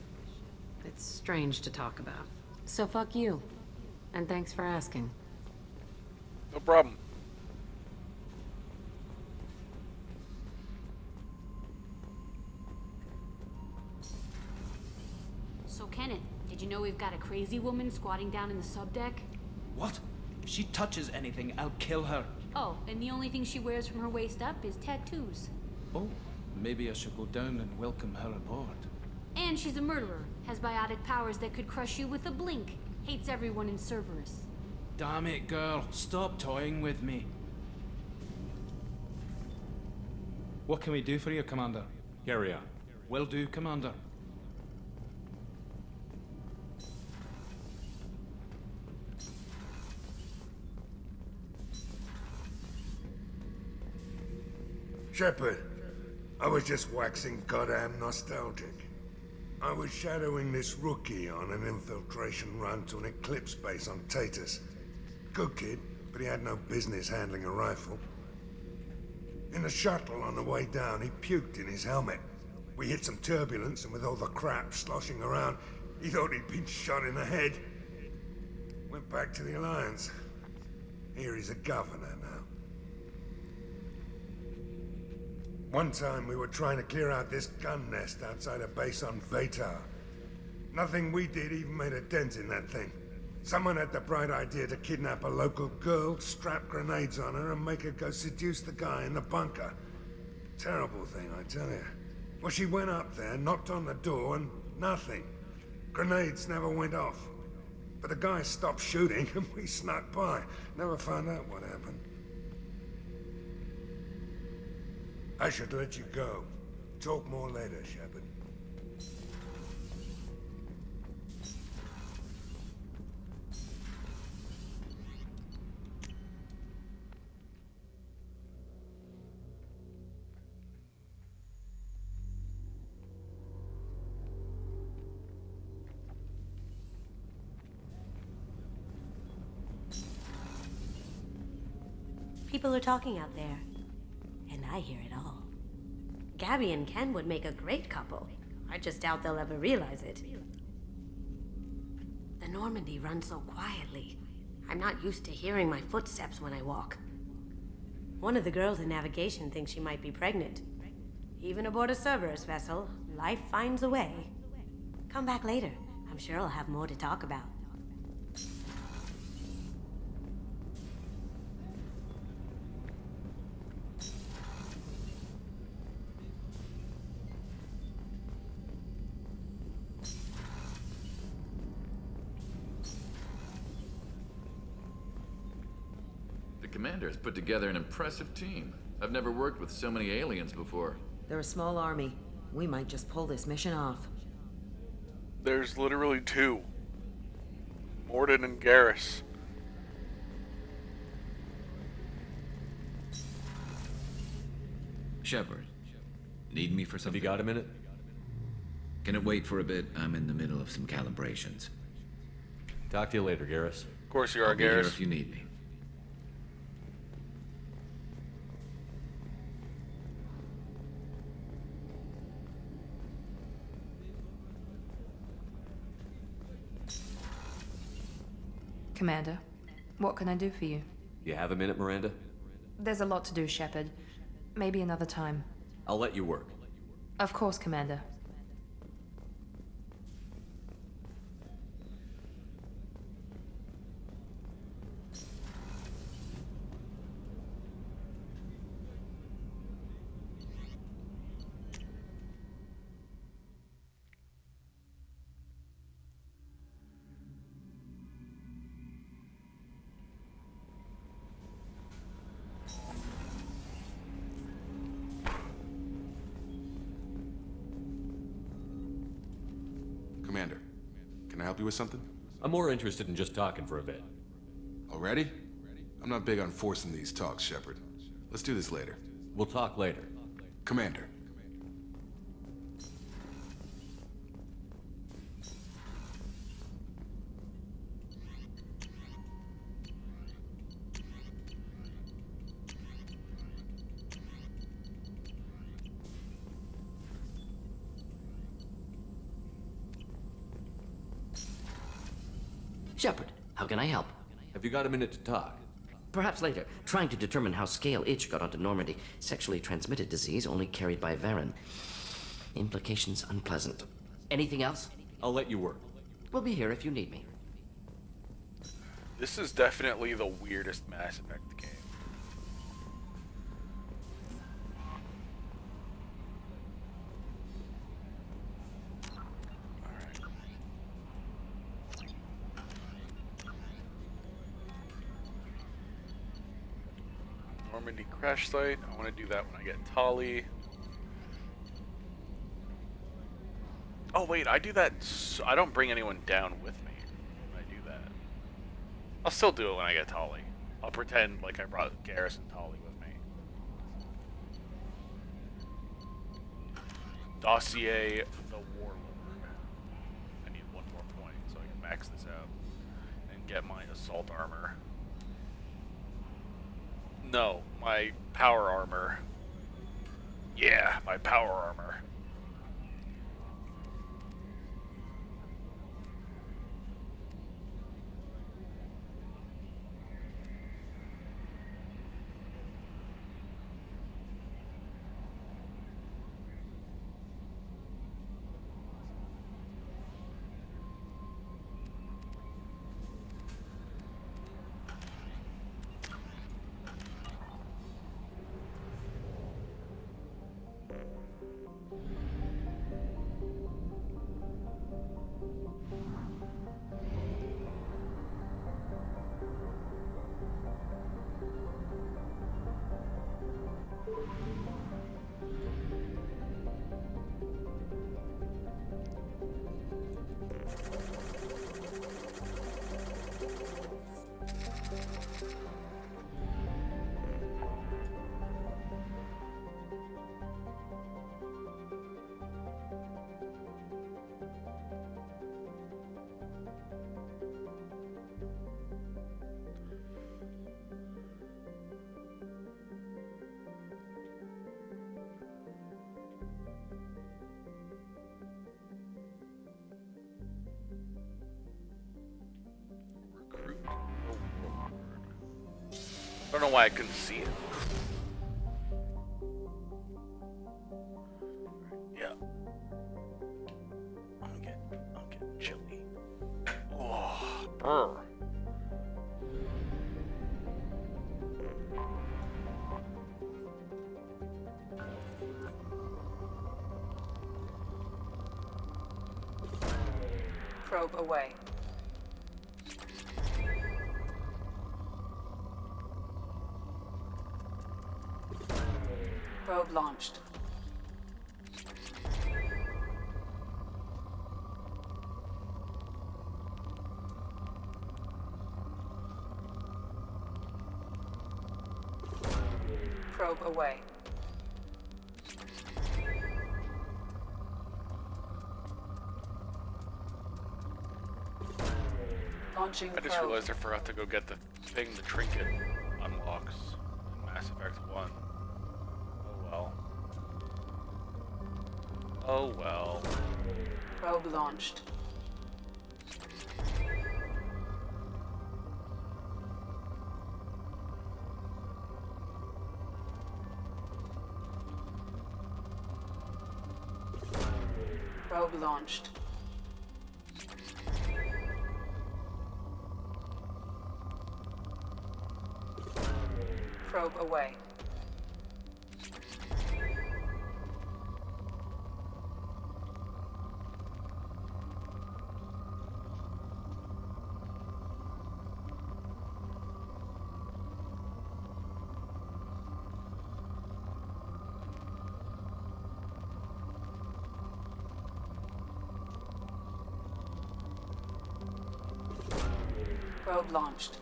It's strange to talk about. So fuck you. And thanks for asking. No problem. So, Kenneth, did you know we've got a crazy woman squatting down in the subdeck? What? If she touches anything, I'll kill her. Oh, and the only thing she wears from her waist up is tattoos. Oh, maybe I should go down and welcome her aboard. And she's a murderer, has biotic powers that could crush you with a blink, hates everyone in Cerberus. Damn it, girl. Stop toying with me. What can we do for you, Commander? Carry on. Will do, Commander. Shepard, I was just waxing goddamn nostalgic. I was shadowing this rookie on an infiltration run to an Eclipse base on Tatus. Good kid, but he had no business handling a rifle. In the shuttle on the way down, he puked in his helmet. We hit some turbulence, and with all the crap sloshing around, he thought he'd been shot in the head. Went back to the Alliance. Here he's a governor now. One time we were trying to clear out this gun nest outside a base on Vatar. Nothing we did even made a dent in that thing. Someone had the bright idea to kidnap a local girl, strap grenades on her, and make her go seduce the guy in the bunker. Terrible thing, I tell you. Well, she went up there, knocked on the door, and nothing. Grenades never went off. But the guy stopped shooting, and we snuck by. Never found out what happened. I should let you go. Talk more later, Shepard. People are talking out there, and I hear it all. Gabby and Ken would make a great couple. I just doubt they'll ever realize it. The Normandy runs so quietly. I'm not used to hearing my footsteps when I walk. One of the girls in navigation thinks she might be pregnant. Even aboard a Cerberus vessel, life finds a way. Come back later. I'm sure I'll have more to talk about. The commander has put together an impressive team. I've never worked with so many aliens before. They're a small army. We might just pull this mission off. There's literally two. Morden and Garrus. Shepard, need me for something? Have you got a minute? Can it wait for a bit? I'm in the middle of some calibrations. Talk to you later, Garrus. Of course you are, I'll be here Garrus. if you need me. Commander, what can I do for you? You have a minute, Miranda? There's a lot to do, Shepard. Maybe another time. I'll let you work. Of course, Commander. Commander, can I help you with something? I'm more interested in just talking for a bit. Already? I'm not big on forcing these talks, Shepard. Let's do this later. We'll talk later. Commander. Shepard, how can I help? Have you got a minute to talk? Perhaps later. Trying to determine how Scale Itch got onto Normandy. Sexually transmitted disease only carried by Varen. Implications unpleasant. Anything else? I'll let you work. We'll be here if you need me. This is definitely the weirdest Mass Effect game. Normandy crash site. I want to do that when I get Tali. Oh wait, I do that. I don't bring anyone down with me when I do that. I'll still do it when I get Tali. I'll pretend like I brought Garrus and Tali with me. Dossier the Warlord. I need one more point so I can max this out and get my assault armor. No, my power armor. Yeah, my power armor. don't know why I couldn't see it. Yeah. I'm getting chilly. Oh, brr. Probe away. Probe launched. Probe away. Launching I just probe. realized I forgot to go get the thing the trinket unlocks in Mass Effect 1. Oh well. Oh well. Probe launched. Probe launched. Probe away. Probe launched.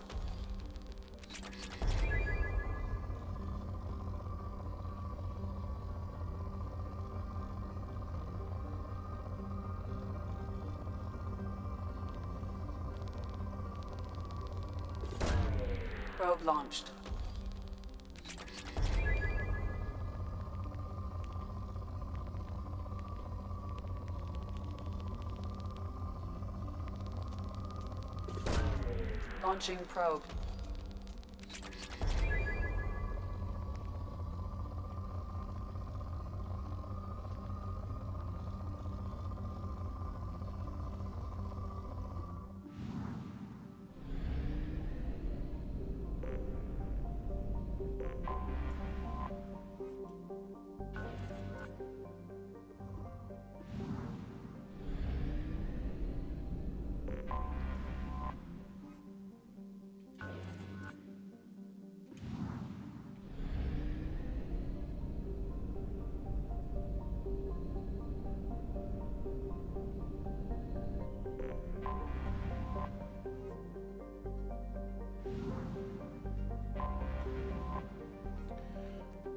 Probe launched. Launching probe.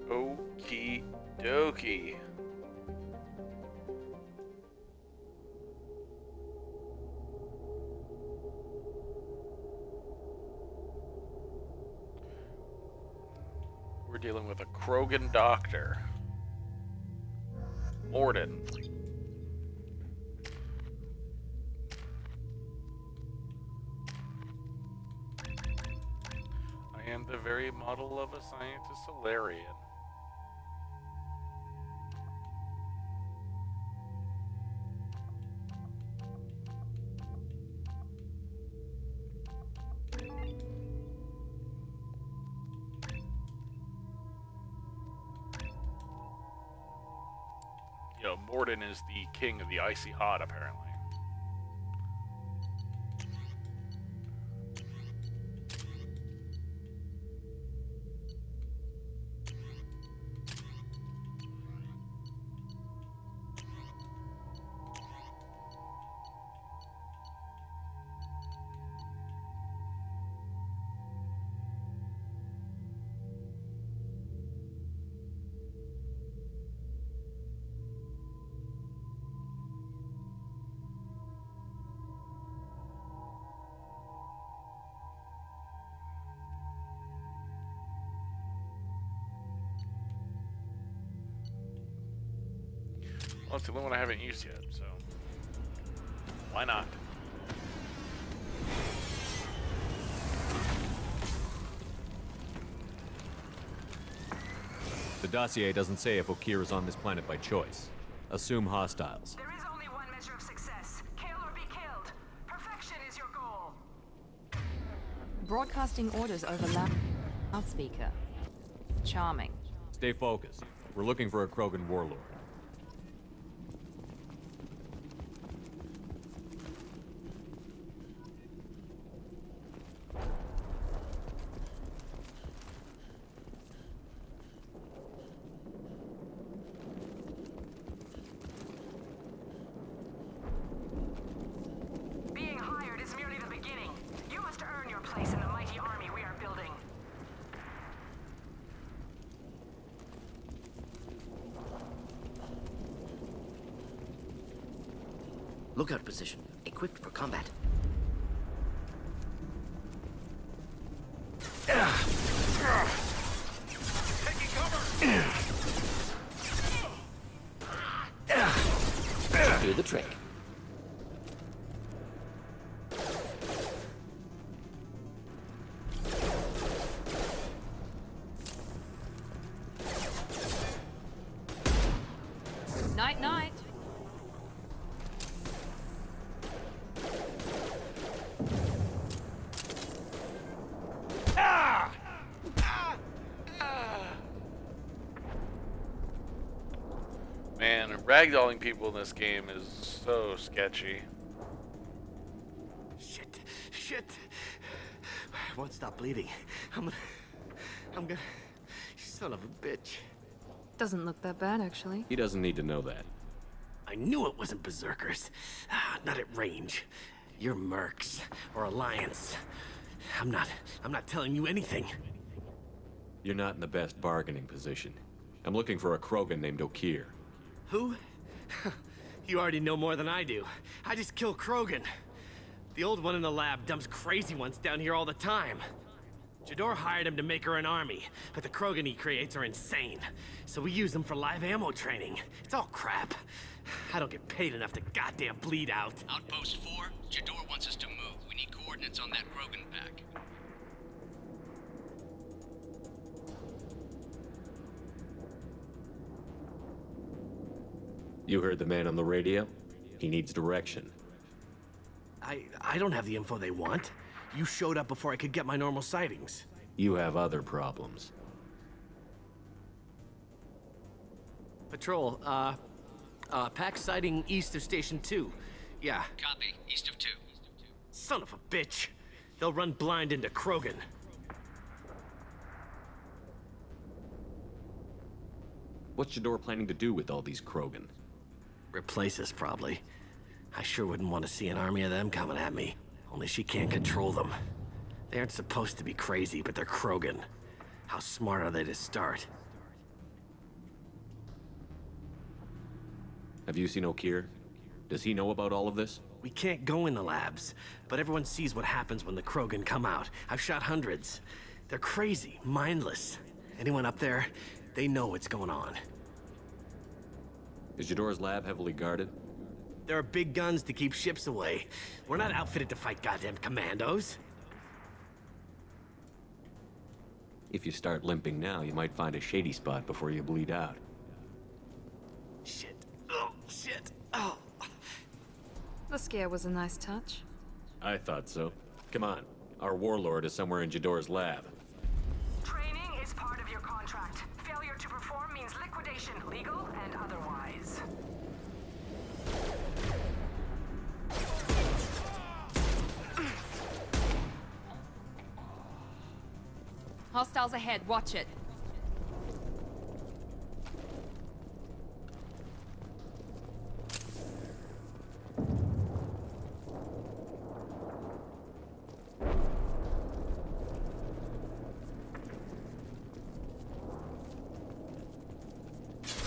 Okie dokie. We're dealing with a Krogan doctor. Morden. I am the very model of a scientist Solarian. Yo, Morden is the king of the icy hot, apparently. Well, it's the only one I haven't used yet, so why not? The dossier doesn't say if Okeer is on this planet by choice. Assume hostiles. There is only one measure of success. Kill or be killed. Perfection is your goal. Broadcasting orders over loudspeaker. Charming. Stay focused. We're looking for a Krogan warlord. Being hired is merely the beginning. You must earn your place in the mighty army we are building. Lookout position. Equipped for combat. Taking cover! Do the trick. Night, night. Man, ragdolling people in this game is so sketchy. Shit. I won't stop bleeding. I'm gonna... Son of a bitch. Doesn't look that bad, actually. He doesn't need to know that. I knew it wasn't berserkers. Not at range. You're mercs or Alliance. I'm not telling you anything. You're not in the best bargaining position. I'm looking for a Krogan named Okeer. Who? You already know more than I do. I just kill Krogan. The old one in the lab dumps crazy ones down here all the time. Jador hired him to make her an army, but the Krogan he creates are insane. So we use them for live ammo training. It's all crap. I don't get paid enough to goddamn bleed out. Outpost 4, Jador wants us to move. We need coordinates on that Krogan pack. You heard the man on the radio? He needs direction. I don't have the info they want. You showed up before I could get my normal sightings. You have other problems. Patrol, pack sighting east of Station 2. Yeah. Copy. East of 2. Son of a bitch. They'll run blind into Krogan. What's Jador planning to do with all these Krogan? Replace us, probably. I sure wouldn't want to see an army of them coming at me. Only she can't control them. They aren't supposed to be crazy, but they're Krogan. How smart are they to start? Have you seen Okeer? Does he know about all of this? We can't go in the labs, but everyone sees what happens when the Krogan come out. I've shot hundreds. They're crazy, mindless. Anyone up there, they know what's going on. Is Jador's lab heavily guarded? There are big guns to keep ships away. We're not outfitted to fight goddamn commandos. If you start limping now, you might find a shady spot before you bleed out. Shit. Oh, shit. Oh. The scare was a nice touch. I thought so. Come on. Our warlord is somewhere in Jador's lab. Training is part of your contract. Failure to perform means liquidation, legal and otherwise. Hostiles ahead, watch it.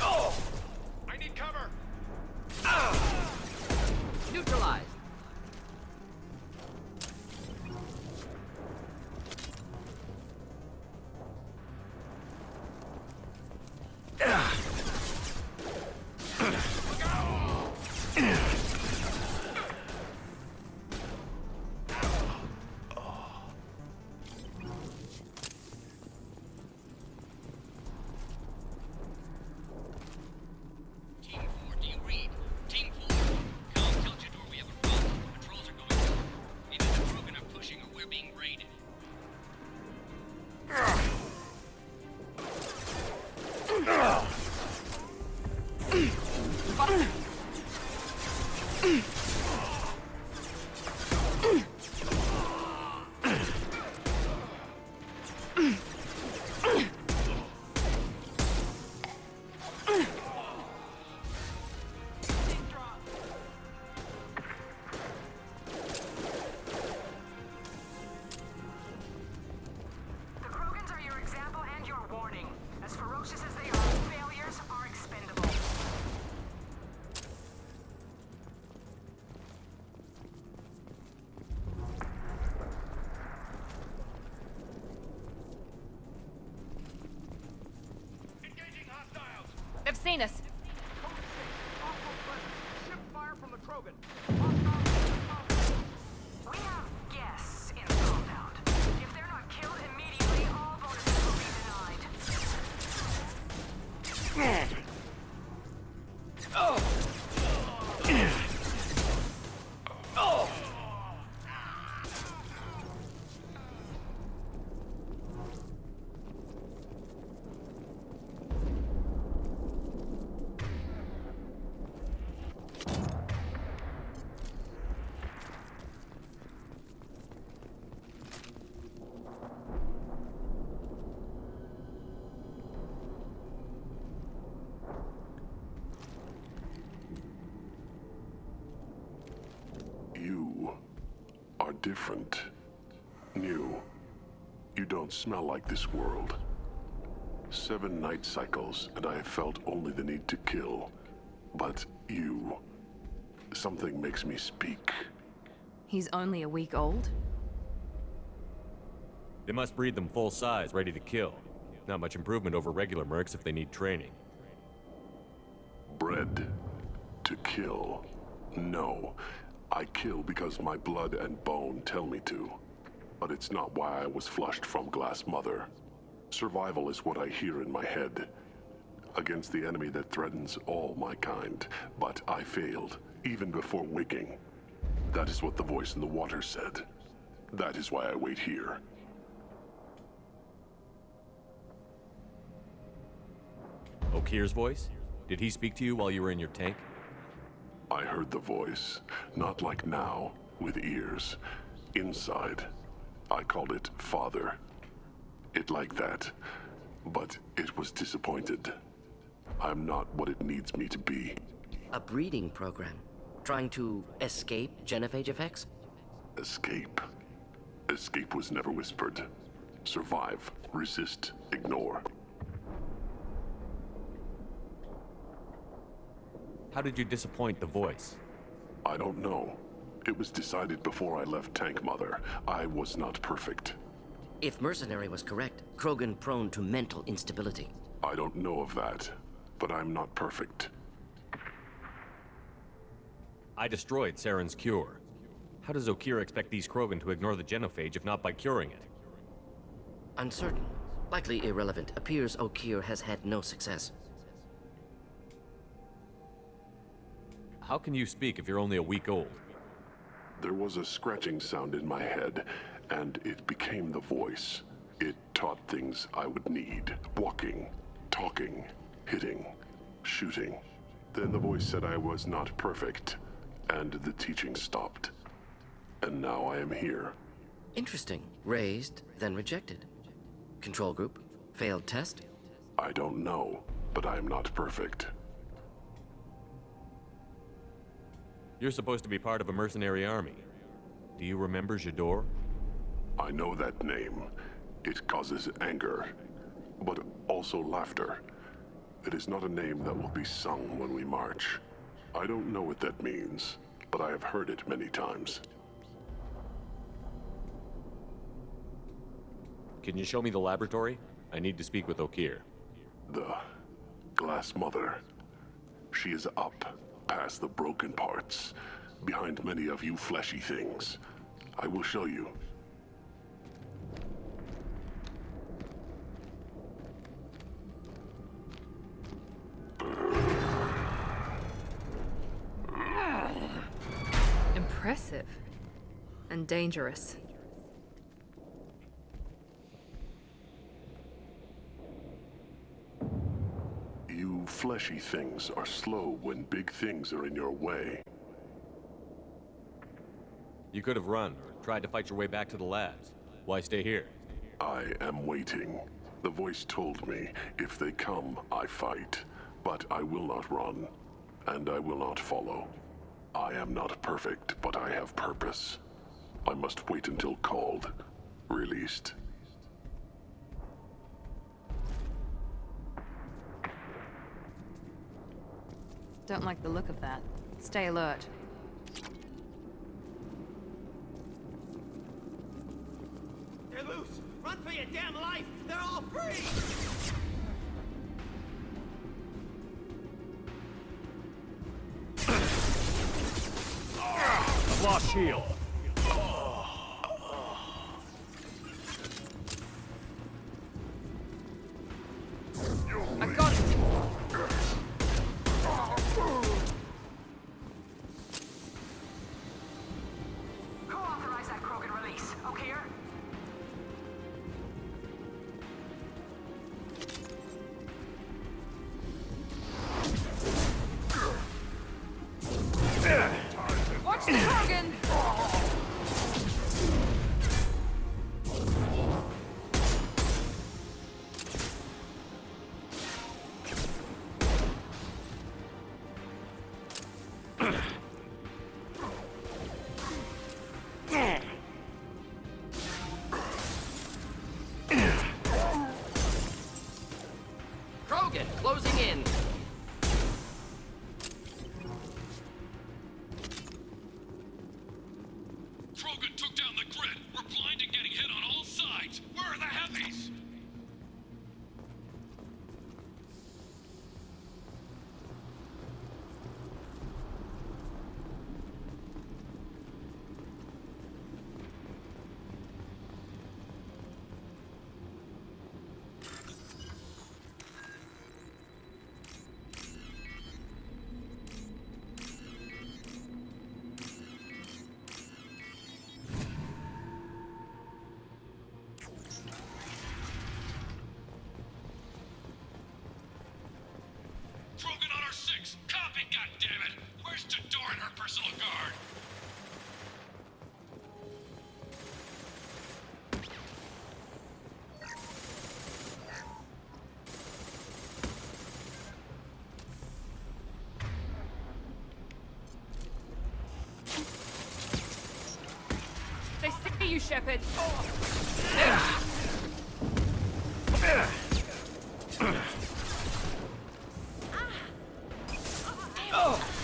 Oh! I need cover! Neutralized. The Krogans are your example and your warning. As ferocious as they are, failures are expendable. They've seen us. Ship fire from the Krogan. We have guests in the compound. If they're not killed immediately, all bonuses will be denied. You are different. New. You don't smell like this world. 7 night cycles, and I have felt only the need to kill. But you... something makes me speak. He's only a week old? They must breed them full size, ready to kill. Not much improvement over regular mercs if they need training. Bred to kill. No. I kill because my blood and bone tell me to. But it's not why I was flushed from Glass Mother. Survival is what I hear in my head. Against the enemy that threatens all my kind. But I failed, even before waking. That is what the voice in the water said. That is why I wait here. Okir's voice? Did he speak to you while you were in your tank? I heard the voice, not like now, with ears. Inside. I called it Father. It like that. But it was disappointed. I'm not what it needs me to be. A breeding program? Trying to escape genophage effects? Escape. Escape was never whispered. Survive, resist, ignore. How did you disappoint the voice? I don't know. It was decided before I left Tank Mother. I was not perfect. If Mercenary was correct, Krogan prone to mental instability. I don't know of that, but I'm not perfect. I destroyed Saren's cure. How does Okir expect these Krogan to ignore the genophage if not by curing it? Uncertain. Likely irrelevant. Appears Okir has had no success. How can you speak if you're only a week old? There was a scratching sound in my head, and it became the voice. It taught things I would need. Walking, talking, hitting, shooting. Then the voice said I was not perfect, and the teaching stopped. And now I am here. Interesting. Raised, then rejected. Control group? Failed test? I don't know, but I am not perfect. You're supposed to be part of a mercenary army. Do you remember Jador? I know that name. It causes anger, but also laughter. It is not a name that will be sung when we march. I don't know what that means, but I have heard it many times. Can you show me the laboratory? I need to speak with Okir. The Glass Mother. She is up, past the broken parts, behind many of you fleshy things. I will show you. Impressive. And dangerous. You fleshy things are slow when big things are in your way. You could have run, or tried to fight your way back to the labs. Why stay here? I am waiting. The voice told me, if they come, I fight. But I will not run, and I will not follow. I am not perfect, but I have purpose. I must wait until called, released. Don't like the look of that. Stay alert. They're loose! Run for your damn life! They're all free! I've lost shield. I got it! Who authorized that Krogan release? Okay, here? Watch the Krogan! Krogan, closing in. Krogan took down the grid. We're blind and getting hit on all sides. Where are the heavies? Krogan on our 6. Copy, goddammit! Where's Jador and her personal guard? They see you, Shepard!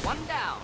One down.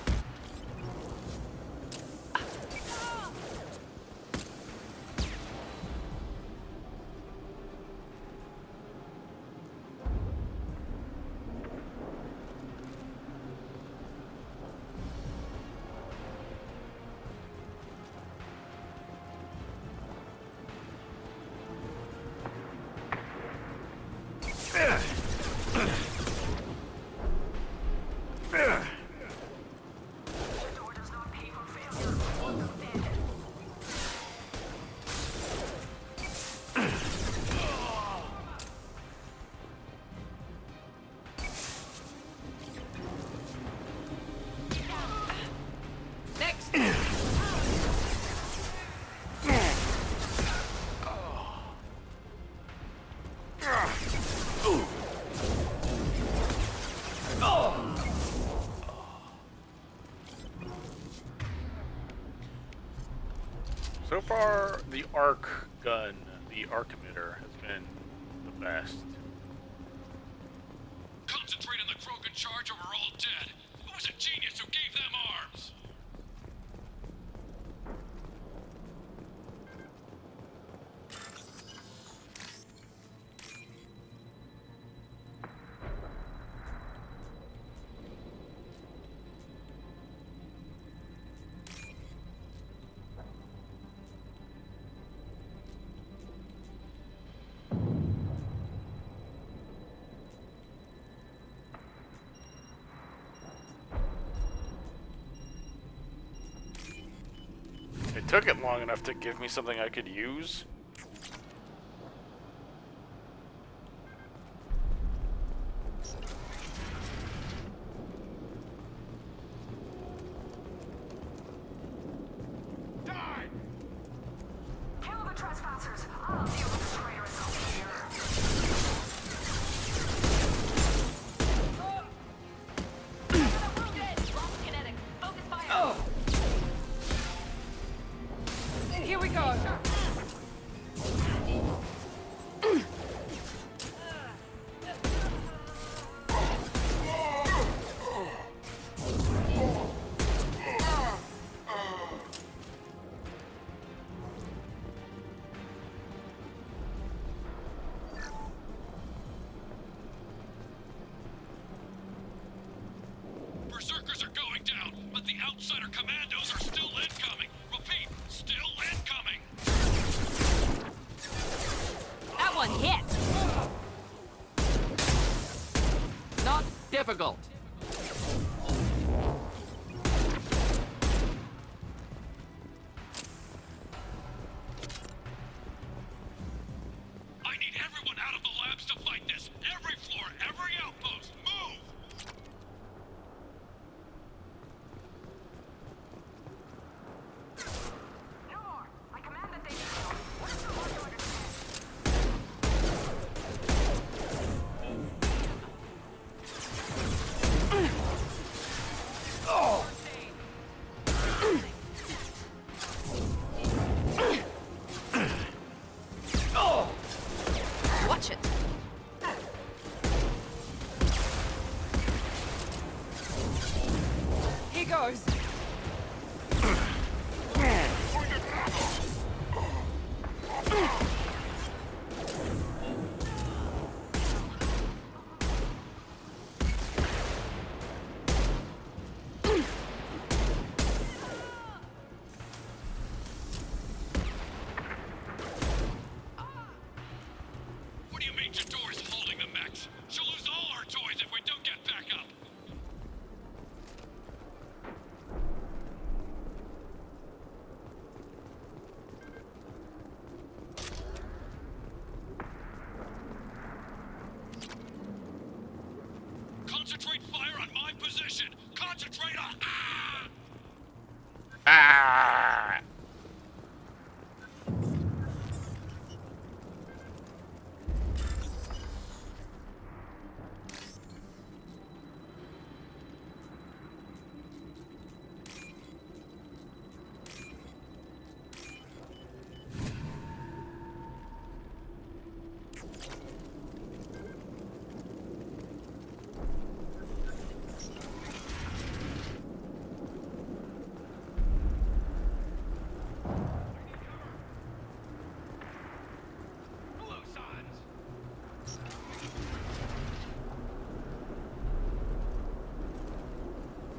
So far, the arc gun, the arc emitter, has been the best. Concentrate on the Krogan charge or we're all dead. Who was a genius who gave them arms? It took it long enough to give me something I could use. outsider commandos are still incoming. Repeat, still incoming. That one hit. Not difficult. I need everyone out of the labs to fight this. Every floor, every outpost, move! No more. I command that they fail. Where's the one to understand? Watch it. Here goes. What do you mean Jador's holding the mechs? She'll lose all her toys if we don't get back up. Concentrate fire on my position. Concentrate on... Ah!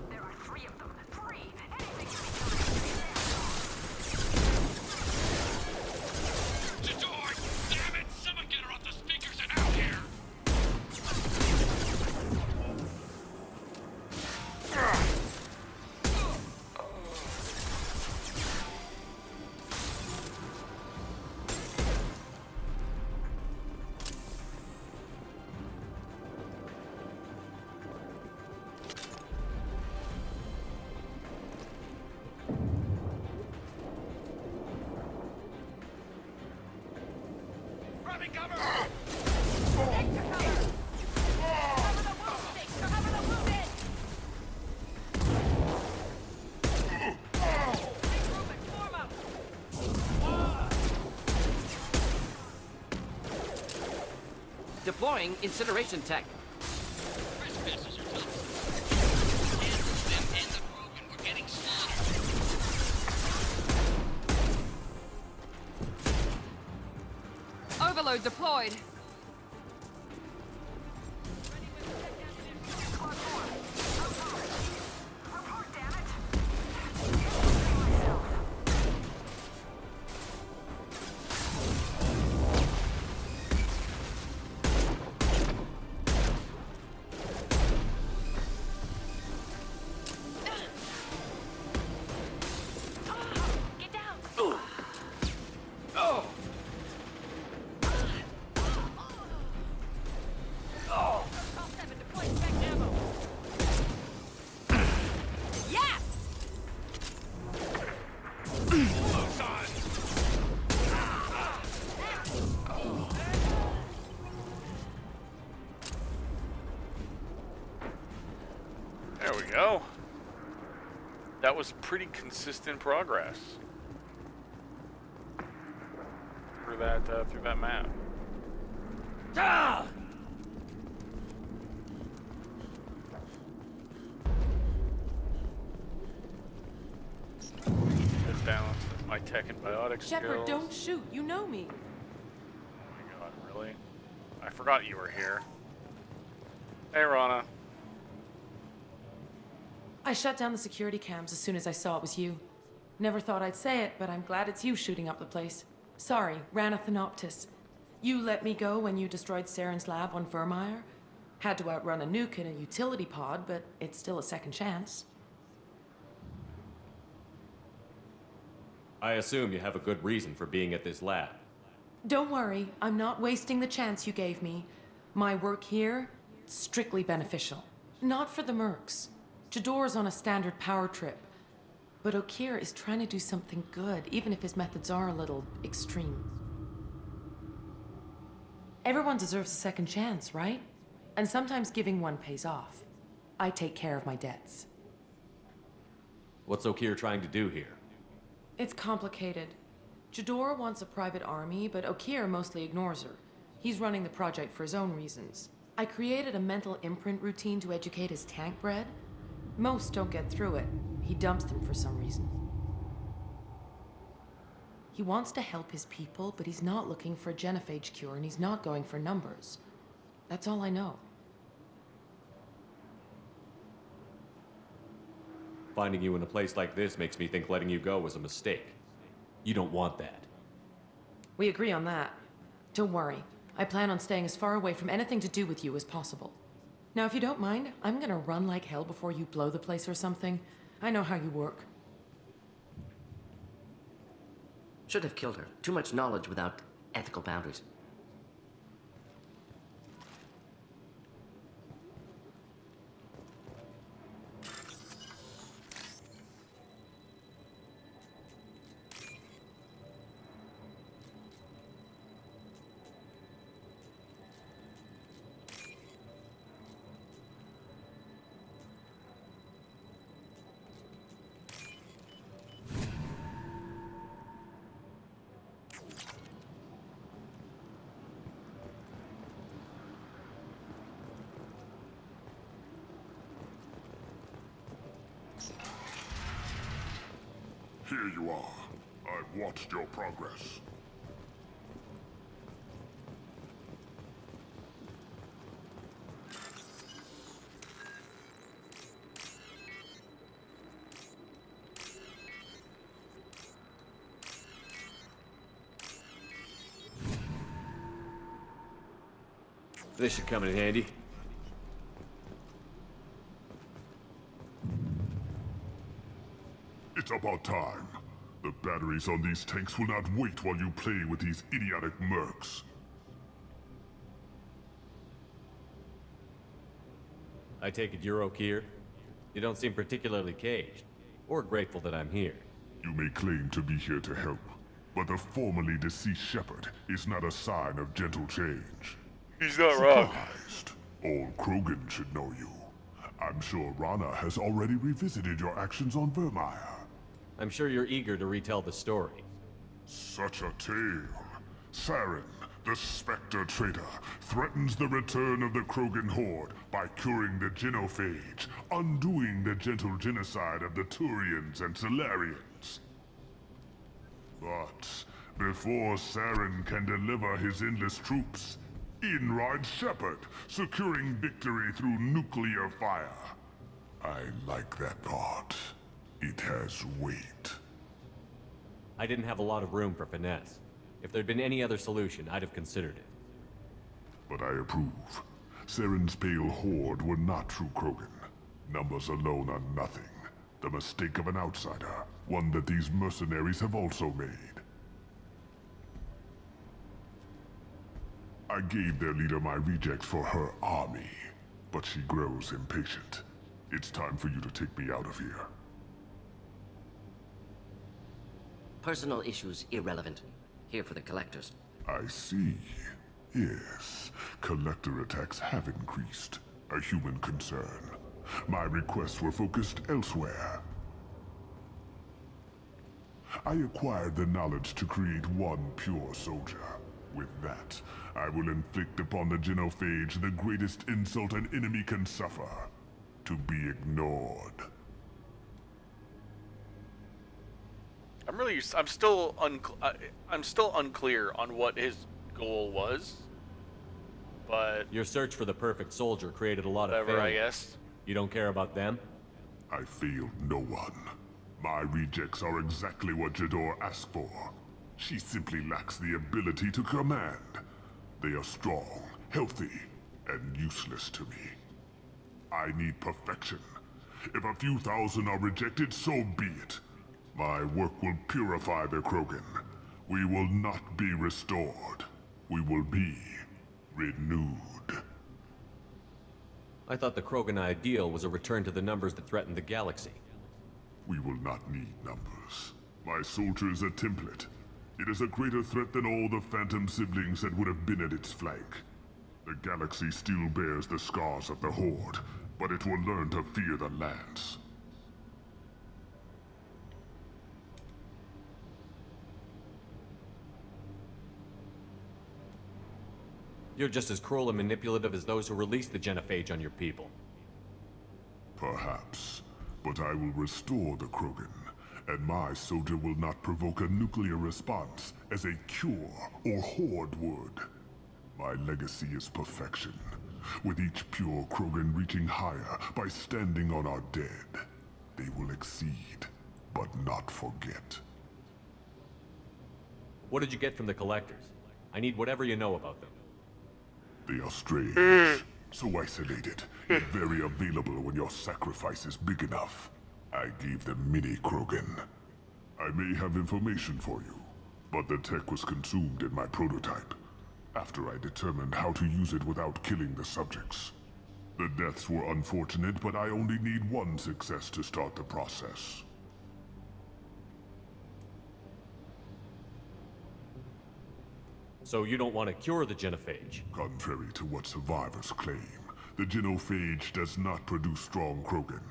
There are three of them. Three! Jador! Damn it! Someone get her off the speakers and out here! Grabbing cover! Deploying incineration tech. Trespassers are coming. Ambush them and the Krogan. We're getting slaughtered. Overload deployed. There we go. That was pretty consistent progress through that map. Ah! Good balance with my tech and biotic Shepard, skills. don't shoot. You know me. Oh my god, really? I forgot you were here. Hey, Rana. I shut down the security cams as soon as I saw it was you. Never thought I'd say it, but I'm glad it's you shooting up the place. Sorry, Ranathanoptis. You let me go when you destroyed Saren's lab on Vermeer. Had to outrun a nuke in a utility pod, but it's still a second chance. I assume you have a good reason for being at this lab. Don't worry, I'm not wasting the chance you gave me. My work here, strictly beneficial. Not for the mercs. Jador's on a standard power trip. But Okeer is trying to do something good, even if his methods are a little extreme. Everyone deserves a second chance, right? And sometimes giving one pays off. I take care of my debts. What's Okeer trying to do here? It's complicated. Jador wants a private army, but Okeer mostly ignores her. He's running the project for his own reasons. I created a mental imprint routine to educate his tank bred. Most don't get through it. He dumps them for some reason. He wants to help his people, but he's not looking for a genophage cure, and he's not going for numbers. That's all I know. Finding you in a place like this makes me think letting you go was a mistake. You don't want that. We agree on that. Don't worry. I plan on staying as far away from anything to do with you as possible. Now, if you don't mind, I'm gonna run like hell before you blow the place or something. I know how you work. Should have killed her. Too much knowledge without ethical boundaries. Here you are. I've watched your progress. This should come in handy. It's about time. The batteries on these tanks will not wait while you play with these idiotic mercs. I take it you're Okeer? You don't seem particularly caged, or grateful that I'm here. You may claim to be here to help, but the formerly deceased Shepard is not a sign of gentle change. He's not wrong. Surprised. Old Krogan should know you. I'm sure Rana has already revisited your actions on Vermeer. I'm sure you're eager to retell the story. Such a tale. Saren, the Spectre traitor, threatens the return of the Krogan horde by curing the genophage, undoing the gentle genocide of the Turians and Solarians. But before Saren can deliver his endless troops, in rides Shepard, securing victory through nuclear fire. I like that part. It has weight. I didn't have a lot of room for finesse. If there'd been any other solution, I'd have considered it. But I approve. Saren's pale horde were not true Krogan. Numbers alone are nothing. The mistake of an outsider, one that these mercenaries have also made. I gave their leader my rejects for her army, but she grows impatient. It's time for you to take me out of here. Personal issues irrelevant. Here for the collectors. I see. Yes, collector attacks have increased. A human concern. My requests were focused elsewhere. I acquired the knowledge to create one pure soldier. With that, I will inflict upon the genophage the greatest insult an enemy can suffer. To be ignored. I'm still unclear on what his goal was. But your search for the perfect soldier created a lot of whatever, failure. I guess. You don't care about them? I failed no one. My rejects are exactly what Jador asked for. She simply lacks the ability to command. They are strong, healthy, and useless to me. I need perfection. If a few thousand are rejected, so be it. My work will purify the Krogan. We will not be restored. We will be renewed. I thought the Krogan ideal was a return to the numbers that threatened the galaxy. We will not need numbers. My soldier is a template. It is a greater threat than all the Phantom siblings that would have been at its flank. The galaxy still bears the scars of the Horde, but it will learn to fear the Lance. You're just as cruel and manipulative as those who released the genophage on your people. Perhaps, but I will restore the Krogan, and my soldier will not provoke a nuclear response as a cure or Horde would. My legacy is perfection, with each pure Krogan reaching higher by standing on our dead. They will exceed, but not forget. What did you get from the Collectors? I need whatever you know about them. They are strange, so isolated, yet very available when your sacrifice is big enough. I gave them mini Krogan. I may have information for you, but the tech was consumed in my prototype, after I determined how to use it without killing the subjects. The deaths were unfortunate, but I only need one success to start the process. So you don't want to cure the genophage? Contrary to what survivors claim, the genophage does not produce strong Krogan.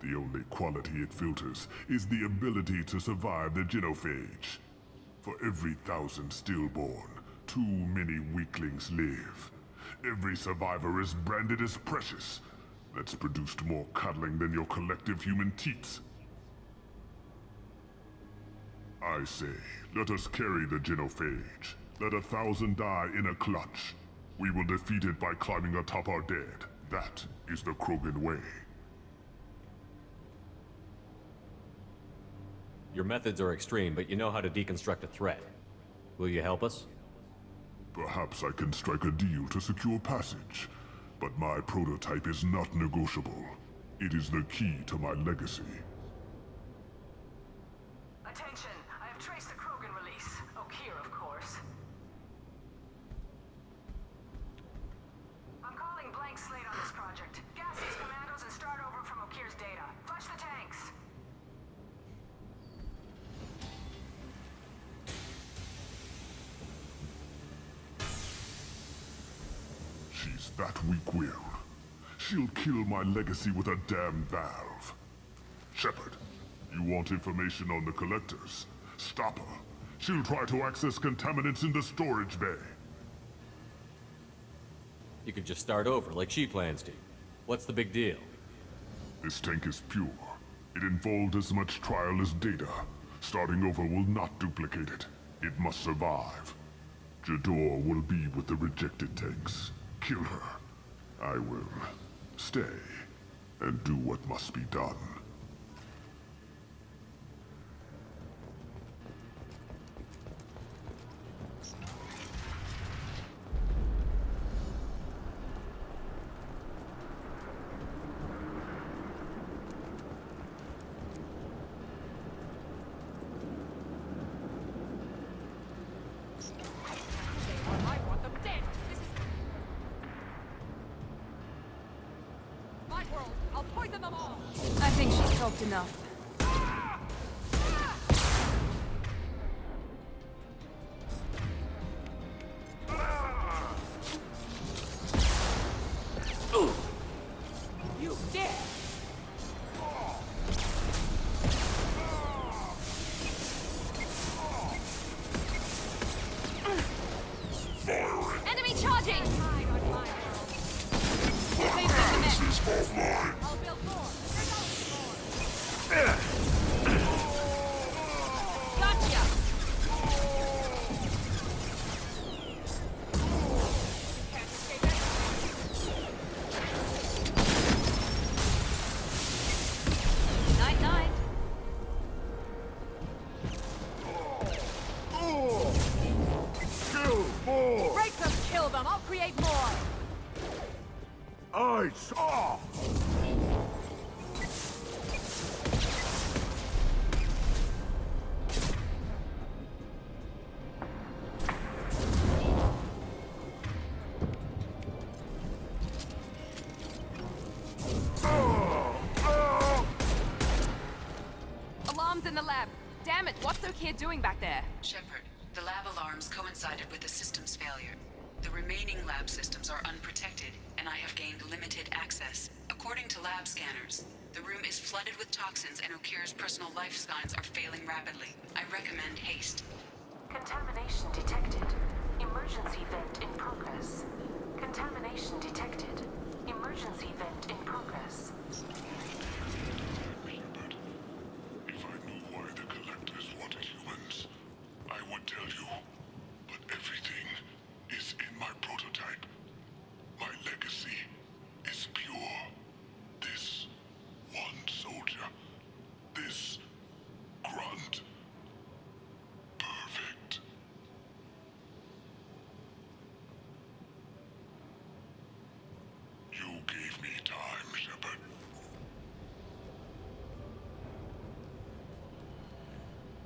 The only quality it filters is the ability to survive the genophage. For every 1,000 stillborn, too many weaklings live. Every survivor is branded as precious. That's produced more cuddling than your collective human teats. I say, let us carry the genophage. Let 1,000 die in a clutch. We will defeat it by climbing atop our dead. That is the Krogan way. Your methods are extreme, but you know how to deconstruct a threat. Will you help us? Perhaps I can strike a deal to secure passage, but my prototype is not negotiable. It is the key to my legacy. Attention, I have traced the Krogan release. Okeer, of course. I'm calling blank slate on this project. Gas these commandos and start over from Okeer's data. Flush the tanks. She's that weak-willed. She'll kill my legacy with a damn valve. Shepard, you want information on the Collectors? Stop her. She'll try to access contaminants in the storage bay. You could just start over, like she plans to. What's the big deal? This tank is pure. It involved as much trial as data. Starting over will not duplicate it. It must survive. Jador will be with the rejected tanks. Kill her. I will stay and do what must be done. I want them dead. This is my world. I'll poison them all. I think she's talked enough. You dare! Enemy charging! Save the command. Offline. I'll build more. create more! I saw! Alarms in the lab. Damn it, what's Okeer doing back there? Shepard, the lab alarms coincided with the system's failure. The remaining lab systems are unprotected, and I have gained limited access. According to lab scanners, the room is flooded with toxins and Okeer's personal life signs are failing rapidly. I recommend haste. Contamination detected. Emergency vent in progress. Contamination detected. Emergency vent in progress. If I knew why the Collectors wanted humans, I would tell you. But everything is in my prototype. My legacy is pure. This one soldier. This grunt. Perfect. You gave me time, Shepard.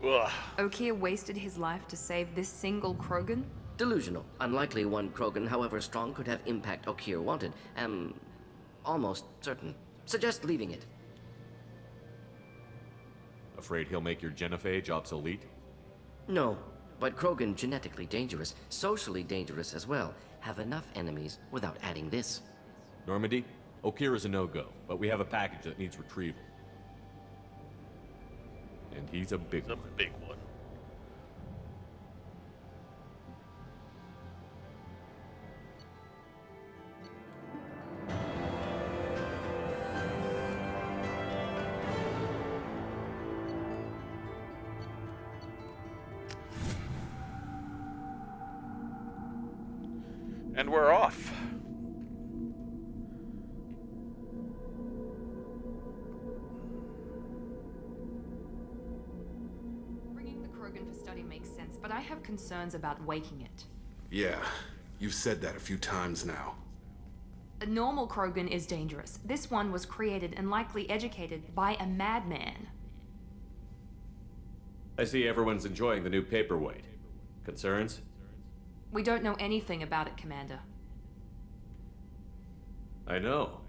Ugh. Okeer wasted his life to save this single Krogan? Delusional. Unlikely one Krogan, however strong, could have impact Okeer wanted. Am almost certain. Suggest leaving it. Afraid he'll make your genophage obsolete? No, but Krogan genetically dangerous, socially dangerous as well. Have enough enemies without adding this. Normandy, Okeer is a no-go, but we have a package that needs retrieval. And he's a big one. Big one. And we're off. Bringing the Krogan for study makes sense, but I have concerns about waking it. Yeah, you've said that a few times now. A normal Krogan is dangerous. This one was created and likely educated by a madman. I see everyone's enjoying the new paperweight. Concerns? We don't know anything about it, Commander. I know.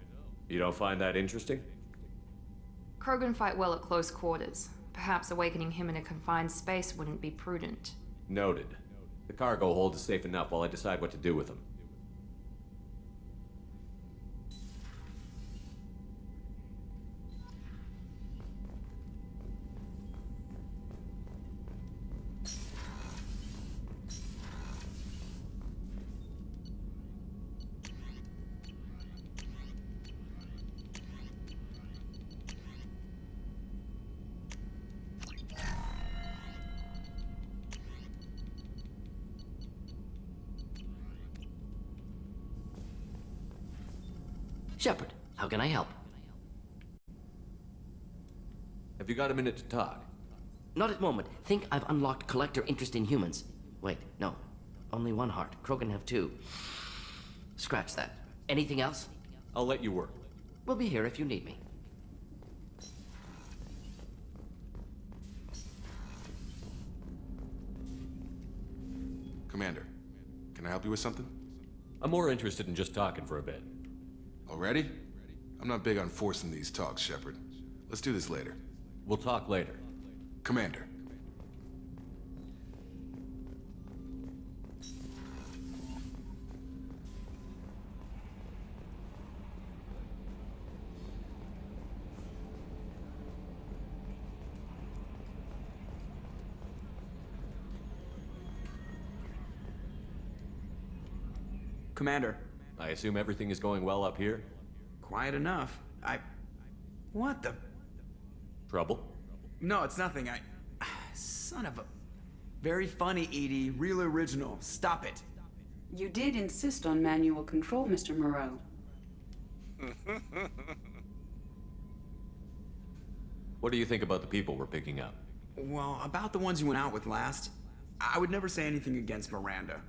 You don't find that interesting? Krogan fight well at close quarters. Perhaps awakening him in a confined space wouldn't be prudent. Noted. The cargo hold is safe enough while I decide what to do with them. Shepard, how can I help? Have you got a minute to talk? Not at moment. Think I've unlocked collector interest in humans. Wait, no. Only one heart. Krogan have two. Scratch that. Anything else? I'll let you work. We'll be here if you need me. Commander, can I help you with something? I'm more interested in just talking for a bit. Already? I'm not big on forcing these talks, Shepard. Let's do this later. We'll talk later. Commander. Commander. I assume everything is going well up here? Quiet enough. What the... Trouble? No, it's nothing. Son of a... Very funny, Edie. Real original. Stop it. You did insist on manual control, Mr. Moreau. What do you think about the people we're picking up? Well, about the ones you went out with last, I would never say anything against Miranda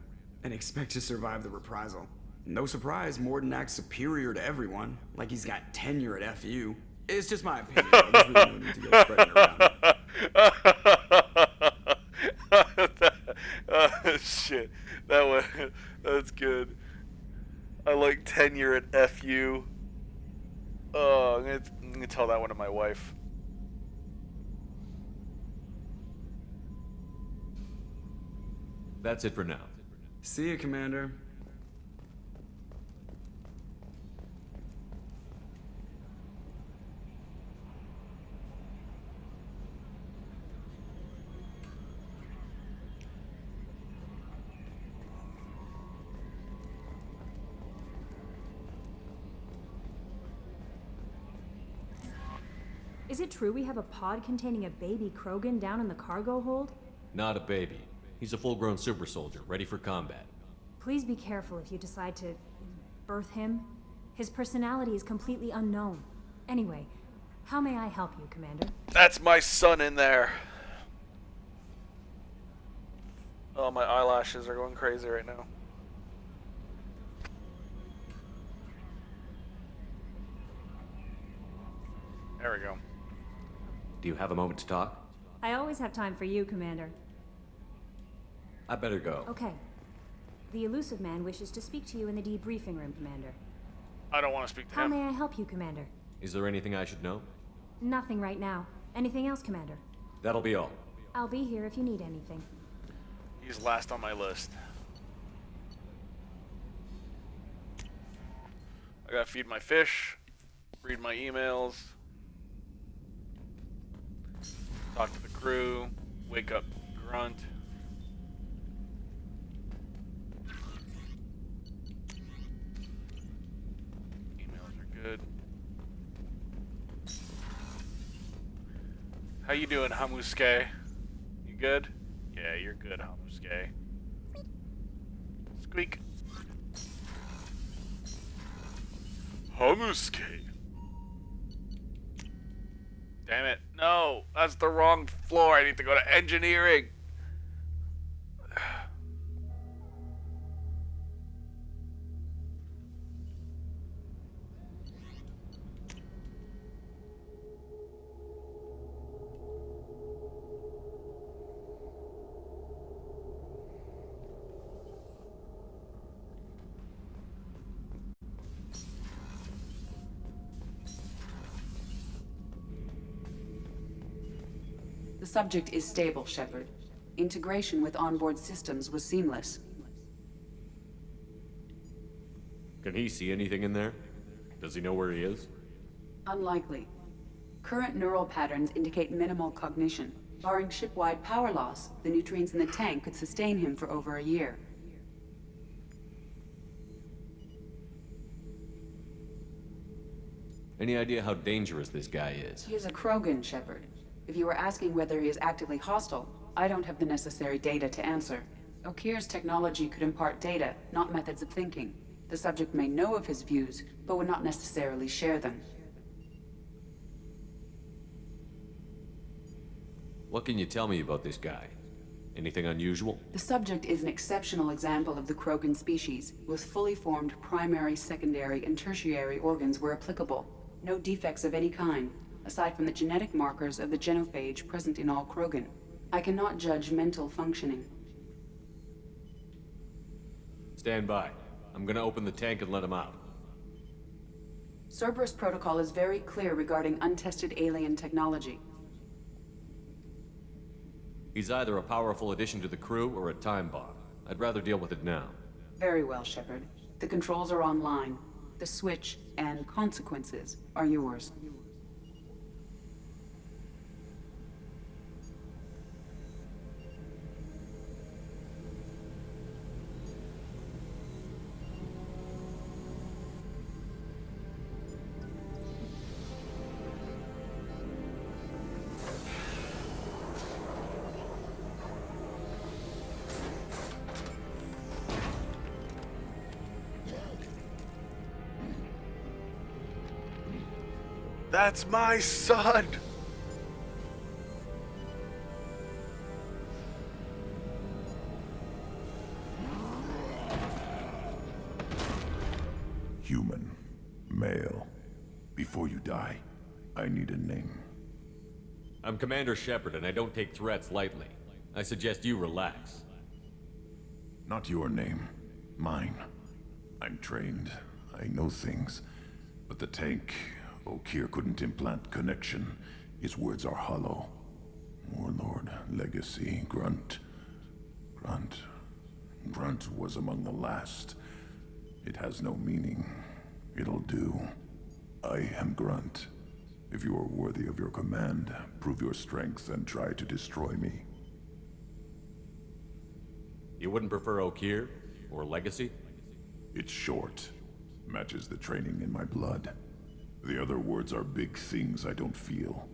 and expect to survive the reprisal. No surprise, Morden acts superior to everyone, like he's got tenure at FU. It's just my opinion, though. There's really no need to go spreading it around. Shit. That's good. I like tenure at FU. Oh, I'm gonna tell that one to my wife. That's it for now. See you, Commander. Is it true we have a pod containing a baby Krogan down in the cargo hold? Not a baby. He's a full-grown super soldier, ready for combat. Please be careful if you decide to birth him. His personality is completely unknown. Anyway, how may I help you, Commander? That's my son in there. Oh, my eyelashes are going crazy right now. There we go. Do you have a moment to talk? I always have time for you, Commander. I better go. Okay. The elusive man wishes to speak to you in the debriefing room, Commander. I don't want to speak to How him. may I help you, Commander? Is there anything I should know? Nothing right now. Anything else, Commander? That'll be all. I'll be here if you need anything. He's last on my list. I gotta feed my fish, read my emails, talk to the crew, wake up Grunt. Emails are good. How you doing, Hamusuke? You good? Yeah, you're good, Hamusuke. Squeak. Hamusuke. Damn it. No, that's the wrong floor. I need to go to engineering. The subject is stable, Shepard. Integration with onboard systems was seamless. Can he see anything in there? Does he know where he is? Unlikely. Current neural patterns indicate minimal cognition. Barring ship-wide power loss, the nutrients in the tank could sustain him for over a year. Any idea how dangerous this guy is? He is a Krogan, Shepard. If you were asking whether he is actively hostile, I don't have the necessary data to answer. Okir's technology could impart data, not methods of thinking. The subject may know of his views, but would not necessarily share them. What can you tell me about this guy? Anything unusual? The subject is an exceptional example of the Krogan species, with fully formed primary, secondary, and tertiary organs where applicable. No defects of any kind, aside from the genetic markers of the genophage present in all Krogan. I cannot judge mental functioning. Stand by. I'm gonna open the tank and let him out. Cerberus protocol is very clear regarding untested alien technology. He's either a powerful addition to the crew or a time bomb. I'd rather deal with it now. Very well, Shepard. The controls are online. The switch and consequences are yours. That's my son! Human. Male. Before you die, I need a name. I'm Commander Shepard, and I don't take threats lightly. I suggest you relax. Not your name. Mine. I'm trained. I know things. But the tank, Okeer couldn't implant connection. His words are hollow. Warlord, Legacy, Grunt. Grunt was among the last. It has no meaning. It'll do. I am Grunt. If you are worthy of your command, prove your strength and try to destroy me. You wouldn't prefer Okeer? Or Legacy? It's short. Matches the training in my blood. The other words are big things I don't feel.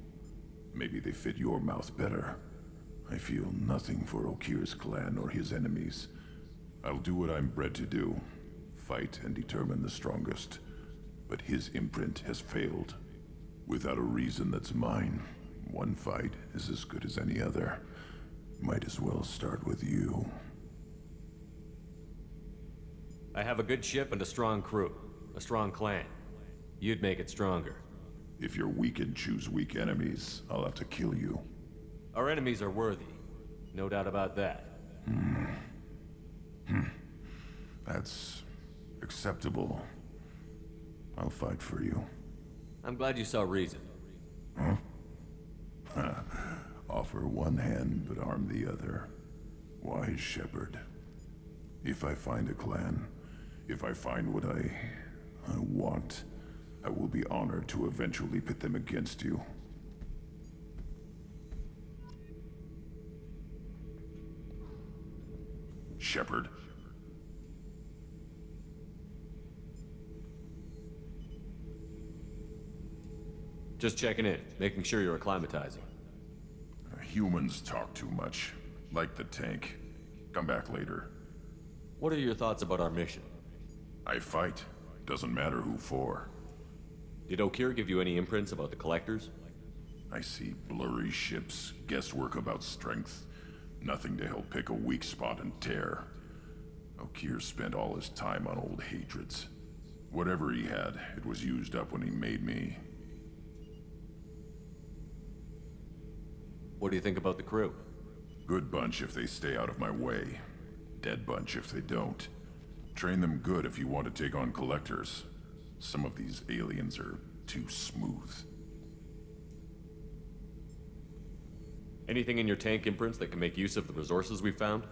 Maybe they fit your mouth better. I feel nothing for Okeer's clan or his enemies. I'll do what I'm bred to do. Fight and determine the strongest. But his imprint has failed. Without a reason that's mine, one fight is as good as any other. Might as well start with you. I have a good ship and a strong crew. A strong clan. You'd make it stronger. If you're weak and choose weak enemies, I'll have to kill you. Our enemies are worthy. No doubt about that. That's acceptable. I'll fight for you. I'm glad you saw reason. Huh? Offer one hand, but arm the other. Wise Shepard. If I find a clan, if I find what I want, I will be honored to eventually pit them against you. Shepard. Just checking in, making sure you're acclimatizing. Humans talk too much. Like the tank. Come back later. What are your thoughts about our mission? I fight. Doesn't matter who for. Did Okeer give you any imprints about the Collectors? I see blurry ships, guesswork about strength. Nothing to help pick a weak spot and tear. Okeer spent all his time on old hatreds. Whatever he had, it was used up when he made me. What do you think about the crew? Good bunch if they stay out of my way. Dead bunch if they don't. Train them good if you want to take on Collectors. Some of these aliens are too smooth. Anything in your tank imprints that can make use of the resources we found?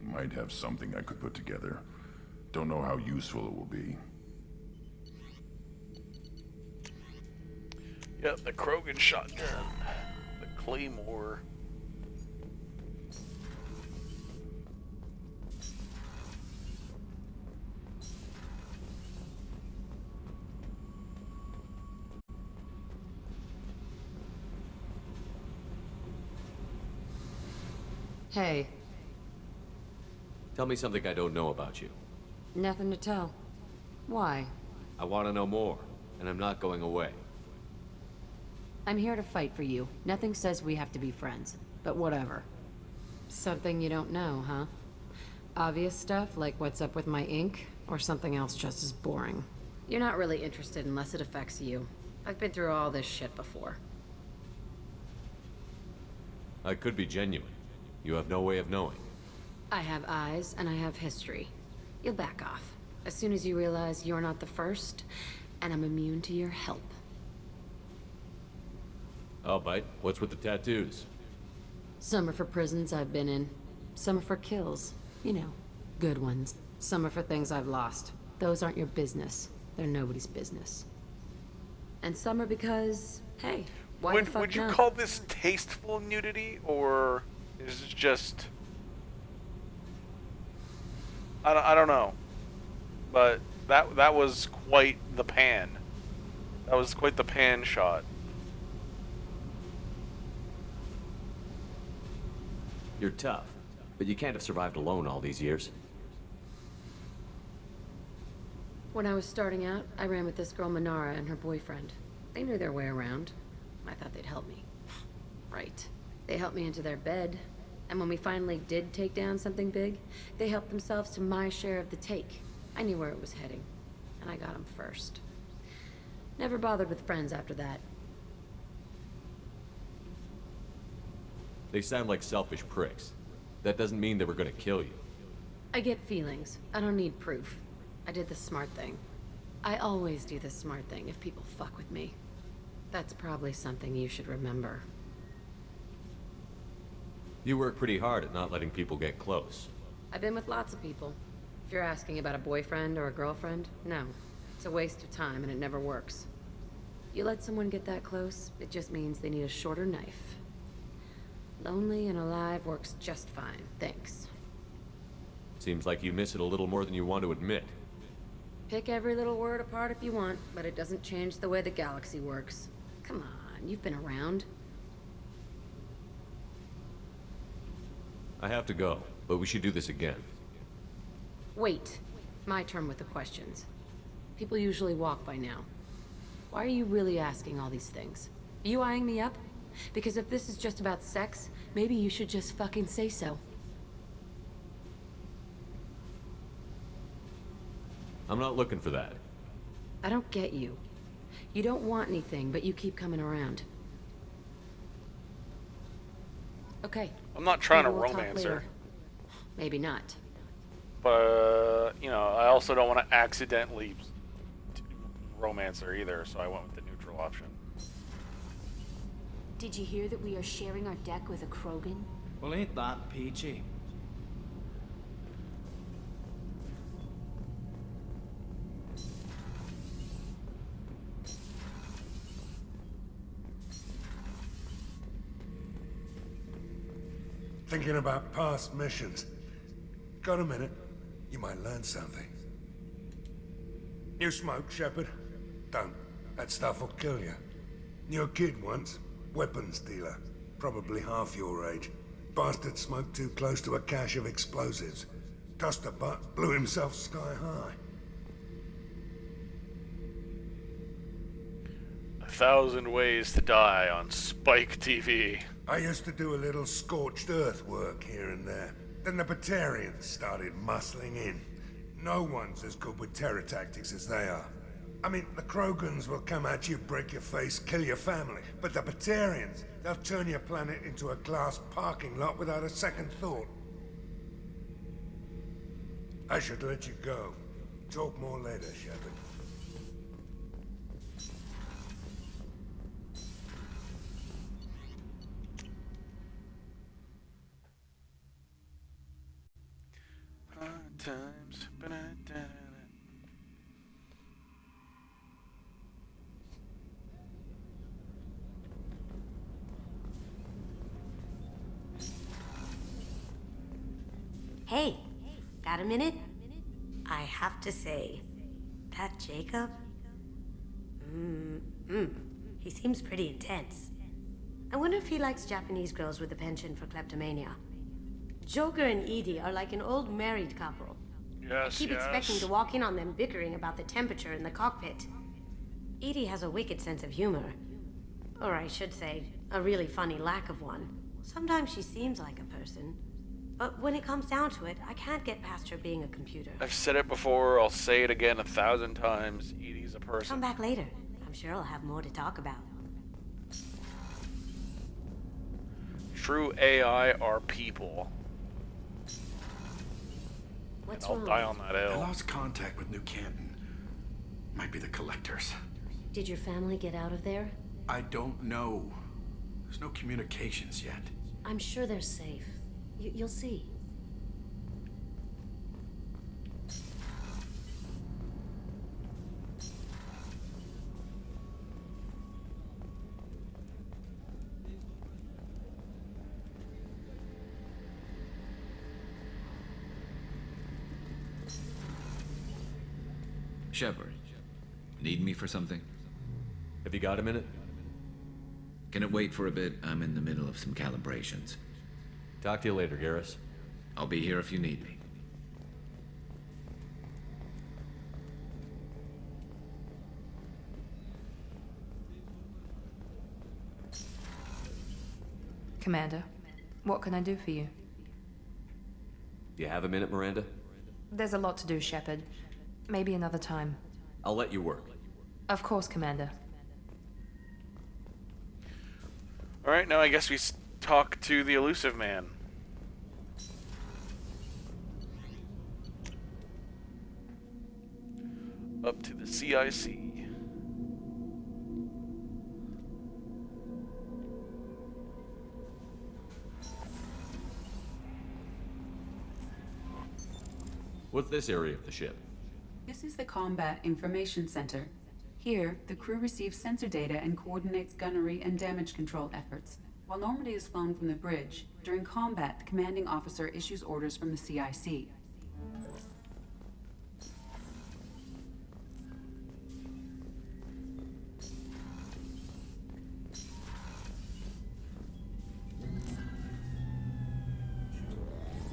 Might have something I could put together. Don't know how useful it will be. Yep, the Krogan shotgun. The Claymore. Hey. Tell me something I don't know about you. Nothing to tell. Why? I want to know more, and I'm not going away. I'm here to fight for you. Nothing says we have to be friends, but whatever. Something you don't know, huh? Obvious stuff, like what's up with my ink, or something else just as boring? You're not really interested unless it affects you. I've been through all this shit before. I could be genuine. You have no way of knowing. I have eyes, and I have history. You'll back off. As soon as you realize you're not the first, and I'm immune to your help. I'll bite. What's with the tattoos? Some are for prisons I've been in. Some are for kills. You know, good ones. Some are for things I've lost. Those aren't your business. They're nobody's business. And some are because, hey, why the fuck Would you not? call this tasteful nudity, or is it just... I don't know. But that was quite the pan. That was quite the pan shot. You're tough, but you can't have survived alone all these years. When I was starting out, I ran with this girl Minara and her boyfriend. They knew their way around. I thought they'd help me. Right. They helped me into their bed. And when we finally did take down something big, they helped themselves to my share of the take. I knew where it was heading, and I got him first. Never bothered with friends after that. They sound like selfish pricks. That doesn't mean they were gonna kill you. I get feelings. I don't need proof. I did the smart thing. I always do the smart thing if people fuck with me. That's probably something you should remember. You work pretty hard at not letting people get close. I've been with lots of people. If you're asking about a boyfriend or a girlfriend, no. It's a waste of time and it never works. You let someone get that close, it just means they need a shorter knife. Lonely and alive works just fine, thanks. Seems like you miss it a little more than you want to admit. Pick every little word apart if you want, but it doesn't change the way the galaxy works. Come on, you've been around. I have to go, but we should do this again. Wait. My turn with the questions. People usually walk by now. Why are you really asking all these things? Are you eyeing me up? Because if this is just about sex, maybe you should just fucking say so. I'm not looking for that. I don't get you. You don't want anything, but you keep coming around. Okay. I'm not trying to maybe we'll talk romance later. her. Maybe not. But, you know, I also don't want to accidentally romance her either, so I went with the neutral option. Did you hear that we are sharing our deck with a Krogan? Well, ain't that peachy? Thinking about past missions. Got a minute? You might learn something. You smoke, Shepard? Don't. That stuff will kill you. Knew a kid once. Weapons dealer. Probably half your age. Bastard smoked too close to a cache of explosives. Tossed a butt, blew himself sky high. 1,000 Ways to Die on Spike TV. I used to do a little scorched earth work here and there. Then the Batarians started muscling in. No one's as good with terror tactics as they are. I mean, the Krogans will come at you, break your face, kill your family. But the Batarians, they'll turn your planet into a glass parking lot without a second thought. I should let you go. Talk more later, Shepard. Times. Hey, got a minute? I have to say, that Jacob? He seems pretty intense. I wonder if he likes Japanese girls with a penchant for kleptomania. Joker and Edie are like an old married couple. Yes, I keep expecting to walk in on them bickering about the temperature in the cockpit. Edie has a wicked sense of humor. Or I should say, a really funny lack of one. Sometimes she seems like a person. But when it comes down to it, I can't get past her being a computer. I've said it before, I'll say it again 1,000 times. Edie's a person. Come back later. I'm sure I'll have more to talk about. True AI are people. What's I'll wrong? die on that I hill. lost contact with New Canton. Might be the Collectors. Did your family get out of there? I don't know. There's no communications yet. I'm sure they're safe. You'll see. Shepard, need me for something? Have you got a minute? Can it wait for a bit? I'm in the middle of some calibrations. Talk to you later, Garrus. I'll be here if you need me. Commander, what can I do for you? Do you have a minute, Miranda? There's a lot to do, Shepard. Maybe another time. I'll let you work. Of course, Commander. Alright, now I guess we talk to the elusive man. Up to the CIC. What's this area of the ship? This is the Combat Information Center. Here, the crew receives sensor data and coordinates gunnery and damage control efforts. While Normandy is flown from the bridge, during combat, the commanding officer issues orders from the CIC.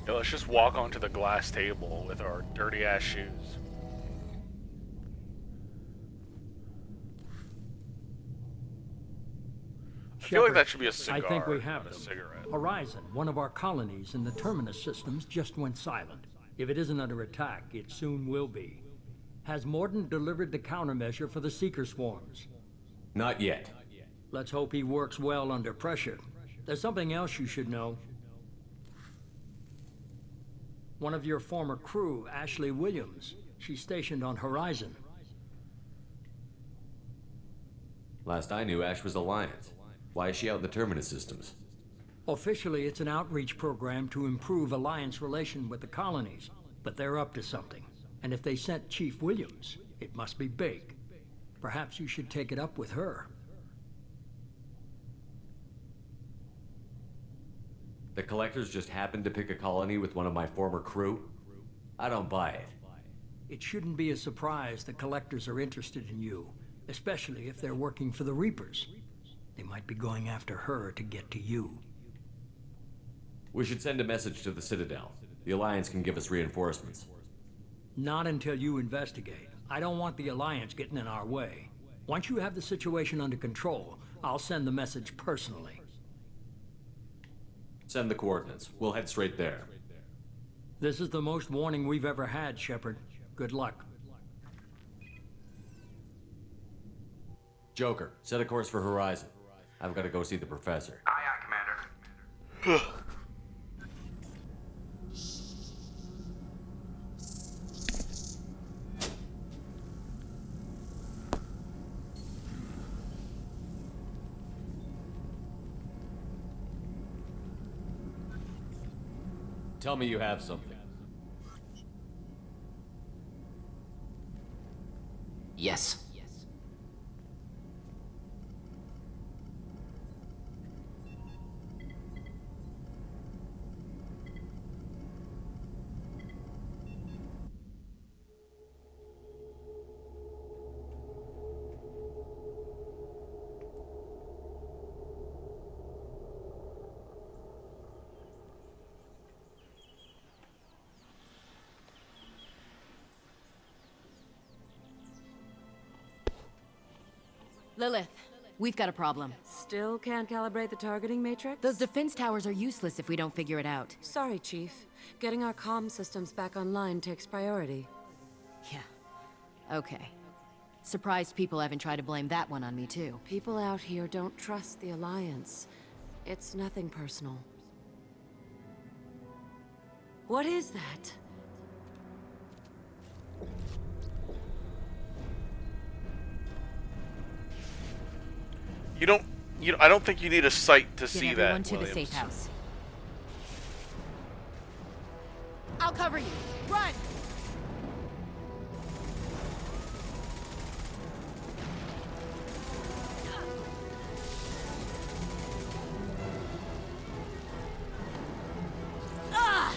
Yeah, let's just walk onto the glass table with our dirty ass shoes. I feel like that should be a cigar. I think we have not a them. cigarette. Horizon, one of our colonies in the Terminus systems, just went silent. If it isn't under attack, it soon will be. Has Morden delivered the countermeasure for the Seeker swarms? Not yet. Let's hope he works well under pressure. There's something else you should know. One of your former crew, Ashley Williams. She's stationed on Horizon. Last I knew, Ash was Alliance. Why is she out in the Terminus systems? Officially, it's an outreach program to improve Alliance relation with the colonies, but they're up to something. And if they sent Chief Williams, it must be big. Perhaps you should take it up with her. The Collectors just happened to pick a colony with one of my former crew? I don't buy it. It shouldn't be a surprise the Collectors are interested in you, especially if they're working for the Reapers. They might be going after her to get to you. We should send a message to the Citadel. The Alliance can give us reinforcements. Not until you investigate. I don't want the Alliance getting in our way. Once you have the situation under control, I'll send the message personally. Send the coordinates. We'll head straight there. This is the most warning we've ever had, Shepard. Good luck. Joker, set a course for Horizon. I've got to go see the professor. Aye, aye, Commander. Tell me you have something. Yes. Lilith, we've got a problem. Still can't calibrate the targeting matrix? Those defense towers are useless if we don't figure it out. Sorry, Chief. Getting our comm systems back online takes priority. Yeah. Okay. Surprised people haven't tried to blame that one on me, too. People out here don't trust the Alliance. It's nothing personal. What is that? I don't think you need a sight to Get see everyone that, to the Williams. safe house. I'll cover you. Run! Ah!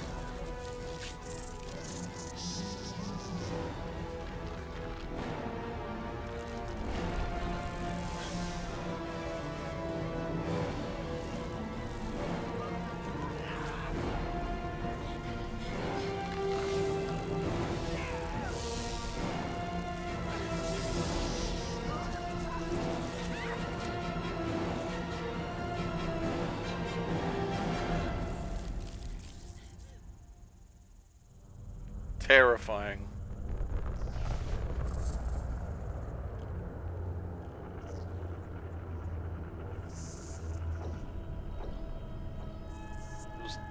Terrifying.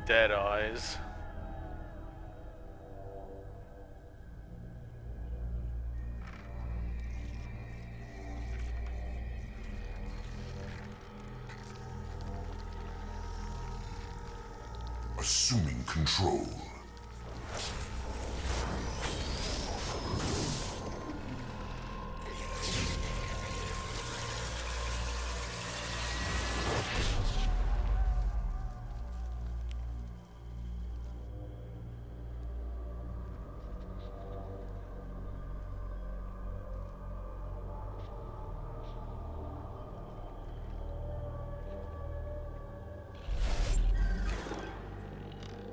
Dead eyes. Assuming control.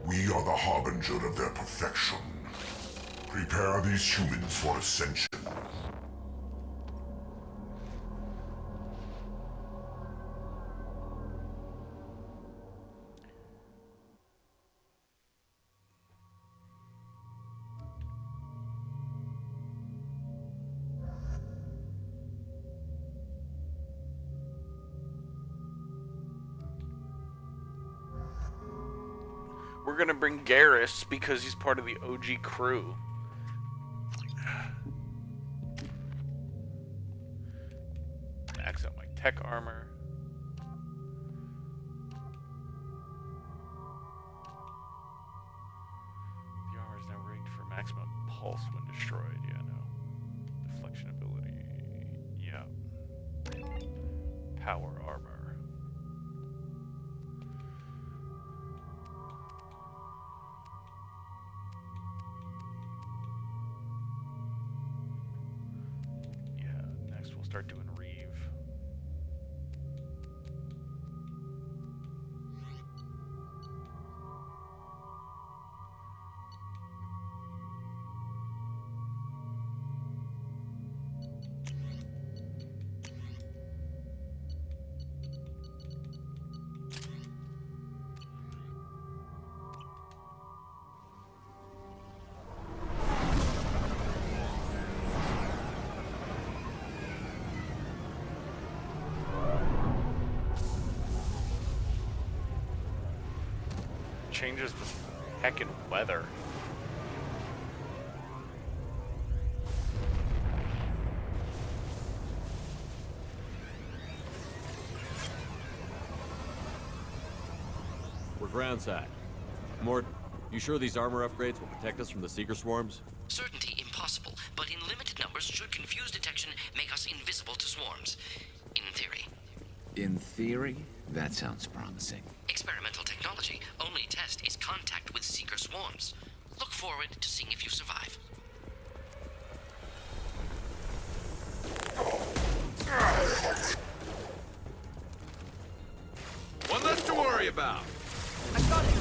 We are the harbinger of their perfection. Prepare these humans for ascension. We're gonna bring Garrus because he's part of the OG crew. Max out my tech armor. The armor is now rigged for maximum pulse when destroyed. Yeah, no. Deflection ability. Yeah. Power armor. Start doing Reeve. Changes the heckin' weather. We're groundside. Mort, you sure these armor upgrades will protect us from the Seeker swarms? Certainty impossible, but in limited numbers should confuse detection make us invisible to swarms. In theory. In theory? That sounds promising. Experimental technology. Only test is contact with Seeker swarms. Look forward to seeing if you survive. One less to worry about. I got it.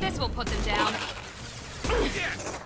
This will put them down. Yes.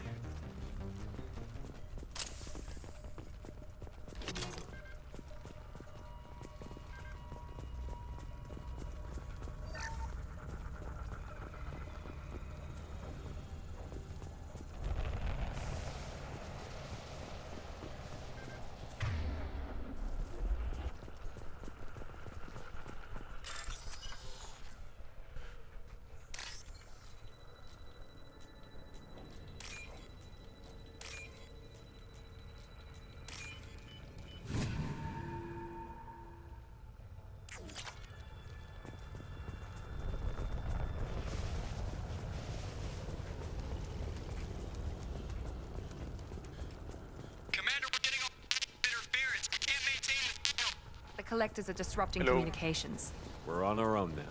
The collectors are disrupting Hello. communications. We're on our own now.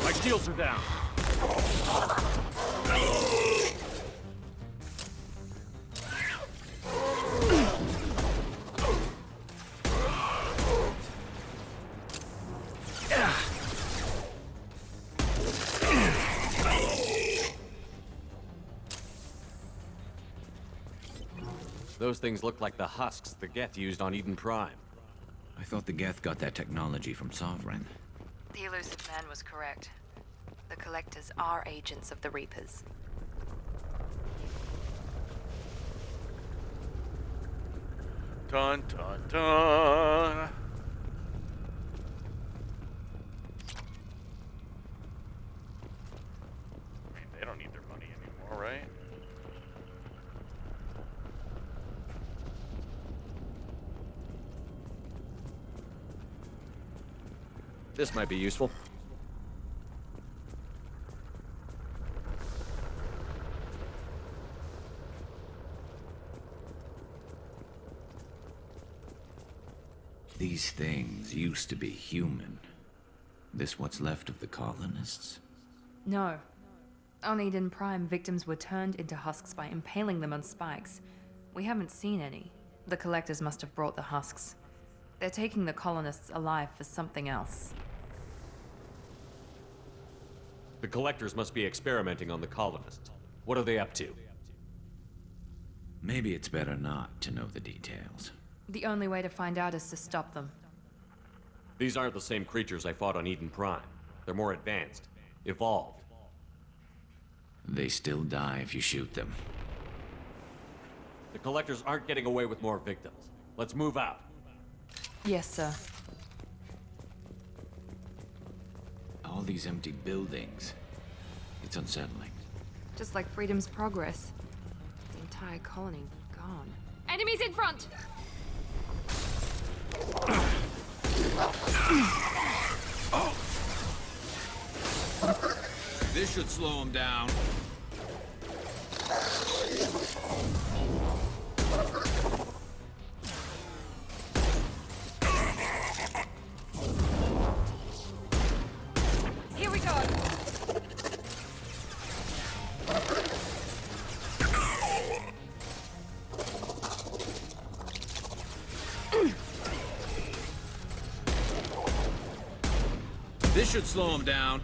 My shields are down. Those things look like the husks the Geth used on Eden Prime. I thought the Geth got that technology from Sovereign. The elusive man was correct. The Collectors are agents of the Reapers. Dun dun dun. They don't need their money anymore, right? This might be useful. These things used to be human. This what's left of the colonists? No. On Eden Prime, victims were turned into husks by impaling them on spikes. We haven't seen any. The Collectors must have brought the husks. They're taking the colonists alive for something else. The Collectors must be experimenting on the colonists. What are they up to? Maybe it's better not to know the details. The only way to find out is to stop them. These aren't the same creatures I fought on Eden Prime. They're more advanced. Evolved. They still die if you shoot them. The Collectors aren't getting away with more victims. Let's move out. Yes, sir. All these empty buildings. It's unsettling. Just like Freedom's Progress. The entire colony gone. Enemies in front! This should slow them down. Here we go! This should slow them down.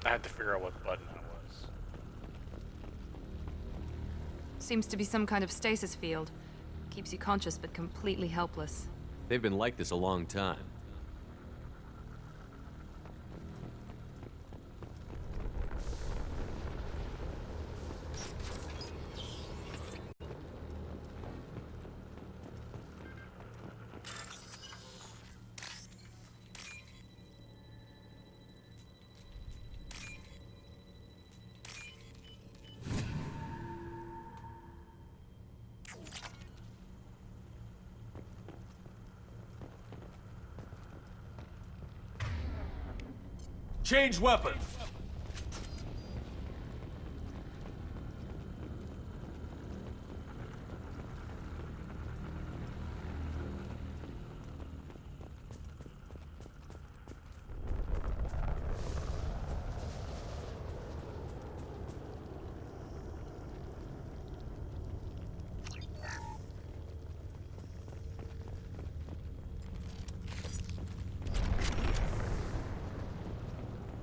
I had to figure out what button that was. Seems to be some kind of stasis field. Keeps you conscious but completely helpless. They've been like this a long time. Change weapon.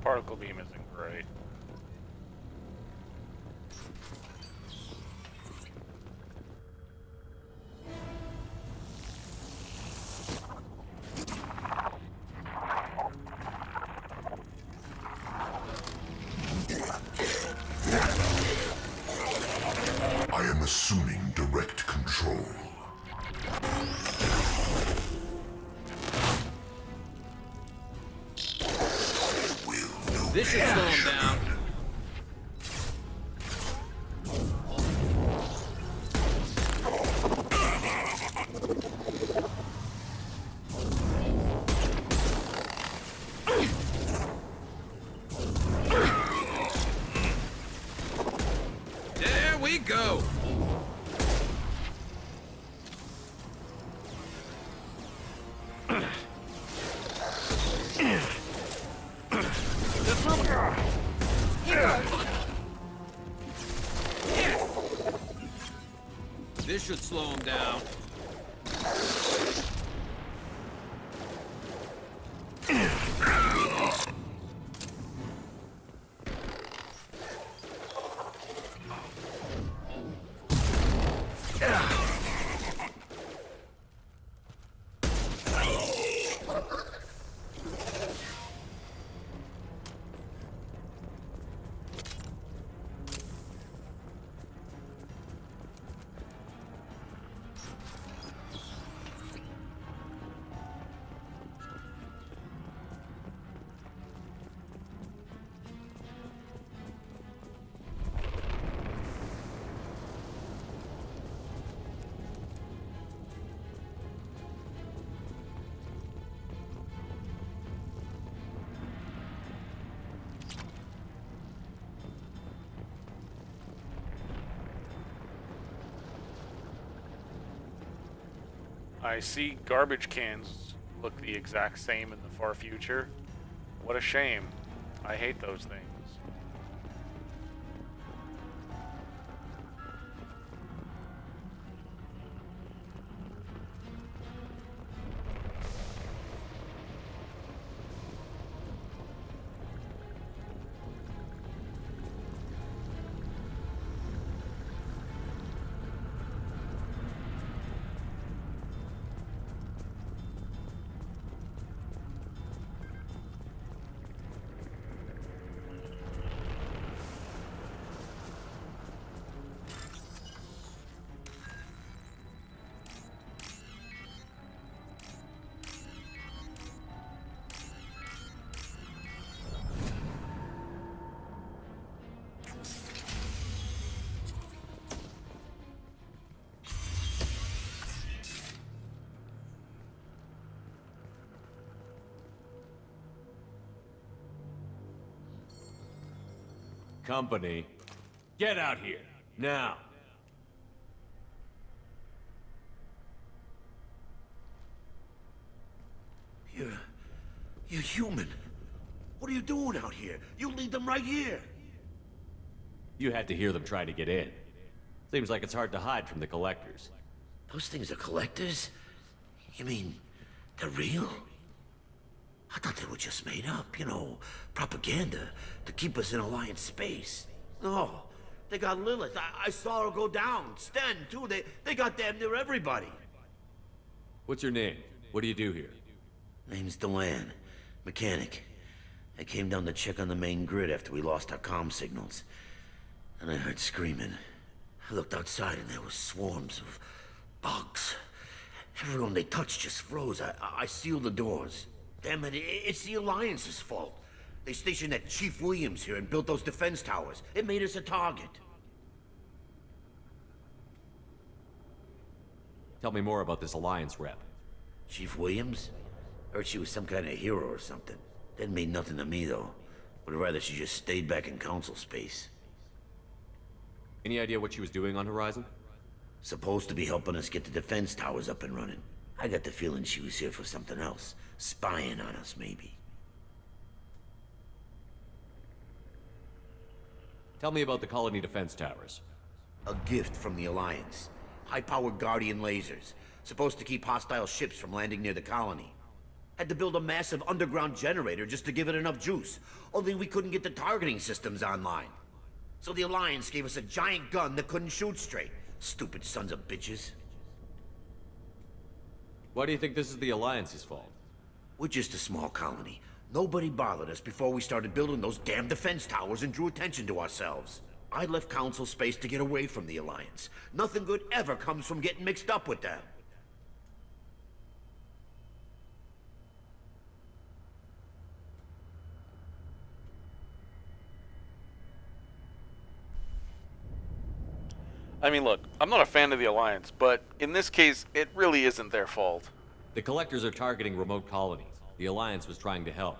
Particle beam isn't great. I am assuming direct control. This should slow him down. There we go. This should slow him down. I see garbage cans look the exact same in the far future. What a shame. I hate those things. Company, get out here, now. You're human. What are you doing out here? You lead them right here. You had to hear them try to get in. Seems like it's hard to hide from the collectors. Those things are collectors? You mean, they're real? I thought they were just made up, you know, propaganda to keep us in Alliance space. No, they got Lilith. I saw her go down. Sten, too. They got damn near everybody. What's your name? What do you do here? Name's Delan. Mechanic. I came down to check on the main grid after we lost our comm signals. And I heard screaming. I looked outside and there was swarms of bugs. Everyone they touched just froze. I sealed the doors. Damn it, it's the Alliance's fault. They stationed that Chief Williams here and built those defense towers. It made us a target. Tell me more about this Alliance rep. Chief Williams? Heard she was some kind of hero or something. Didn't mean nothing to me, though. Would have rather she just stayed back in Council space. Any idea what she was doing on Horizon? Supposed to be helping us get the defense towers up and running. I got the feeling she was here for something else. Spying on us, maybe. Tell me about the colony defense towers. A gift from the Alliance. High-powered Guardian lasers. Supposed to keep hostile ships from landing near the colony. Had to build a massive underground generator just to give it enough juice. Only we couldn't get the targeting systems online. So the Alliance gave us a giant gun that couldn't shoot straight. Stupid sons of bitches. Why do you think this is the Alliance's fault? We're just a small colony. Nobody bothered us before we started building those damn defense towers and drew attention to ourselves. I left Council space to get away from the Alliance. Nothing good ever comes from getting mixed up with them. I mean, look, I'm not a fan of the Alliance, but in this case, it really isn't their fault. The Collectors are targeting remote colonies. The Alliance was trying to help.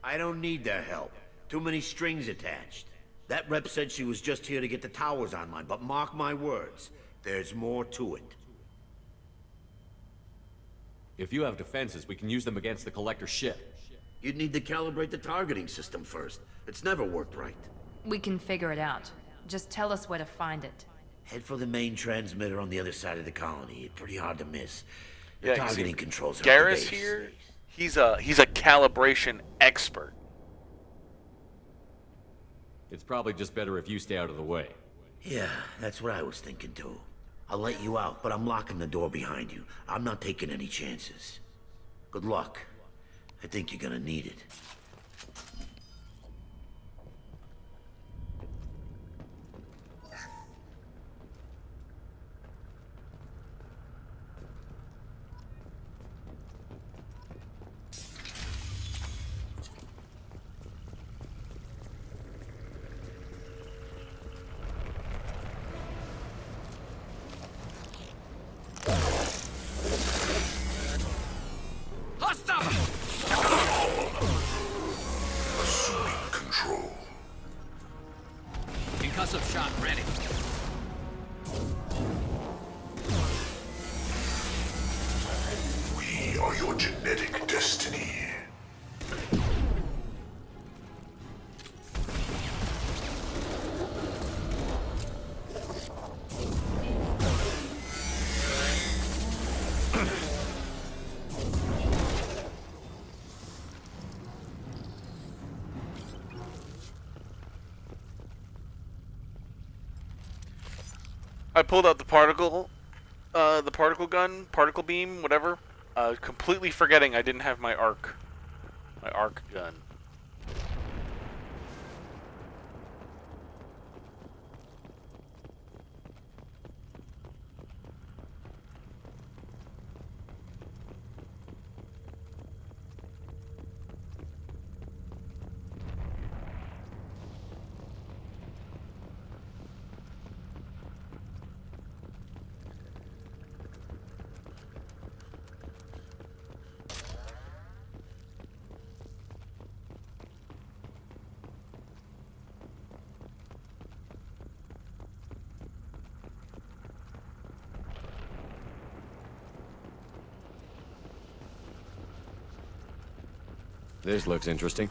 I don't need their help. Too many strings attached. That rep said she was just here to get the towers online, but mark my words, there's more to it. If you have defenses, we can use them against the Collector ship. You'd need to calibrate the targeting system first. It's never worked right. We can figure it out. Just tell us where to find it. Head for the main transmitter on the other side of the colony. It's pretty hard to miss. The Yeah, targeting controls are Garrus up to base. here, he's a calibration expert. It's probably just better if you stay out of the way. Yeah, that's what I was thinking too. I'll let you out, but I'm locking the door behind you. I'm not taking any chances. Good luck. I think you're gonna need it. Assuming control. Concussive shot ready. We are your genetic destiny. I pulled out the particle gun, particle beam, whatever, completely forgetting I didn't have my arc gun. This looks interesting.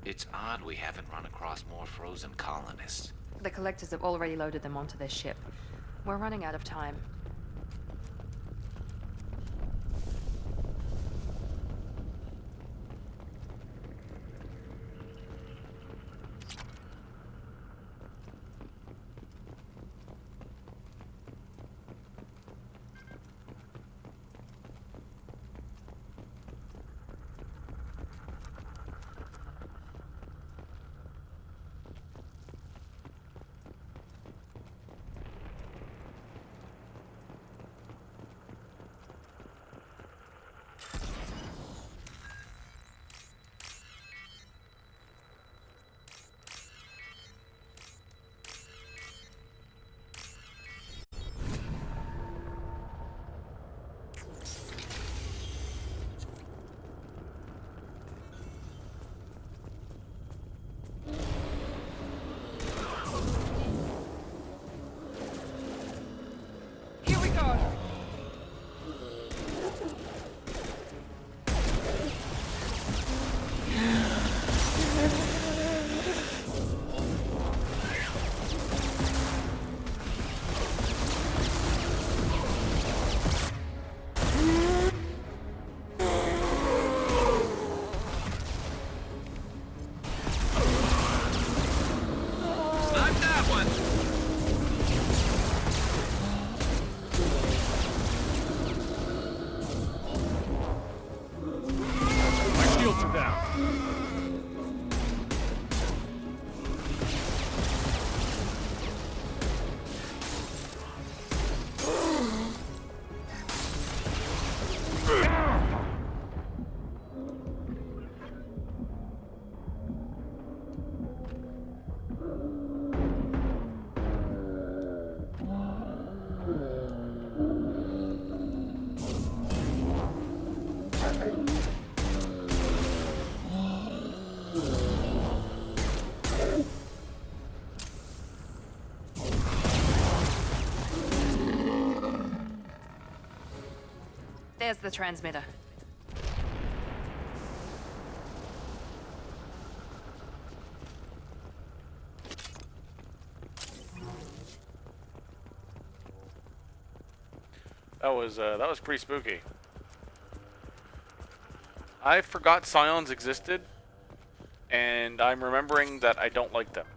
It's odd we haven't run across more frozen colonists. The Collectors have already loaded them onto their ship. We're running out of time. There's the transmitter. That was pretty spooky. I forgot Scions existed, and I'm remembering that I don't like them.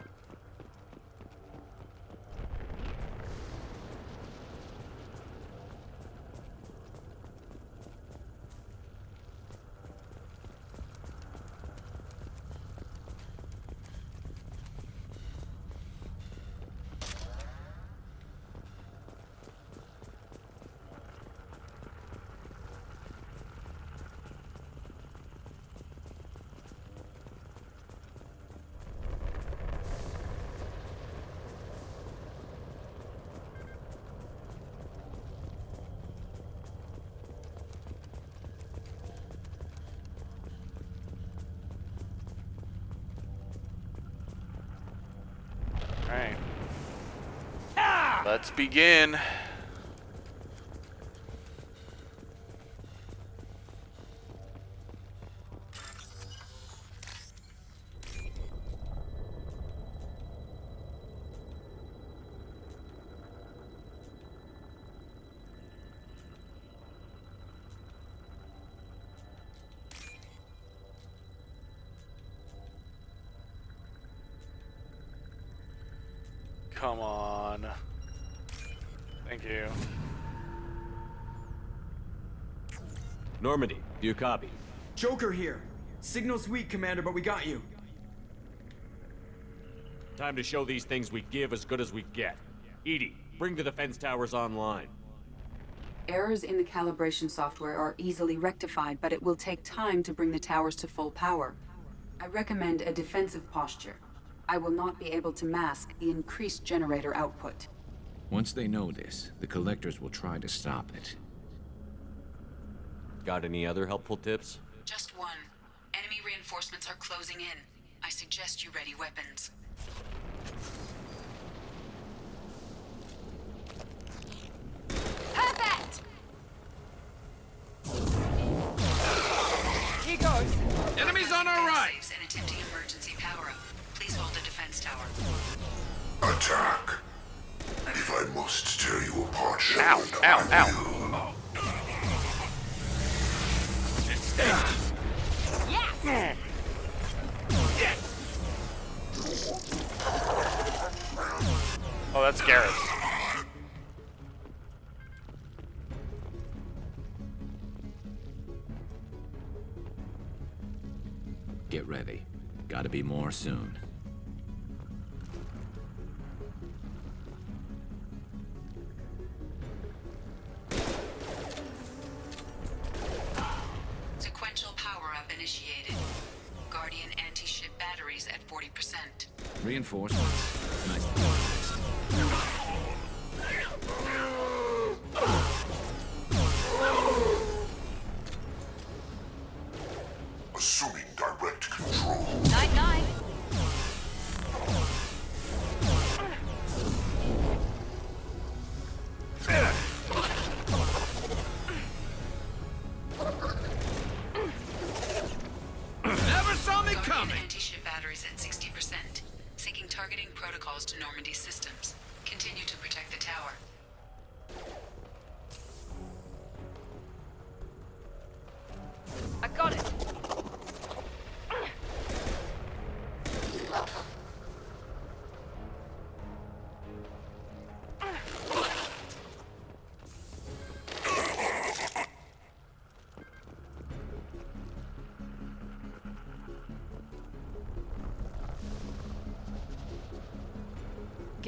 Alright. Let's begin. Come on. Thank you. Normandy, do you copy? Joker here. Signal's weak, Commander, but we got you. Time to show these things we give as good as we get. Edie, bring the defense towers online. Errors in the calibration software are easily rectified, but it will take time to bring the towers to full power. I recommend a defensive posture. I will not be able to mask the increased generator output. Once they know this, the collectors will try to stop it. Got any other helpful tips? Just one. Enemy reinforcements are closing in. I suggest you ready weapons. Perfect! Here goes. Enemies on our right! And attempting emergency power-up. Please hold the defense tower. Attack. If I must tear you apart, Ow, ow, ow. Yes! Oh, that's Garrus. Get ready. Gotta be more soon. Sequential power-up initiated. Guardian anti-ship batteries at 40%. Reinforcements. Nice. Assuming direct control. Night-night. Never saw me coming! Anti-ship batteries at 60%. Syncing targeting protocols to Normandy systems. Continue to protect the tower. I got it.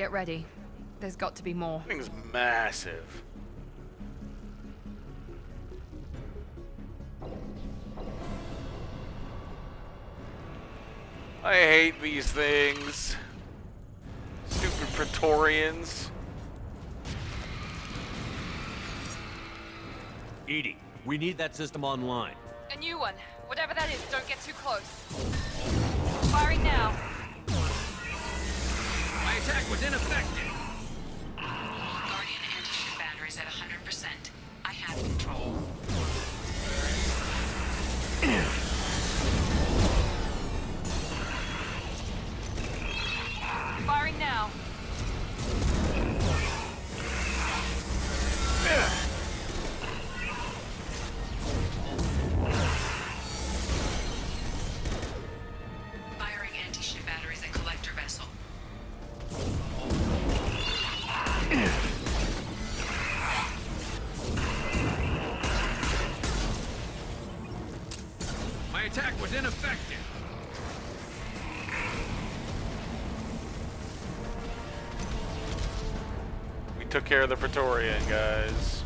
Get ready. There's got to be more. This thing's massive. I hate these things. Stupid Praetorians. Edie, we need that system online. A new one. Whatever that is, don't get too close. Firing now. My attack was ineffective. Guardian anti-ship batteries at 100%. I have control. Firing now. Firing anti-ship batteries at collector vessel. My attack was ineffective. We took care of the Praetorian, guys.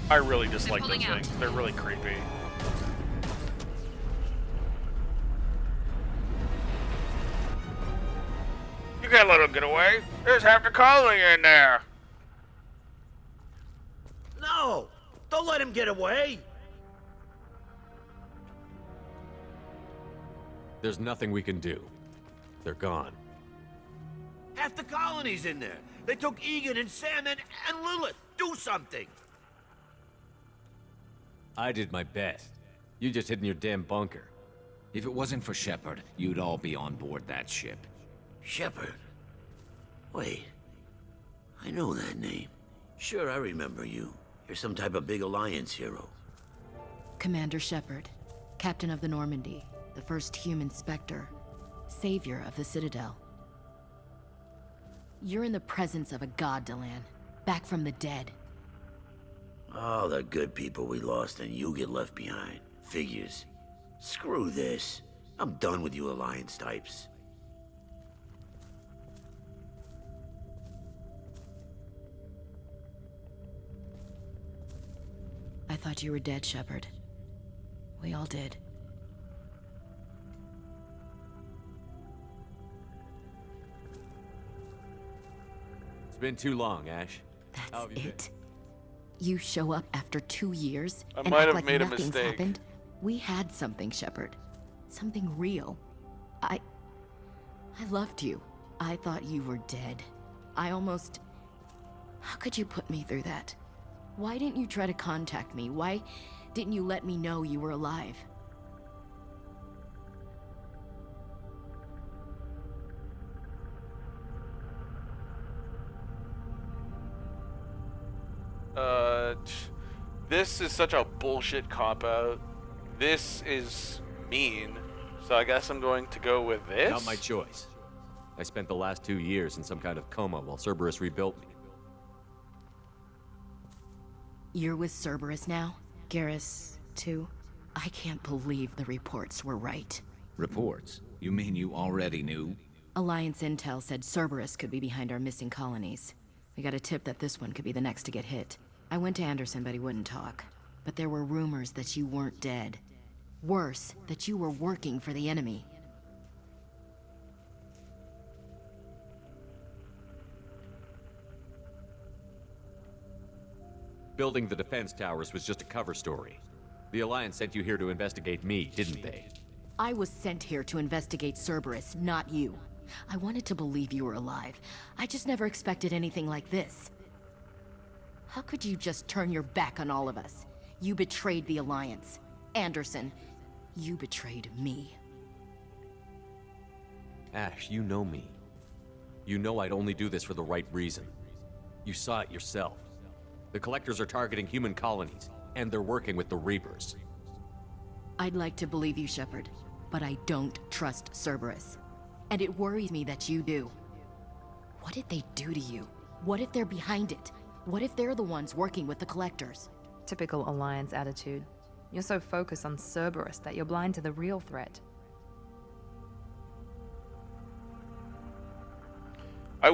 I really dislike those things. They're really creepy. You can't let them get away. There's half the colony in there. No! Don't let him get away! There's nothing we can do. They're gone. Half the colony's in there. They took Egan and Sam and Lilith. Do something! I did my best. You just hid in your damn bunker. If it wasn't for Shepard, you'd all be on board that ship. Shepard? Wait. I know that name. Sure, I remember you. You're some type of big Alliance hero. Commander Shepard, Captain of the Normandy, the first human Spectre, savior of the Citadel. You're in the presence of a god, Delan, back from the dead. All the good people we lost and you get left behind. Figures. Screw this. I'm done with you Alliance types. I thought you were dead, Shepard. We all did. It's been too long, Ash. That's it? You show up after 2 years I and might act have like made a nothing's mistake. happened? We had something, Shepard. Something real. I loved you. I thought you were dead. I almost... How could you put me through that? Why didn't you try to contact me? Why didn't you let me know you were alive? This is such a bullshit cop-out. This is mean. So I guess I'm going to go with this? Not my choice. I spent the last 2 years in some kind of coma while Cerberus rebuilt me. You're with Cerberus now? Garrus, too? I can't believe the reports were right. Reports? You mean you already knew? Alliance intel said Cerberus could be behind our missing colonies. We got a tip that this one could be the next to get hit. I went to Anderson, but he wouldn't talk. But there were rumors that you weren't dead. Worse, that you were working for the enemy. Building the defense towers was just a cover story. The Alliance sent you here to investigate me, didn't they? I was sent here to investigate Cerberus, not you. I wanted to believe you were alive. I just never expected anything like this. How could you just turn your back on all of us? You betrayed the Alliance. Anderson, you betrayed me. Ash, you know me. You know I'd only do this for the right reason. You saw it yourself. The Collectors are targeting human colonies, and they're working with the Reapers. I'd like to believe you, Shepard, but I don't trust Cerberus. And it worries me that you do. What did they do to you? What if they're behind it? What if they're the ones working with the Collectors? Typical Alliance attitude. You're so focused on Cerberus that you're blind to the real threat. I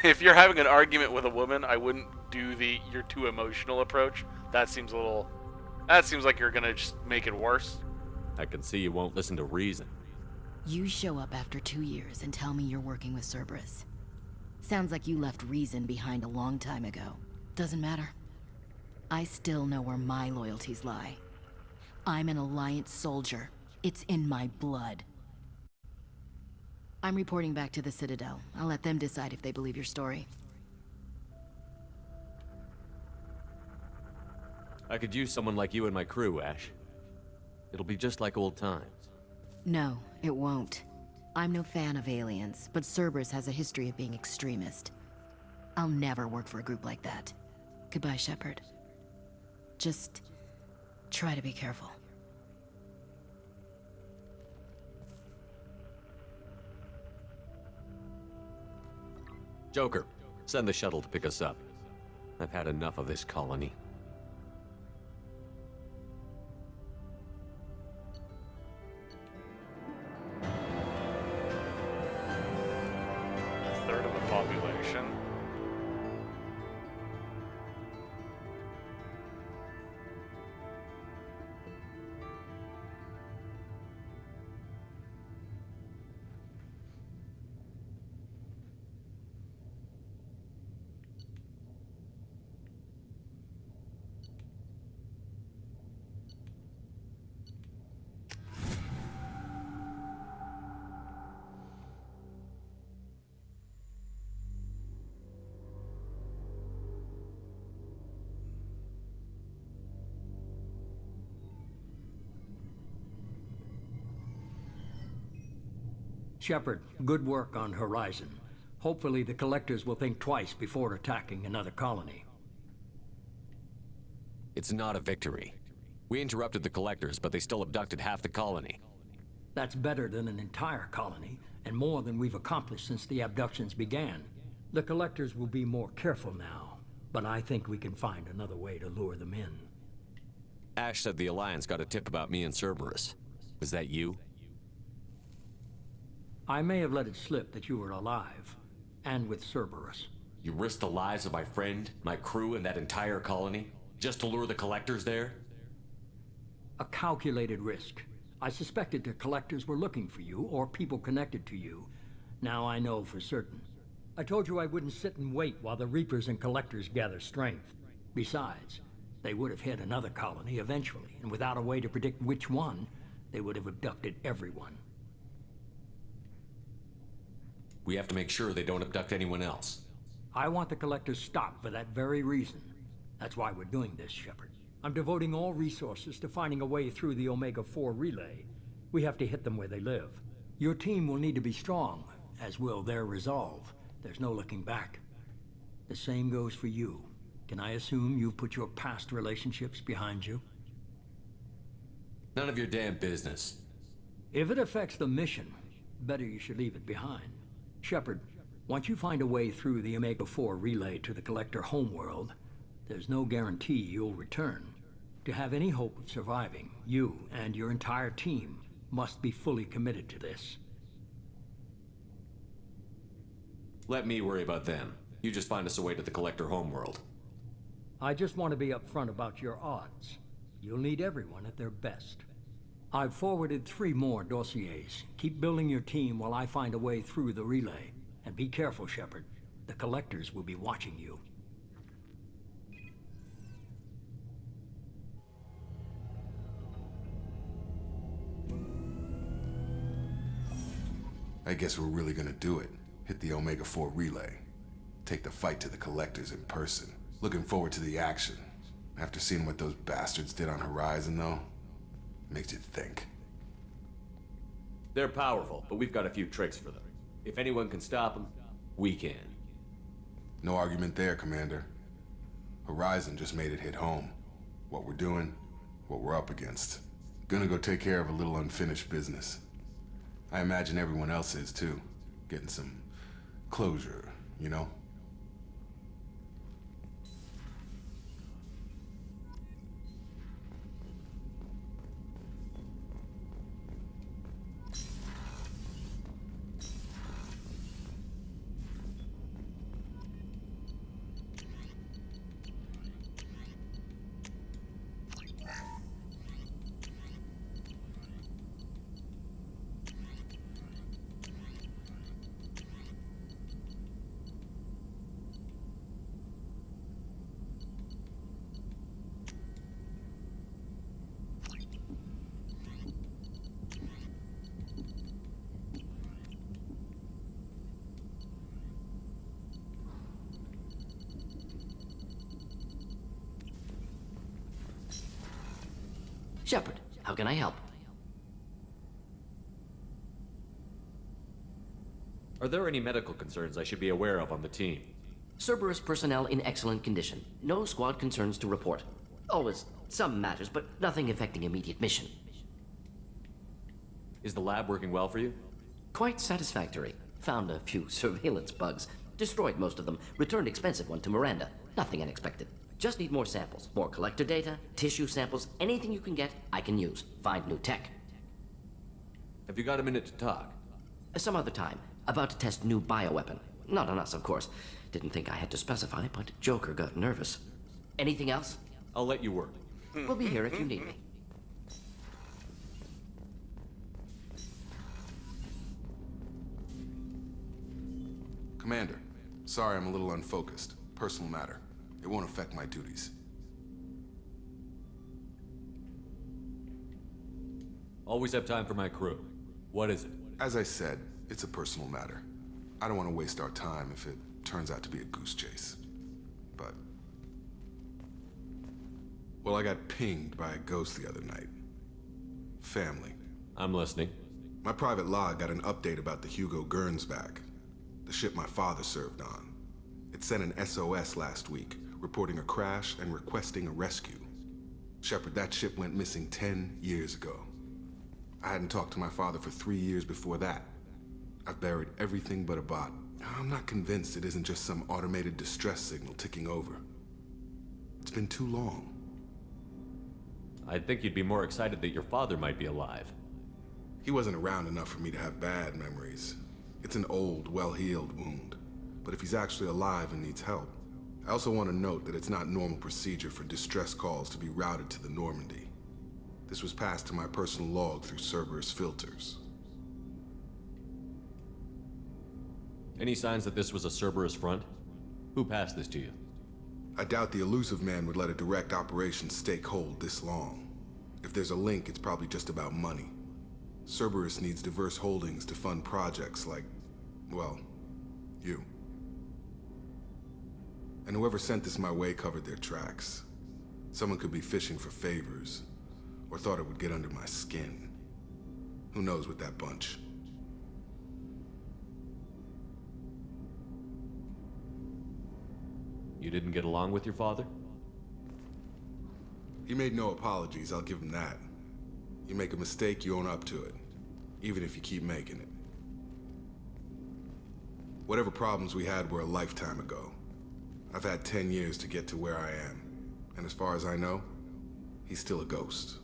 if you're having an argument with a woman, I wouldn't do the you're too emotional approach. That seems like you're gonna just make it worse. I can see you won't listen to reason. You show up after 2 years and tell me you're working with Cerberus. Sounds like you left reason behind a long time ago. Doesn't matter. I still know where my loyalties lie. I'm an Alliance soldier. It's in my blood. I'm reporting back to the Citadel. I'll let them decide if they believe your story. I could use someone like you in my crew, Ash. It'll be just like old times. No, it won't. I'm no fan of aliens, but Cerberus has a history of being extremist. I'll never work for a group like that. Goodbye, Shepard. Just try to be careful. Joker, send the shuttle to pick us up. I've had enough of this colony. A third of the population. Shepard, good work on Horizon. Hopefully the Collectors will think twice before attacking another colony. It's not a victory. We interrupted the Collectors, but they still abducted half the colony. That's better than an entire colony, and more than we've accomplished since the abductions began. The Collectors will be more careful now, but I think we can find another way to lure them in. Ash said the Alliance got a tip about me and Cerberus. Was that you? I may have let it slip that you were alive, and with Cerberus. You risked the lives of my friend, my crew, and that entire colony, just to lure the Collectors there? A calculated risk. I suspected the Collectors were looking for you, or people connected to you. Now I know for certain. I told you I wouldn't sit and wait while the Reapers and Collectors gather strength. Besides, they would have hit another colony eventually, and without a way to predict which one, they would have abducted everyone. We have to make sure they don't abduct anyone else. I want the Collectors stopped for that very reason. That's why we're doing this, Shepard. I'm devoting all resources to finding a way through the Omega-4 relay. We have to hit them where they live. Your team will need to be strong, as will their resolve. There's no looking back. The same goes for you. Can I assume you've put your past relationships behind you? None of your damn business. If it affects the mission, better you should leave it behind. Shepard, once you find a way through the Omega-4 relay to the Collector homeworld, there's no guarantee you'll return. To have any hope of surviving, you and your entire team must be fully committed to this. Let me worry about them. You just find us a way to the Collector homeworld. I just want to be upfront about your odds. You'll need everyone at their best. I've forwarded 3 more dossiers. Keep building your team while I find a way through the relay. And be careful, Shepard. The Collectors will be watching you. I guess we're really gonna do it. Hit the Omega-4 relay. Take the fight to the Collectors in person. Looking forward to the action. After seeing what those bastards did on Horizon, though, makes you think. They're powerful, but we've got a few tricks for them. If anyone can stop them, we can. No argument there, Commander. Horizon just made it hit home. What we're doing, what we're up against. Gonna go take care of a little unfinished business. I imagine everyone else is, too. Getting some closure, you know? Shepard, how can I help? Are there any medical concerns I should be aware of on the team? Cerberus personnel in excellent condition. No squad concerns to report. Always some matters, but nothing affecting immediate mission. Is the lab working well for you? Quite satisfactory. Found a few surveillance bugs. Destroyed most of them. Returned expensive one to Miranda. Nothing unexpected. Just need more samples. More collector data, tissue samples, anything you can get, I can use. Find new tech. Have you got a minute to talk? Some other time. About to test new bioweapon. Not on us, of course. Didn't think I had to specify, but Joker got nervous. Anything else? I'll let you work. We'll be here if you need me. Commander, sorry I'm a little unfocused. Personal matter. It won't affect my duties. Always have time for my crew. What is it? As I said, it's a personal matter. I don't want to waste our time if it turns out to be a goose chase. But... well, I got pinged by a ghost the other night. Family. I'm listening. My private log got an update about the Hugo Gernsback, the ship my father served on. It sent an SOS last week, reporting a crash and requesting a rescue. Shepard, that ship went missing 10 years ago. I hadn't talked to my father for 3 years before that. I've buried everything but a bot. I'm not convinced it isn't just some automated distress signal ticking over. It's been too long. I'd think you'd be more excited that your father might be alive. He wasn't around enough for me to have bad memories. It's an old, well-healed wound. But if he's actually alive and needs help, I also want to note that it's not normal procedure for distress calls to be routed to the Normandy. This was passed to my personal log through Cerberus filters. Any signs that this was a Cerberus front? Who passed this to you? I doubt the elusive man would let a direct operations stake hold this long. If there's a link, it's probably just about money. Cerberus needs diverse holdings to fund projects like, well, you. And whoever sent this my way covered their tracks. Someone could be fishing for favors, or thought it would get under my skin. Who knows with that bunch? You didn't get along with your father? He made no apologies, I'll give him that. You make a mistake, you own up to it. Even if you keep making it. Whatever problems we had were a lifetime ago. I've had 10 years to get to where I am. And as far as I know, he's still a ghost.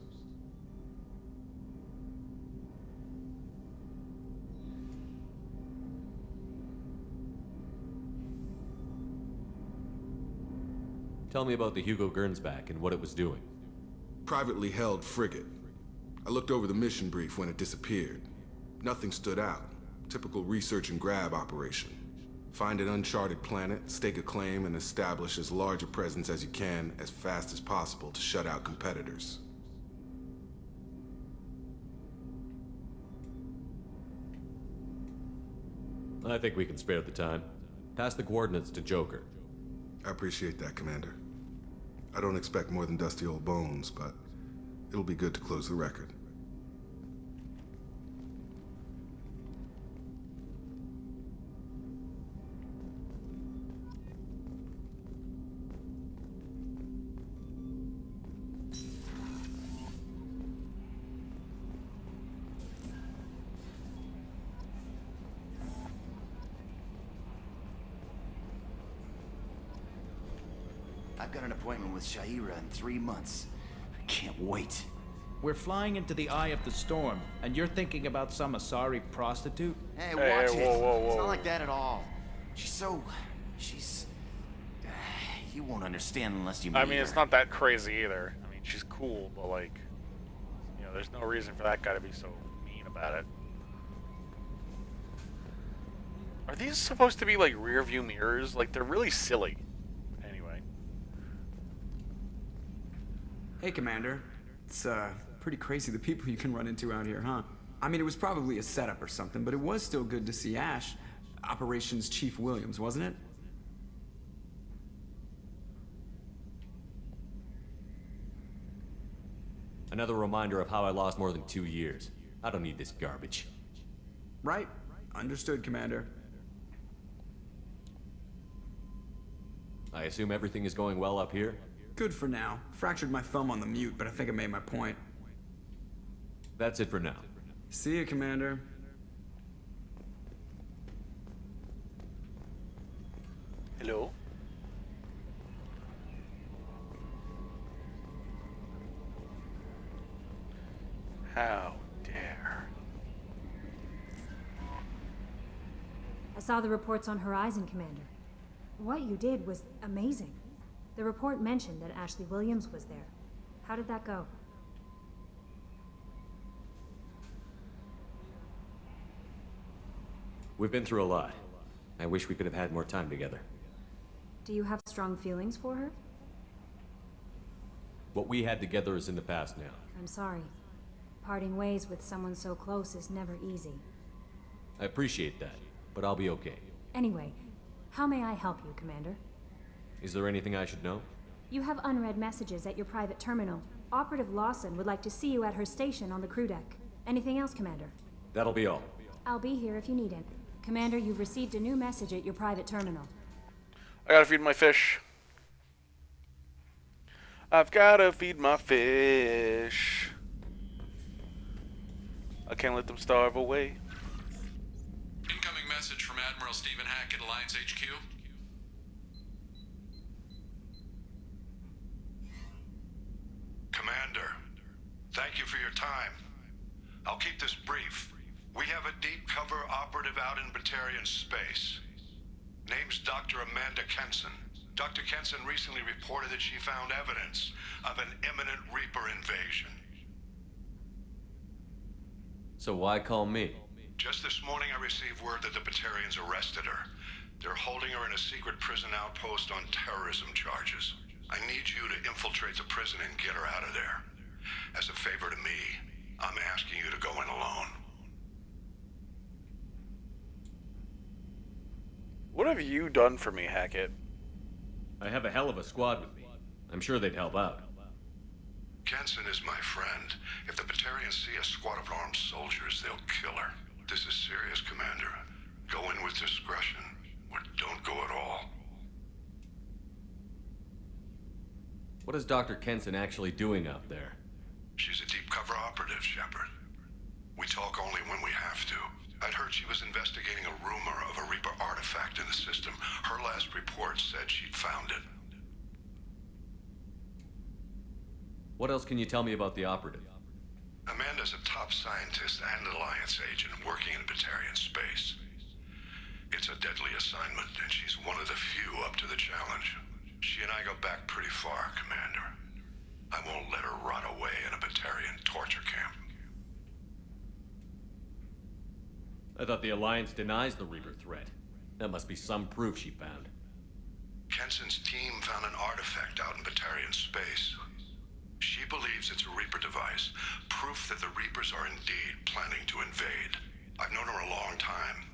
Tell me about the Hugo Gernsback and what it was doing. Privately held frigate. I looked over the mission brief when it disappeared. Nothing stood out. Typical research and grab operation. Find an uncharted planet, stake a claim, and establish as large a presence as you can as fast as possible to shut out competitors. I think we can spare the time. Pass the coordinates to Joker. I appreciate that, Commander. I don't expect more than dusty old bones, but it'll be good to close the record. I've got an appointment with Shaira in 3 months. I can't wait. We're flying into the eye of the storm, and you're thinking about some Asari prostitute? Hey, watch it. Whoa. It's not like that at all. She's... you won't understand unless you meet I mean, it's her. not that crazy either. I mean, she's cool, but like, you know, there's no reason for that guy to be so mean about it. Are these supposed to be like rear view mirrors? Like, they're really silly. Anyway. Hey, Commander. It's, pretty crazy the people you can run into out here, huh? I mean, it was probably a setup or something, but it was still good to see Ash. Operations Chief Williams, wasn't it? I Another reminder of how I lost more than 2 years. I don't need this garbage. Right. Understood, Commander. I assume everything is going well up here? Good for now. Fractured my thumb on the mute, but I think I made my point. That's it for now. See you, Commander. Hello? How dare. I saw the reports on Horizon, Commander. What you did was amazing. The report mentioned that Ashley Williams was there. How did that go? We've been through a lot. I wish we could have had more time together. Do you have strong feelings for her? What we had together is in the past now. I'm sorry. Parting ways with someone so close is never easy. I appreciate that, but I'll be okay. Anyway, how may I help you, Commander? Is there anything I should know? You have unread messages at your private terminal. Operative Lawson would like to see you at her station on the crew deck. Anything else, Commander? That'll be all. I'll be here if you need it. Commander, you've received a new message at your private terminal. I gotta feed my fish. I've gotta feed my fish. I can't let them starve away. Incoming message from Admiral Stephen Hackett, Alliance HQ. Commander, thank you for your time. I'll keep this brief. We have a deep cover operative out in Batarian space. Name's Dr. Amanda Kenson. Dr. Kenson recently reported that she found evidence of an imminent Reaper invasion. So why call me? Just this morning I received word that the Batarians arrested her. They're holding her in a secret prison outpost on terrorism charges. I need you to infiltrate the prison and get her out of there. As a favor to me, I'm asking you to go in alone. What have you done for me, Hackett? I have a hell of a squad with me. I'm sure they'd help out. Kenson is my friend. If the Batarians see a squad of armed soldiers, they'll kill her. This is serious, Commander. Go in with discretion, or don't go at all. What is Dr. Kenson actually doing out there? She's a deep cover operative, Shepard. We talk only when we have to. I'd heard she was investigating a rumor of a Reaper artifact in the system. Her last report said she'd found it. What else can you tell me about the operative? Amanda's a top scientist and Alliance agent working in Batarian space. It's a deadly assignment, and she's one of the few up to the challenge. She and I go back pretty far, Commander. I won't let her rot away in a Batarian torture camp. I thought the Alliance denies the Reaper threat. That must be some proof she found. Kenson's team found an artifact out in Batarian space. She believes it's a Reaper device, proof that the Reapers are indeed planning to invade. I've known her a long time.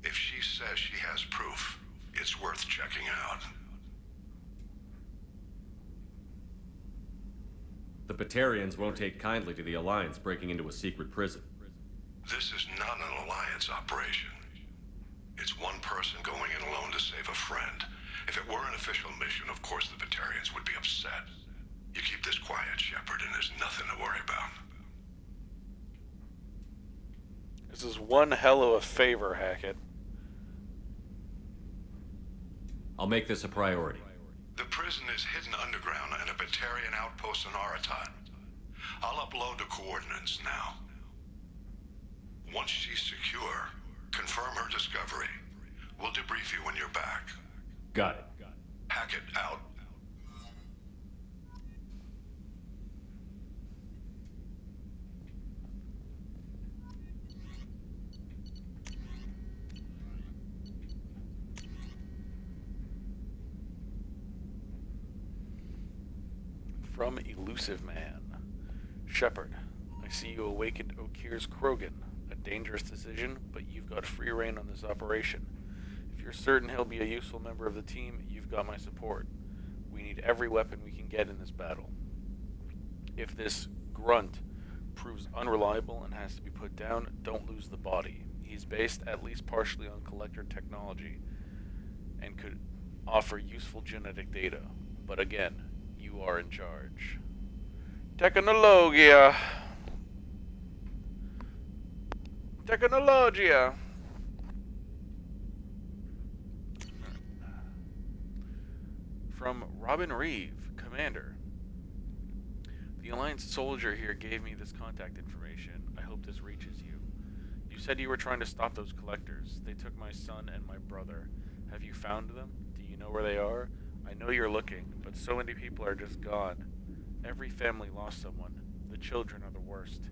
If she says she has proof, it's worth checking out. The Batarians won't take kindly to the Alliance breaking into a secret prison. This is not an Alliance operation. It's one person going in alone to save a friend. If it were an official mission, of course the Batarians would be upset. You keep this quiet, Shepard, and there's nothing to worry about. This is one hell of a favor, Hackett. I'll make this a priority. The prison is hidden underground in a Batarian outpost on Aratat. I'll upload the coordinates now. Once she's secure, confirm her discovery. We'll debrief you when you're back. Got it. Hackett out. From Elusive Man. Shepard, I see you awakened Okir's Krogan. A dangerous decision, but you've got free reign on this operation. If you're certain he'll be a useful member of the team, you've got my support. We need every weapon we can get in this battle. If this Grunt proves unreliable and has to be put down. Don't lose the body. He's based at least partially on collector technology and could offer useful genetic data. But again, you are in charge. Technologia. Technologia. From Robin Reeve, Commander. The Alliance soldier here gave me this contact information. I hope this reaches you. You said you were trying to stop those collectors. They took my son and my brother. Have you found them? Do you know where they are? I know you're looking, but so many people are just gone. Every family lost someone. The children are the worst.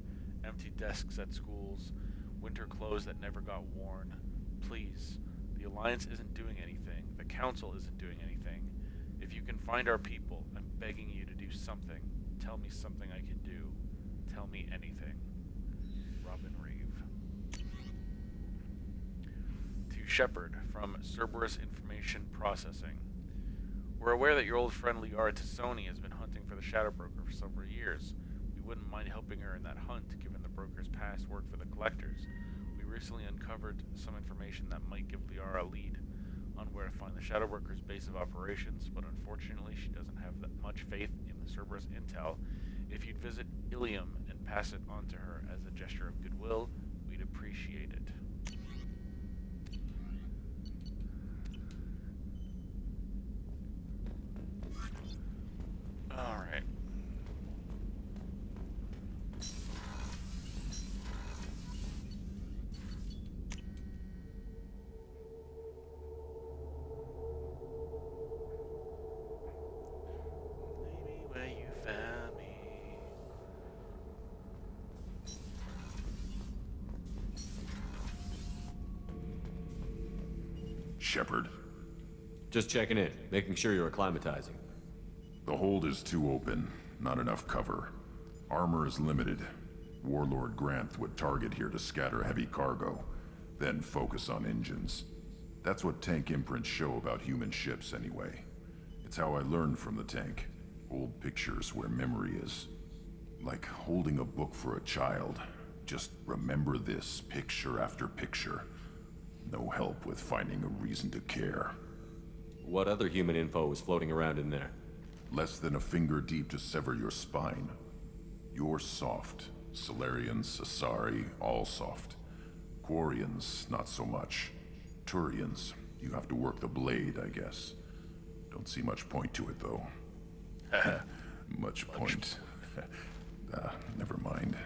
Empty desks at schools. Winter clothes that never got worn. Please, the Alliance isn't doing anything. The Council isn't doing anything. If you can find our people, I'm begging you to do something. Tell me something I can do. Tell me anything. Robin Reeve. To Shepard, from Cerberus Information Processing. We're aware that your old friend Liara Tassoni has been hunting for the Shadow Broker for several years. We wouldn't mind helping her in that hunt, given the broker's past work for the Collectors. We recently uncovered some information that might give Liara a lead on where to find the Shadow Broker's base of operations, but unfortunately she doesn't have that much faith in the Cerberus intel. If you'd visit Ilium and pass it on to her as a gesture of goodwill, we'd appreciate it. Alright. Where you found me. Shepard. Just checking in, making sure you're acclimatizing. The hold is too open, not enough cover. Armor is limited. Warlord Granth would target here to scatter heavy cargo, then focus on engines. That's what tank imprints show about human ships anyway. It's how I learned from the tank. Old pictures where memory is. Like holding a book for a child. Just remember this picture after picture. No help with finding a reason to care. What other human info was floating around in there? Less than a finger deep to sever your spine. You're soft. Solarians, Asari, all soft. Quarians, not so much. Turians, you have to work the blade, I guess. Don't see much point to it, though. Much point. Never mind.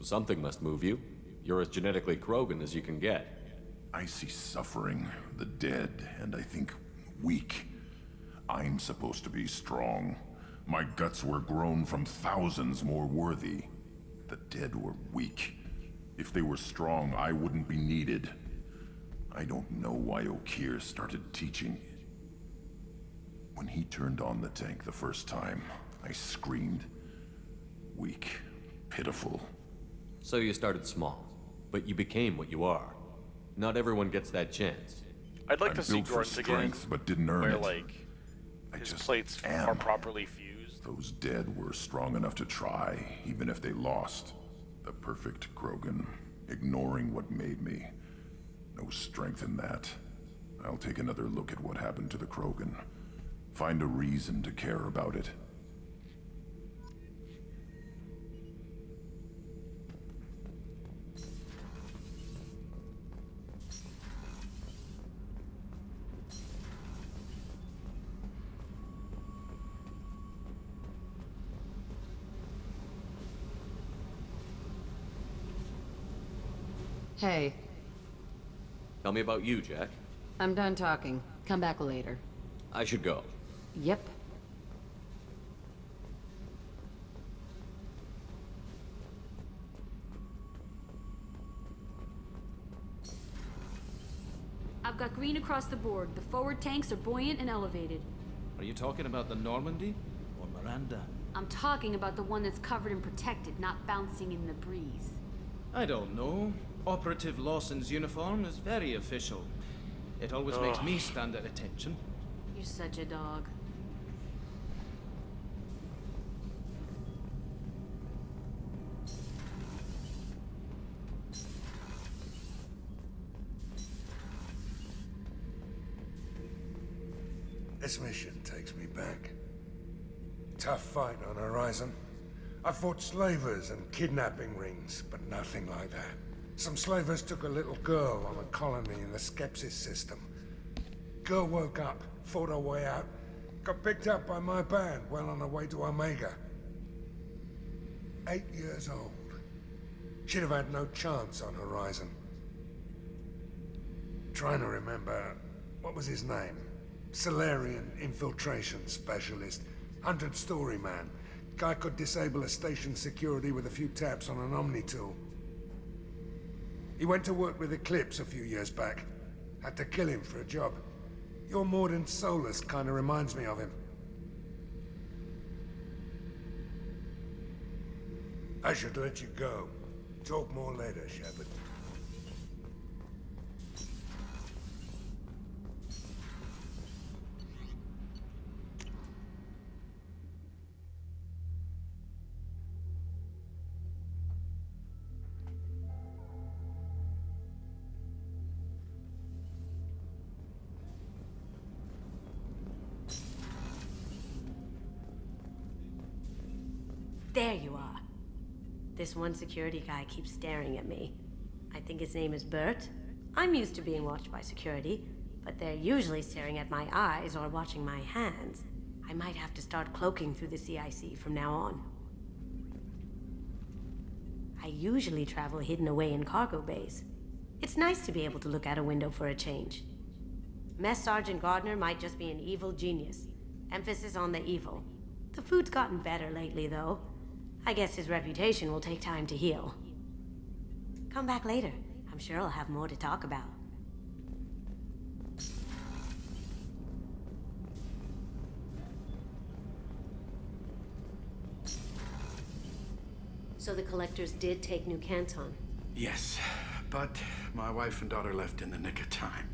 Something must move you. You're as genetically Krogan as you can get. I see suffering, the dead, and I think weak. I'm supposed to be strong. My guts were grown from thousands more worthy. The dead were weak. If they were strong, I wouldn't be needed. I don't know why Okeer started teaching. When he turned on the tank the first time, I screamed. Weak. Pitiful. So you started small, but you became what you are. Not everyone gets that chance. I'd like to see built for Grunt again, strength, but didn't earn where it. like his plates are properly fused. Those dead were strong enough to try, even if they lost. The perfect Krogan, ignoring what made me. No strength in that. I'll take another look at what happened to the Krogan. Find a reason to care about it. Hey, Tell me about you, Jack. I'm done talking. Come back later. I should go. Yep. I've got green across the board. The forward tanks are buoyant and elevated. Are you talking about the Normandy or Miranda? I'm talking about the one that's covered and protected, not bouncing in the breeze. I don't know. Operative Lawson's uniform is very official. It always makes me stand at attention. You're such a dog. This mission takes me back. Tough fight on Horizon. I fought slavers and kidnapping rings, but nothing like that. Some slavers took a little girl on a colony in the Skepsis system. Girl woke up, fought her way out, got picked up by my band well on her way to Omega. 8 years old. She'd have had no chance on Horizon. Trying to remember, what was his name? Solarian infiltration specialist. 100-story man. Guy could disable a station security with a few taps on an Omni tool. He went to work with Eclipse a few years back. Had to kill him for a job. Your Mordant Solus kind of reminds me of him. I should let you go. Talk more later, Shepard. There you are. This one security guy keeps staring at me. I think his name is Bert. I'm used to being watched by security, but they're usually staring at my eyes or watching my hands. I might have to start cloaking through the CIC from now on. I usually travel hidden away in cargo bays. It's nice to be able to look out a window for a change. Mess Sergeant Gardner might just be an evil genius. Emphasis on the evil. The food's gotten better lately, though. I guess his reputation will take time to heal. Come back later. I'm sure I'll have more to talk about. So the Collectors did take New Canton? Yes, but my wife and daughter left in the nick of time.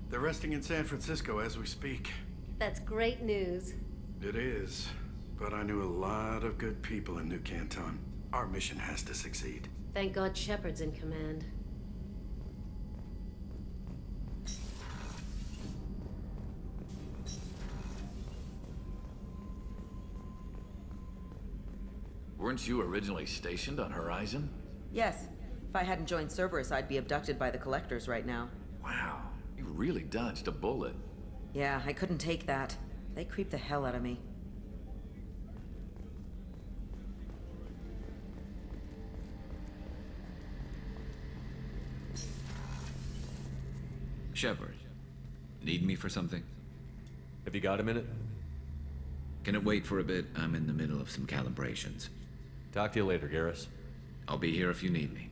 They're resting in San Francisco as we speak. That's great news. It is. But I knew a lot of good people in New Canton. Our mission has to succeed. Thank God Shepard's in command. Weren't you originally stationed on Horizon? Yes. If I hadn't joined Cerberus, I'd be abducted by the Collectors right now. Wow, you really dodged a bullet. Yeah, I couldn't take that. They creep the hell out of me. Shepard, need me for something? Have you got a minute? Can it wait for a bit? I'm in the middle of some calibrations. Talk to you later, Garrus. I'll be here if you need me.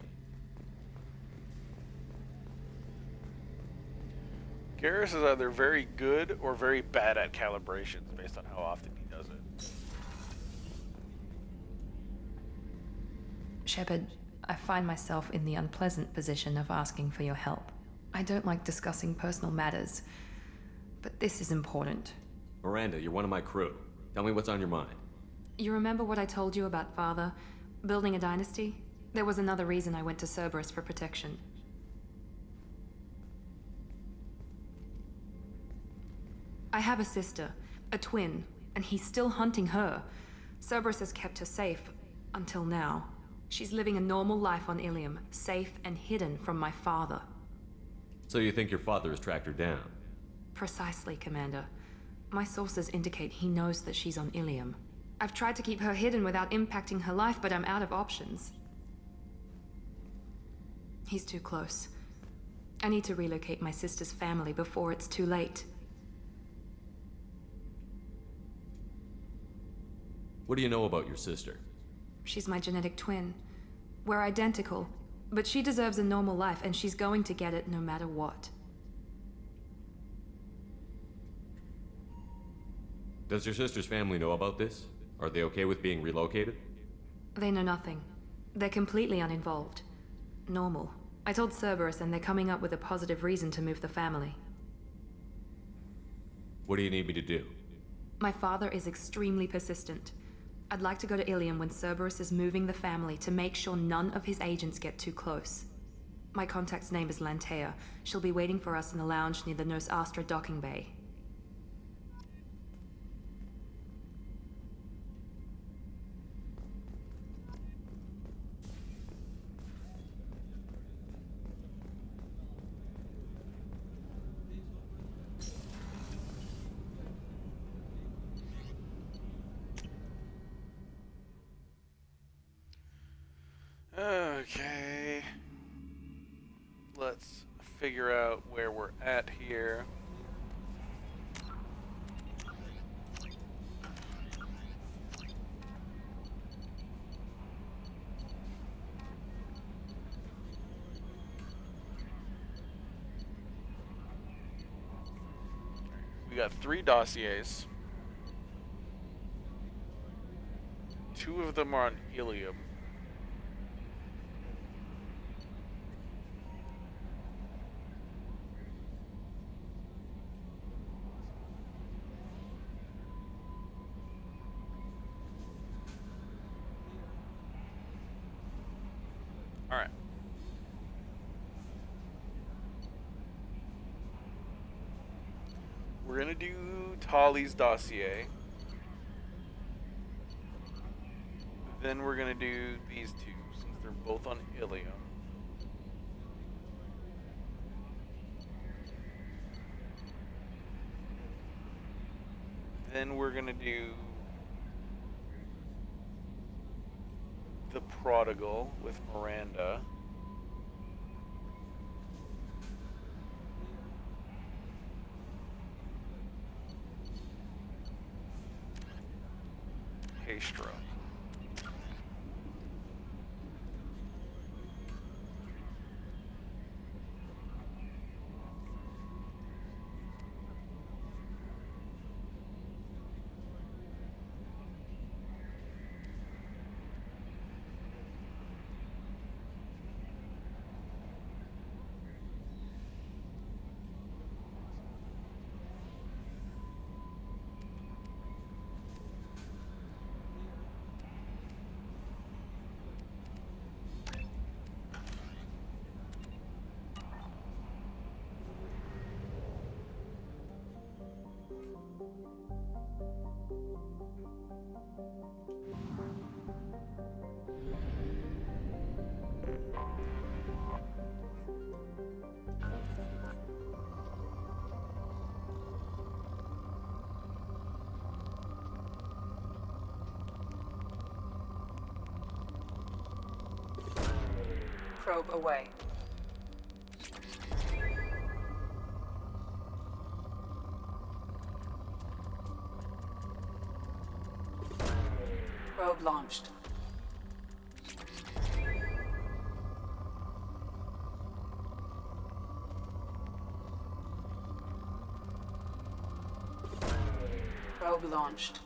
Garrus is either very good or very bad at calibrations based on how often he does it. Shepard, I find myself in the unpleasant position of asking for your help. I don't like discussing personal matters, but this is important. Miranda, you're one of my crew. Tell me what's on your mind. You remember what I told you about Father? Building a dynasty? There was another reason I went to Cerberus for protection. I have a sister, a twin, and he's still hunting her. Cerberus has kept her safe, until now. She's living a normal life on Ilium, safe and hidden from my father. So you think your father has tracked her down? Precisely, Commander. My sources indicate he knows that she's on Ilium. I've tried to keep her hidden without impacting her life, but I'm out of options. He's too close. I need to relocate my sister's family before it's too late. What do you know about your sister? She's my genetic twin. We're identical, but she deserves a normal life, and she's going to get it no matter what. Does your sister's family know about this? Are they okay with being relocated? They know nothing. They're completely uninvolved. Normal. I told Cerberus, and they're coming up with a positive reason to move the family. What do you need me to do? My father is extremely persistent. I'd like to go to Ilium when Cerberus is moving the family to make sure none of his agents get too close. My contact's name is Lantea. She'll be waiting for us in the lounge near the Nos Astra docking bay. out where we're at here. We got 3 dossiers. 2 of them are on Ilium. Alright. We're gonna do Tali's dossier. Then we're gonna do these 2, since they're both on Ilium. Then we're gonna do the Prodigal with Miranda. Hastro. Probe away. Probe launched. Probe launched.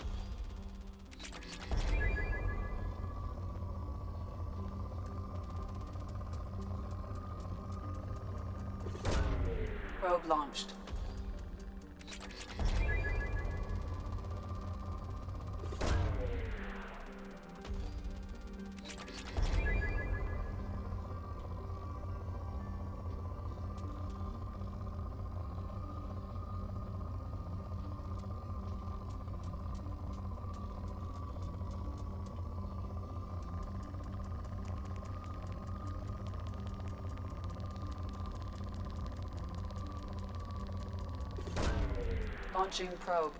Probe launched. Launching probe.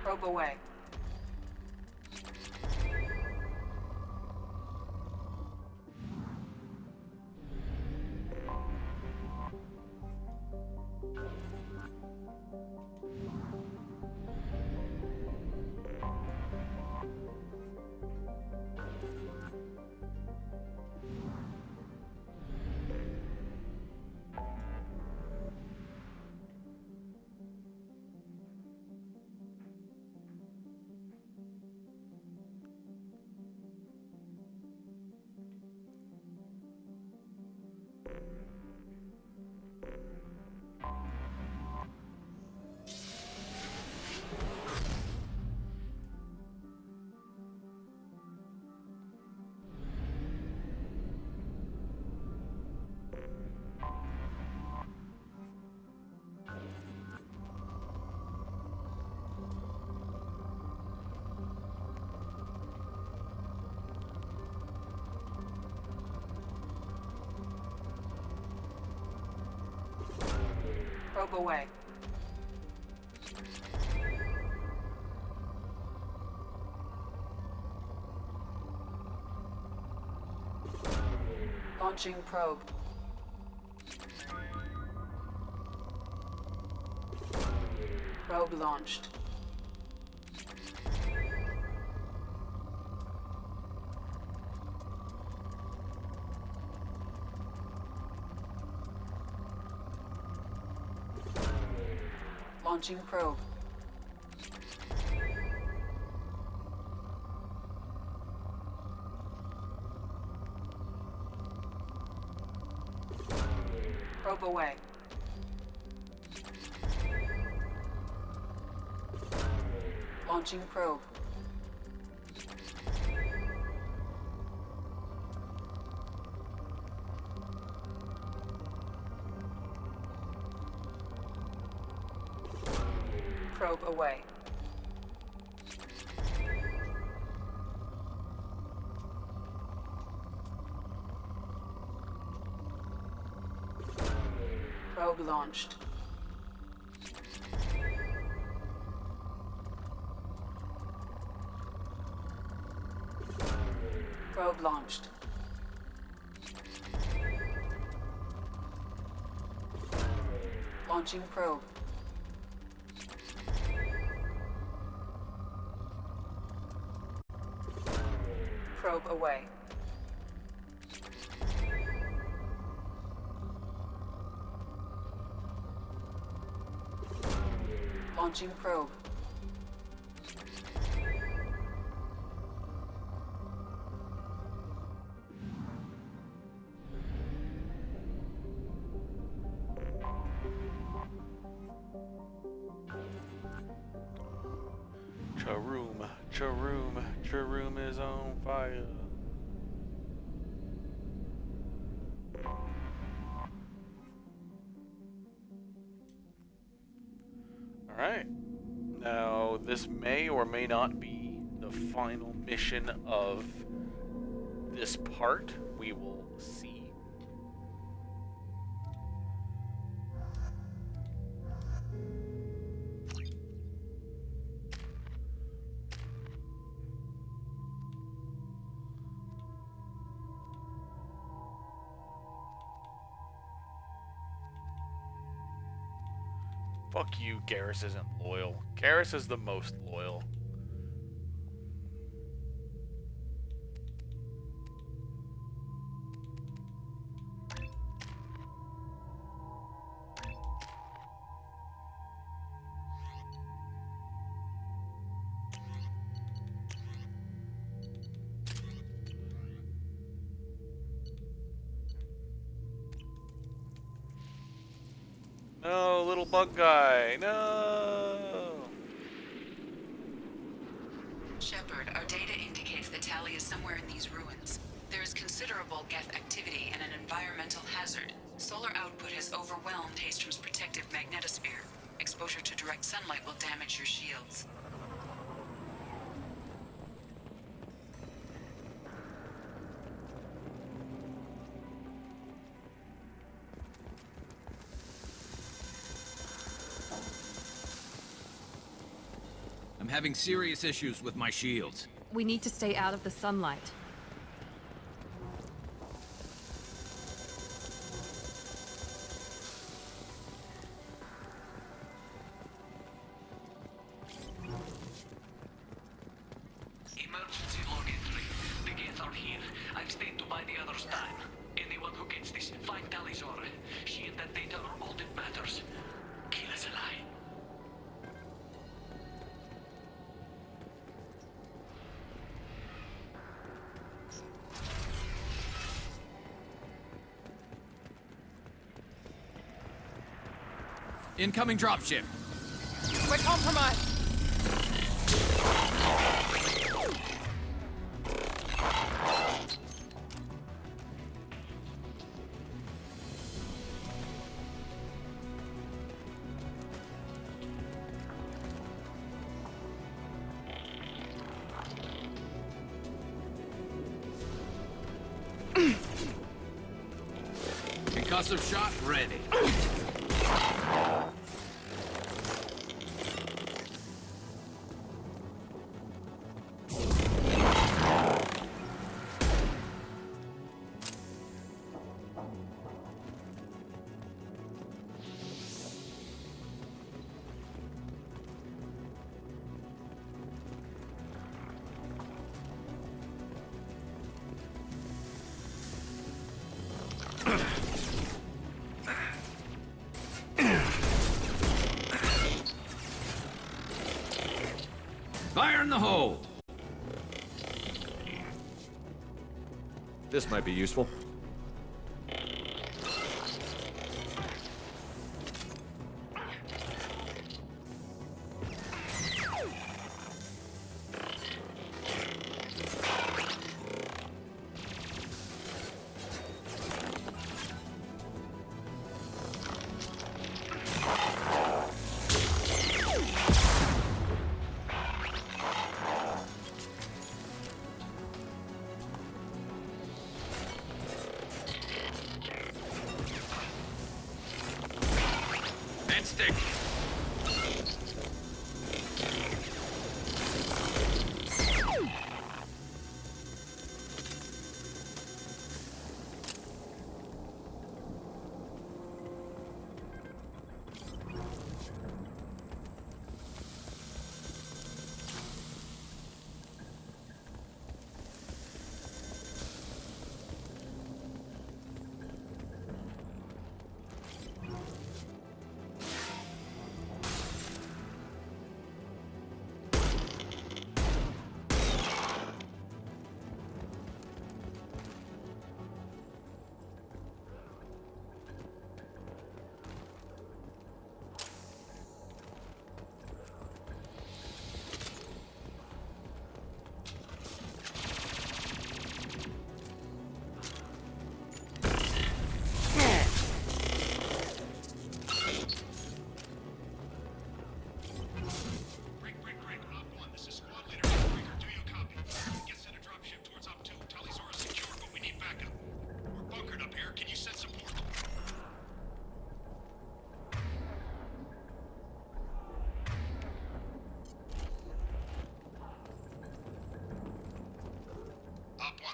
Probe away. Probe away. Launching probe. Probe launched. Launching probe. Probe away. Launching probe. Probe away. Probe launched. Probe launched. Launching probe. Probe away. Launching probe. Charoom is on fire. Alright. Now, this may or may not be the final mission of this part. We will see. Fuck you, Garrus isn't loyal. Garrus is the most loyal. No, little bug guy, no! Shepard, our data indicates that Tali is somewhere in these ruins. There is considerable Geth activity and an environmental hazard. Solar output has overwhelmed Hastrom's protective magnetosphere. Exposure to direct sunlight will damage your shields. I'm having serious issues with my shields. We need to stay out of the sunlight. Emergency log entry. The gates are here. I've stayed to buy the others time. Anyone who gets this, find Talizora. She and that data are all that matters. Kill us alive. Incoming dropship. We're compromised. Concussive shot ready. the hole! This might be useful. Stick.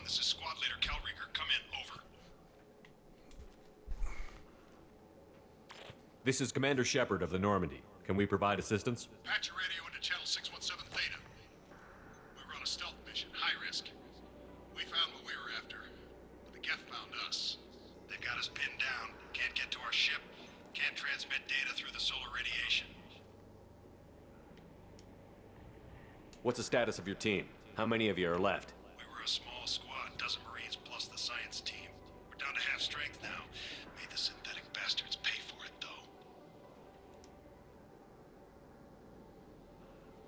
This is Squad Leader Calringer. Come in. Over. This is Commander Shepard of the Normandy. Can we provide assistance? Patch your radio into channel 617 Theta. We were on a stealth mission, high risk. We found what we were after, but the Geth found us. They got us pinned down. Can't get to our ship. Can't transmit data through the solar radiation. What's the status of your team? How many of you are left? We were a small squad, dozen Marines plus the science team. We're down to half strength now. Made the synthetic bastards pay for it, though.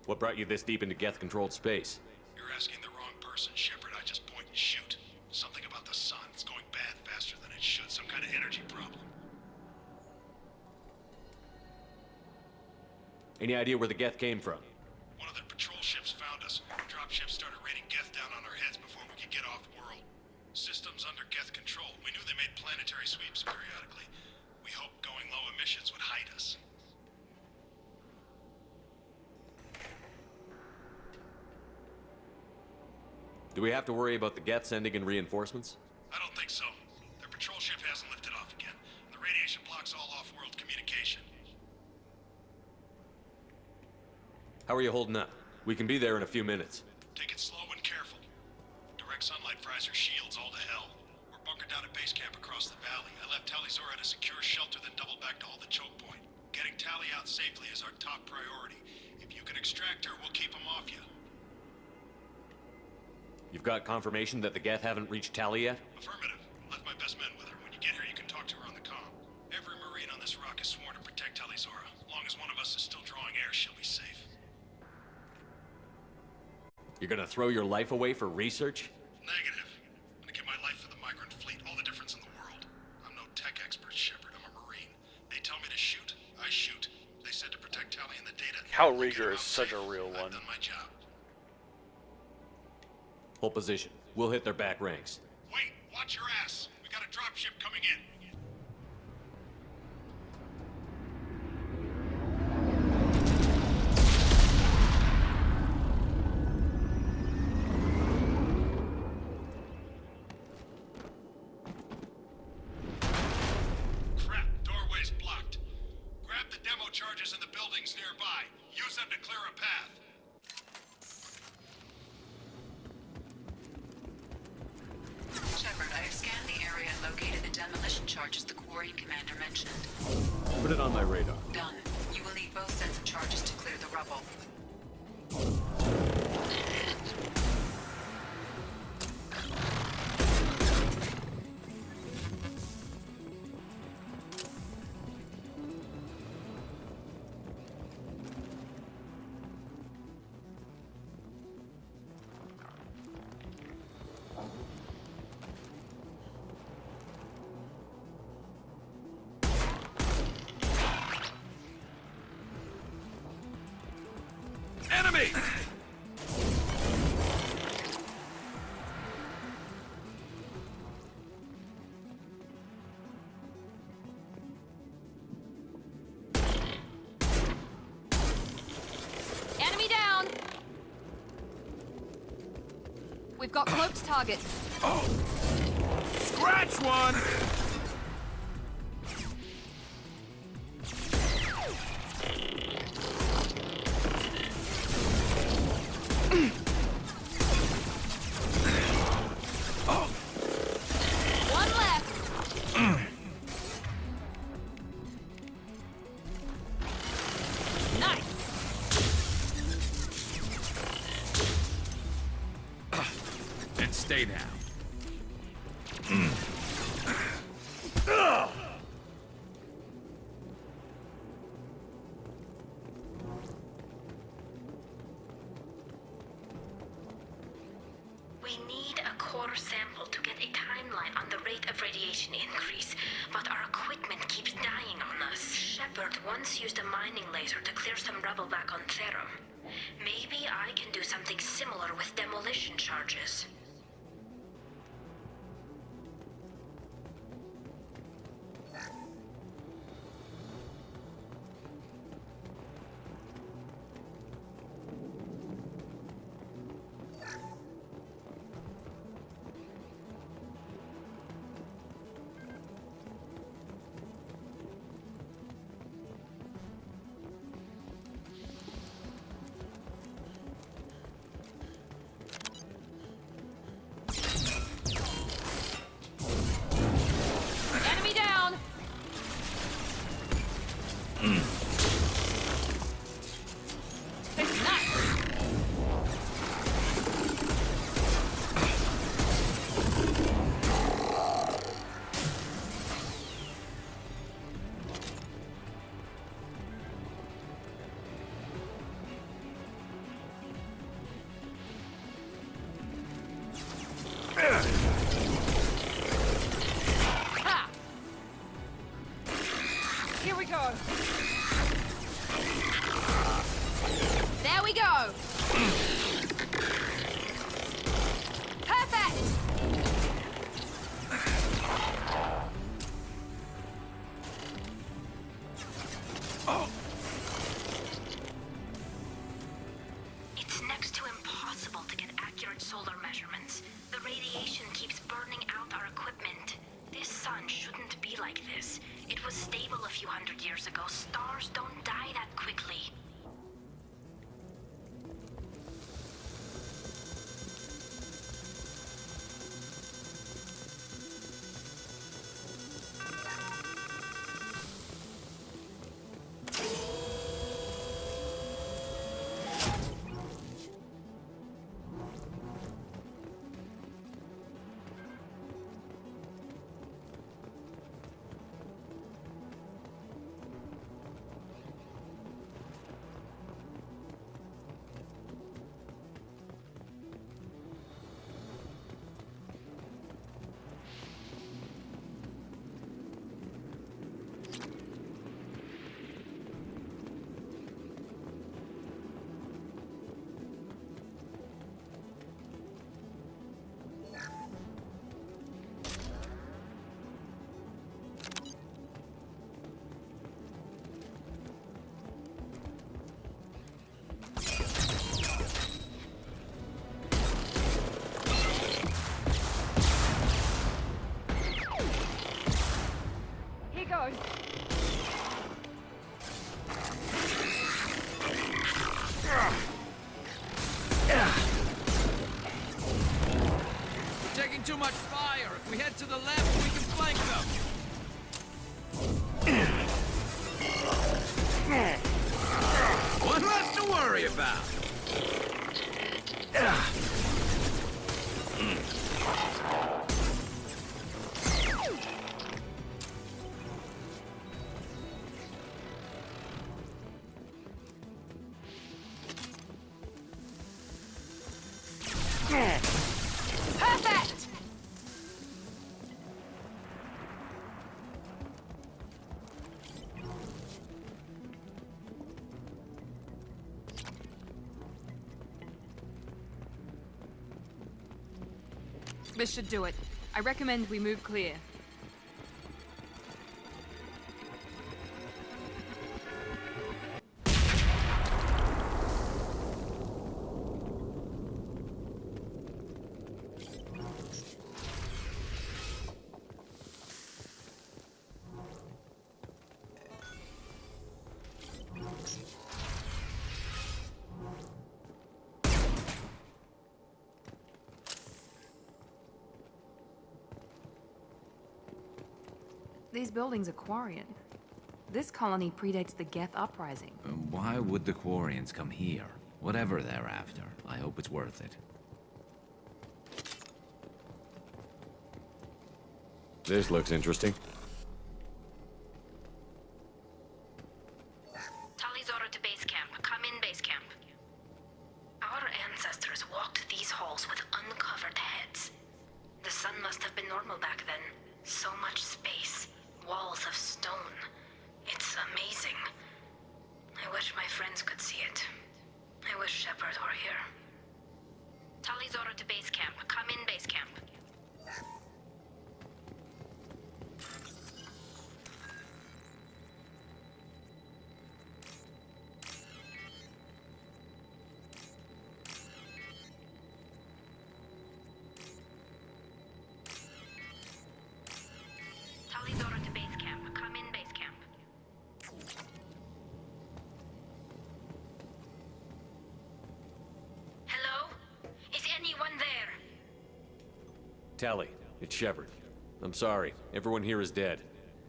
What brought you this deep into Geth-controlled space? You're asking the wrong person, Shepard. I just point and shoot. Something about the sun. It's going bad faster than it should. Some kind of energy problem. Any idea where the Geth came from? One of the patrol ships found us. Dropships started raining Geth down on our heads before we could get off-world. Systems under Geth control. We knew they made planetary sweeps periodically. We hoped going low emissions would hide us. Do we have to worry about the Geth sending in reinforcements? I don't think so. Their patrol ship hasn't lifted off again. The radiation blocks all off-world communication. How are you holding up? We can be there in a few minutes. Take it slow and careful. Direct sunlight fries our shields all to hell. We're bunkered down at base camp across the valley. I left Talizor at a secure shelter, then doubled back to hold the choke point. Getting Tali out safely is our top priority. If you can extract her, we'll keep them off you. You've got confirmation that the Geth haven't reached Tali yet? Affirmative. Left my best men with her. When you get here, you can talk to her on the comm. Every Marine on this rock is sworn to protect Talizora. As long as one of us is still drawing air, she'll be safe. You're gonna throw your life away for research? Negative. I'm gonna give my life for the migrant fleet, all the difference in the world. I'm no tech expert, Shepard. I'm a Marine. They tell me to shoot, I shoot. They said to protect Tali and the data. Calringer is such a real one. I've done my job. Hold position. We'll hit their back ranks. Wait, watch your ass. We got a dropship coming in. Crap, doorway's blocked. Grab the demo charges in the buildings nearby. Use them to clear a path. Shepard, I have scanned the area and located the demolition charges the quarry commander mentioned. Put it on my radar. Done. You will need both sets of charges to clear the rubble. enemy! Enemy down! We've got cloaked targets. Oh! Scratch one! One left. Nice. And stay down. We need a core sample to get a timeline on the rate of radiation increase, but our equipment keeps dying on us. Shepard once used a mining laser to clear some rubble back on Therum. Maybe I can do something similar with demolition charges. Enemy down. Nice. Ha! Here we go. There we go. Perfect. It's next to impossible to get accurate solar measurements. The radiation keeps burning out our equipment. This sun shouldn't be like this. It was stable a few hundred years ago. Stars don't die that quickly. Here goes. We're taking too much fire. If we head to the left, we can flank them. One less to worry about. Perfect. This should do it. I recommend we move clear. These buildings are Quarian. This colony predates the Geth Uprising. Why would the Quarians come here? Whatever they're after, I hope it's worth it. This looks interesting. Talizora to base camp. Come in, base camp. Our ancestors walked these halls with uncovered heads. The sun must have been normal back then. So much space. Walls of stone. It's amazing. I wish my friends could see it. I wish Shepard were here. Talizora to base camp. Come in, base camp. Talizora to base camp. Come in, base camp. Hello? Is anyone there? Tally, it's Shepard. I'm sorry. Everyone here is dead.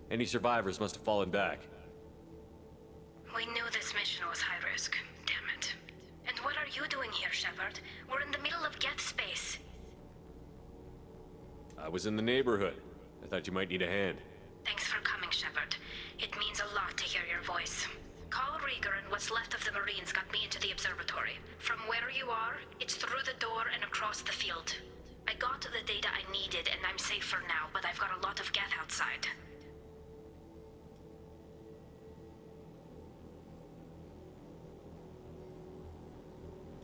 Any survivors must have fallen back. We knew this mission was high risk. Damn it. And what are you doing here, Shepard? We're in the middle of Geth space. I was in the neighborhood. I thought you might need a hand. Thanks for coming, Shepard. It means a lot to hear your voice. Carl Rieger and what's left of the Marines got me into the observatory. From where you are, it's through the door and across the field. I got the data I needed and I'm safe for now, but I've got a lot of Geth outside.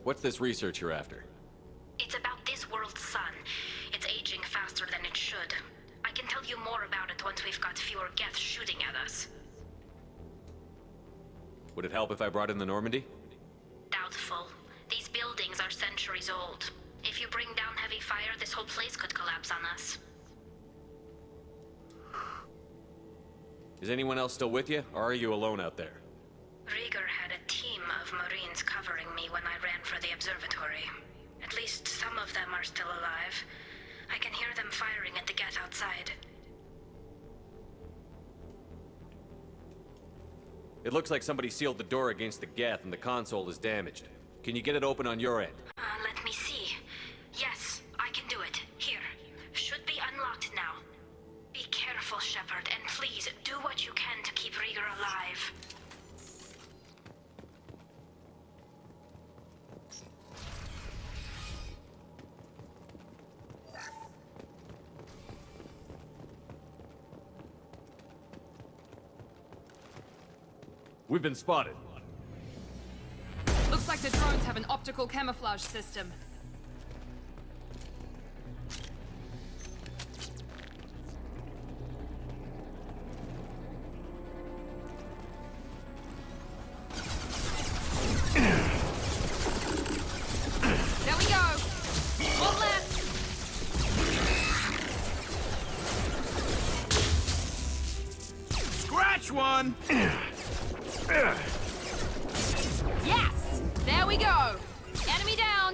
What's this research you're after? It's about this world's sun. It's aging faster than it should. I can tell you more about it once we've got fewer Geth shooting at us. Would it help if I brought in the Normandy? Doubtful. These buildings are centuries old. If you bring down heavy fire, this whole place could collapse on us. Is anyone else still with you, or are you alone out there? Rieger had a team of Marines covering me when I ran for the observatory. At least some of them are still alive. I can hear them firing at the Geth outside. It looks like somebody sealed the door against the Geth and the console is damaged. Can you get it open on your end? Let me see. Yes, I can do it. Here. Should be unlocked now. Be careful, Shepard, and please do what you can to keep Rieger alive. We've been spotted. Looks like the drones have an optical camouflage system. There we go. One left. Scratch one! Yes! There we go! Enemy down!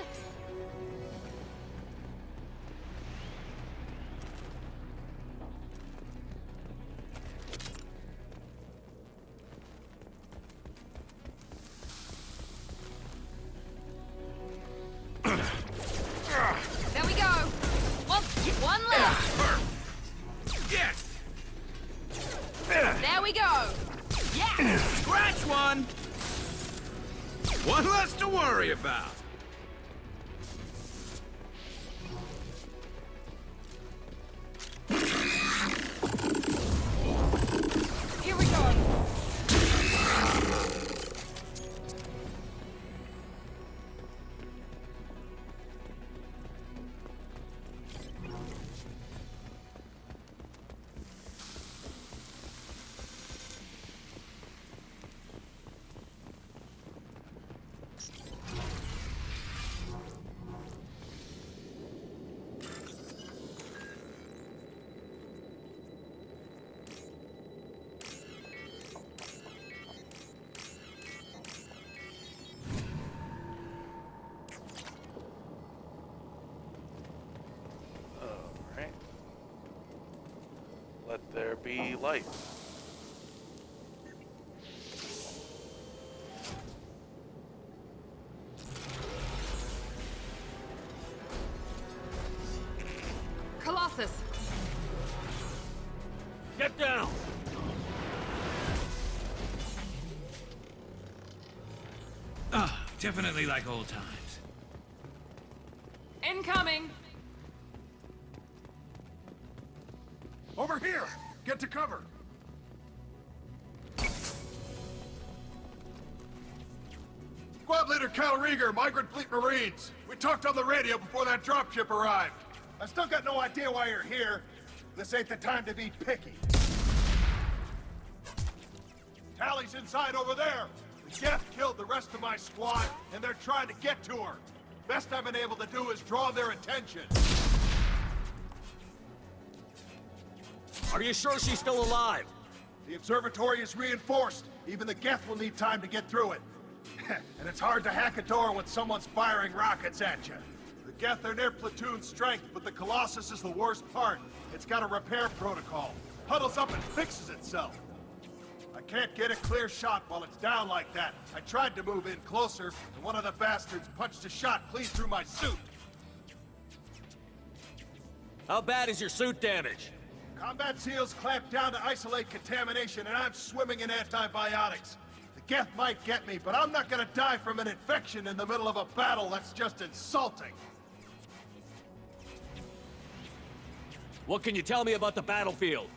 There we go! One left! Yes! There we go! Yes! Scratch one! One less to worry about. Here we go! there be light. Colossus! Get down! Ah, definitely like old times. Incoming! Over here! Get to cover! Squad Leader Cal Rieger, Migrant Fleet Marines. We talked on the radio before that dropship arrived. I still got no idea why you're here. This ain't the time to be picky. Tally's inside over there. The Geth killed the rest of my squad, and they're trying to get to her. Best I've been able to do is draw their attention. Are you sure she's still alive? The observatory is reinforced. Even the Geth will need time to get through it. And it's hard to hack a door when someone's firing rockets at you. The Geth are near platoon strength, but the Colossus is the worst part. It's got a repair protocol. Huddles up and fixes itself. I can't get a clear shot while it's down like that. I tried to move in closer, and one of the bastards punched a shot clean through my suit. How bad is your suit damaged? Combat SEALs clamped down to isolate contamination, and I'm swimming in antibiotics. The Geth might get me, but I'm not gonna die from an infection in the middle of a battle. That's just insulting. What can you tell me about the battlefield?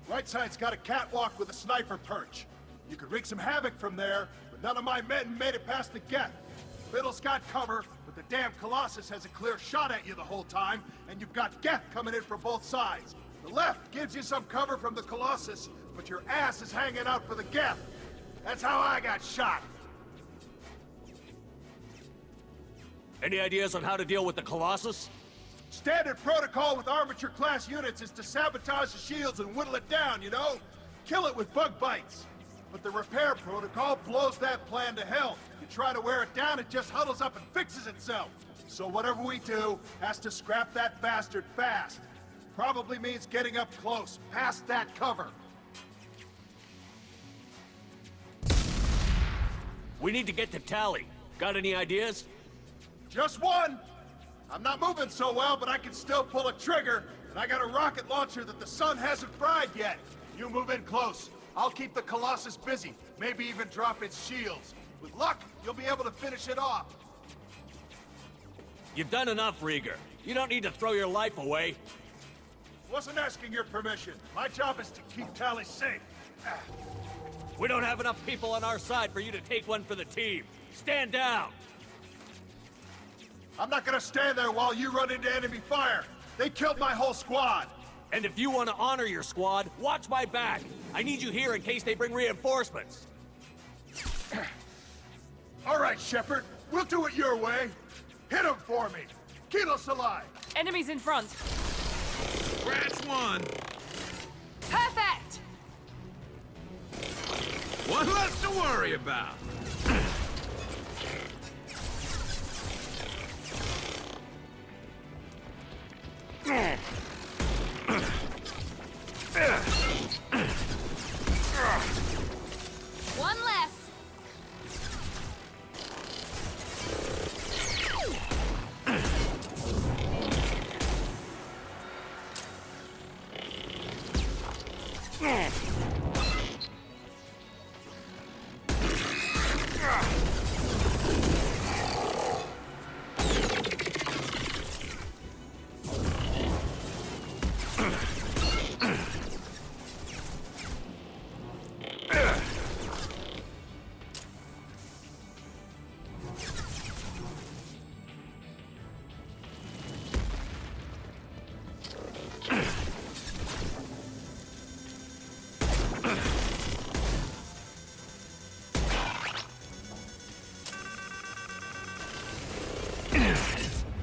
Right side's got a catwalk with a sniper perch. You could wreak some havoc from there, but none of my men made it past the Geth. Middle's got cover, but the damn Colossus has a clear shot at you the whole time, and you've got Geth coming in from both sides. The left gives you some cover from the Colossus, but your ass is hanging out for the Geth. That's how I got shot. Any ideas on how to deal with the Colossus? Standard protocol with armature-class units is to sabotage the shields and whittle it down, you know? Kill it with bug bites. But the repair protocol blows that plan to hell. You try to wear it down, it just huddles up and fixes itself. So whatever we do has to scrap that bastard fast. Probably means getting up close, past that cover. We need to get to Tally. Got any ideas? Just one! I'm not moving so well, but I can still pull a trigger, and I got a rocket launcher that the sun hasn't fried yet. You move in close. I'll keep the Colossus busy, maybe even drop its shields. With luck, you'll be able to finish it off. You've done enough, Rieger. You don't need to throw your life away. Wasn't asking your permission. My job is to keep Tally safe. We don't have enough people on our side for you to take one for the team. Stand down! I'm not gonna stand there while you run into enemy fire. They killed my whole squad. And if you want to honor your squad, watch my back. I need you here in case they bring reinforcements. All right, Shepard. We'll do it your way. Hit him for me. Kilos alive. Enemies in front. Rats one. Perfect! One less to worry about. One less.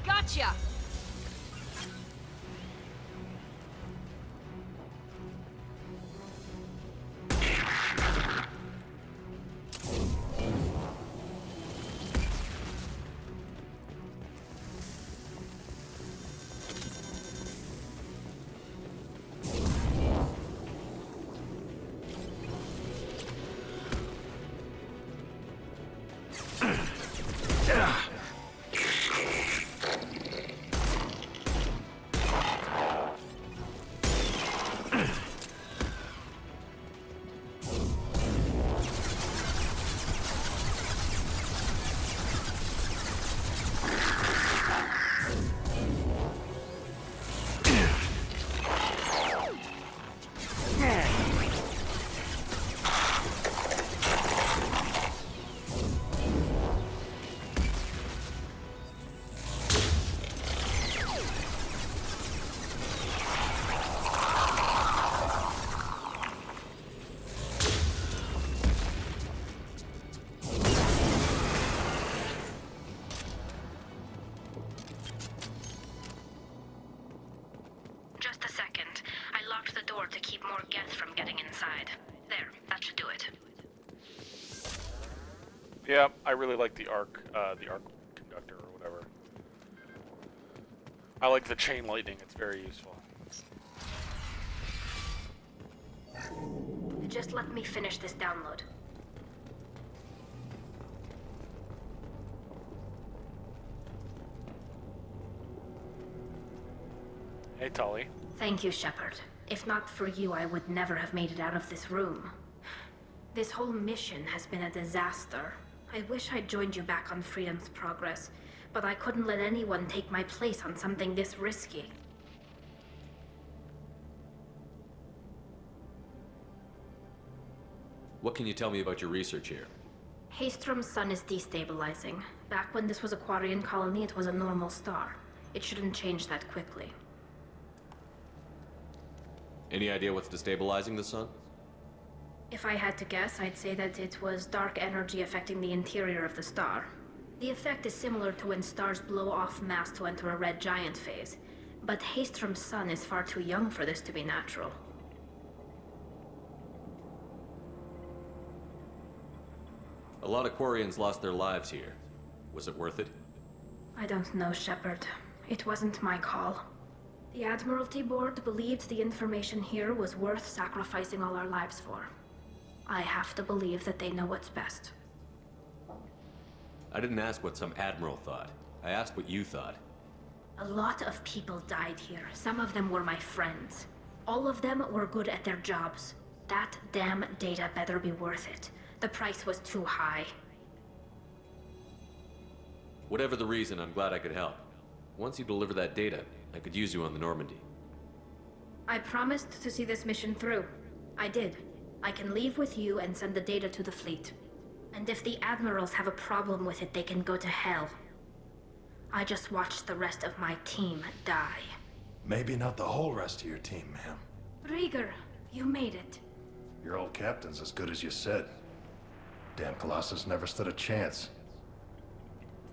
Gotcha! door to keep more Geth from getting inside. There, that should do it. Yeah, I really like the arc conductor or whatever. I like the chain lightning, it's very useful. Just let me finish this download. Hey, Tully. Thank you, Shepard. If not for you, I would never have made it out of this room. This whole mission has been a disaster. I wish I'd joined you back on Freedom's Progress, but I couldn't let anyone take my place on something this risky. What can you tell me about your research here? Haystrom's sun is destabilizing. Back when this was a Quarian colony, it was a normal star. It shouldn't change that quickly. Any idea what's destabilizing the sun? If I had to guess, I'd say that it was dark energy affecting the interior of the star. The effect is similar to when stars blow off mass to enter a red giant phase. But Haystrom's sun is far too young for this to be natural. A lot of Quarians lost their lives here. Was it worth it? I don't know, Shepard. It wasn't my call. The Admiralty Board believed the information here was worth sacrificing all our lives for. I have to believe that they know what's best. I didn't ask what some admiral thought. I asked what you thought. A lot of people died here. Some of them were my friends. All of them were good at their jobs. That damn data better be worth it. The price was too high. Whatever the reason, I'm glad I could help. Once you deliver that data, I could use you on the Normandy. I promised to see this mission through. I did. I can leave with you and send the data to the fleet. And if the admirals have a problem with it, they can go to hell. I just watched the rest of my team die. Maybe not the whole rest of your team, ma'am. Rieger, you made it. Your old captain's as good as you said. Damn Colossus never stood a chance.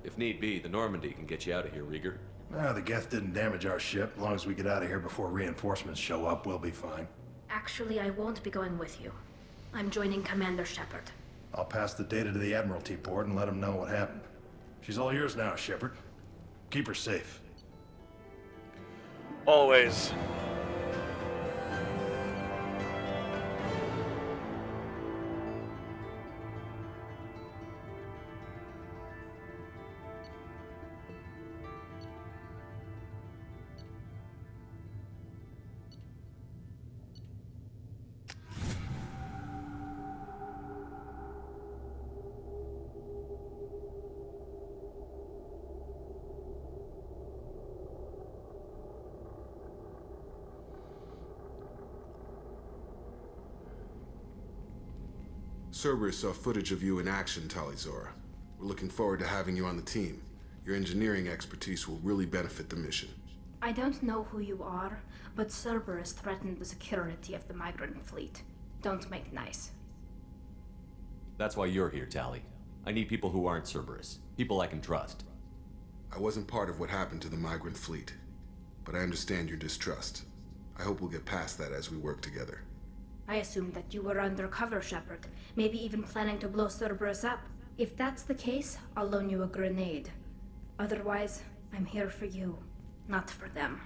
If need be, the Normandy can get you out of here, Rieger. Nah, the Geth didn't damage our ship. As long as we get out of here before reinforcements show up, we'll be fine. Actually, I won't be going with you. I'm joining Commander Shepard. I'll pass the data to the Admiralty Board and let them know what happened. She's all yours now, Shepard. Keep her safe. Always. Cerberus saw footage of you in action, Talizora. We're looking forward to having you on the team. Your engineering expertise will really benefit the mission. I don't know who you are, but Cerberus threatened the security of the migrant fleet. Don't make nice. That's why you're here, Tali. I need people who aren't Cerberus. People I can trust. I wasn't part of what happened to the migrant fleet, but I understand your distrust. I hope we'll get past that as we work together. I assumed that you were undercover, Shepard. Maybe even planning to blow Cerberus up. If that's the case, I'll loan you a grenade. Otherwise, I'm here for you, not for them.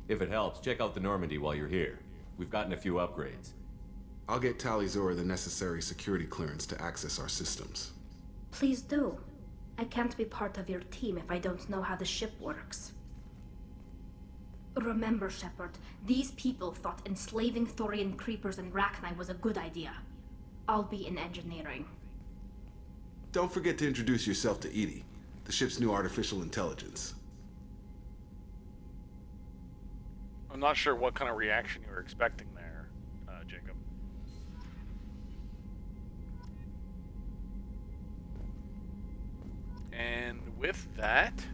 If it helps, check out the Normandy while you're here. We've gotten a few upgrades. I'll get Talizora the necessary security clearance to access our systems. Please do. I can't be part of your team if I don't know how the ship works. Remember, Shepard, these people thought enslaving Thorian creepers and Rachni was a good idea. I'll be in engineering. Don't forget to introduce yourself to Edie, the ship's new artificial intelligence. I'm not sure what kind of reaction you were expecting there, Jacob. And with that,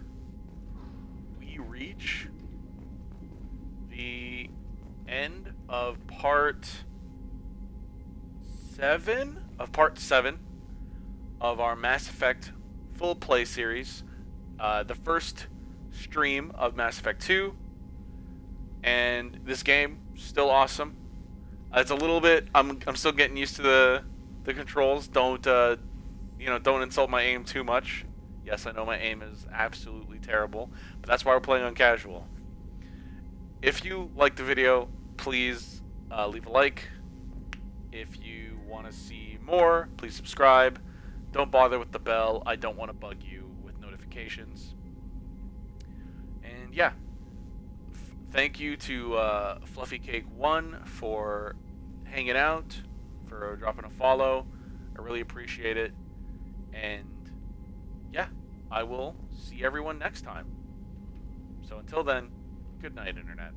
we reach the end of part 7 of our Mass Effect full play series. The first stream of Mass Effect 2. And this game, still awesome. It's a little bit. I'm still getting used to the controls. Don't don't insult my aim too much. Yes, I know my aim is absolutely terrible, but that's why we're playing on casual. If you like the video, please leave a like. If you want to see more, please subscribe. Don't bother with the bell. I don't want to bug you with notifications. And yeah, thank you to Fluffy Cake 1 for hanging out, for dropping a follow. I really appreciate it. And yeah, I will see everyone next time. So until then, good night, Internet.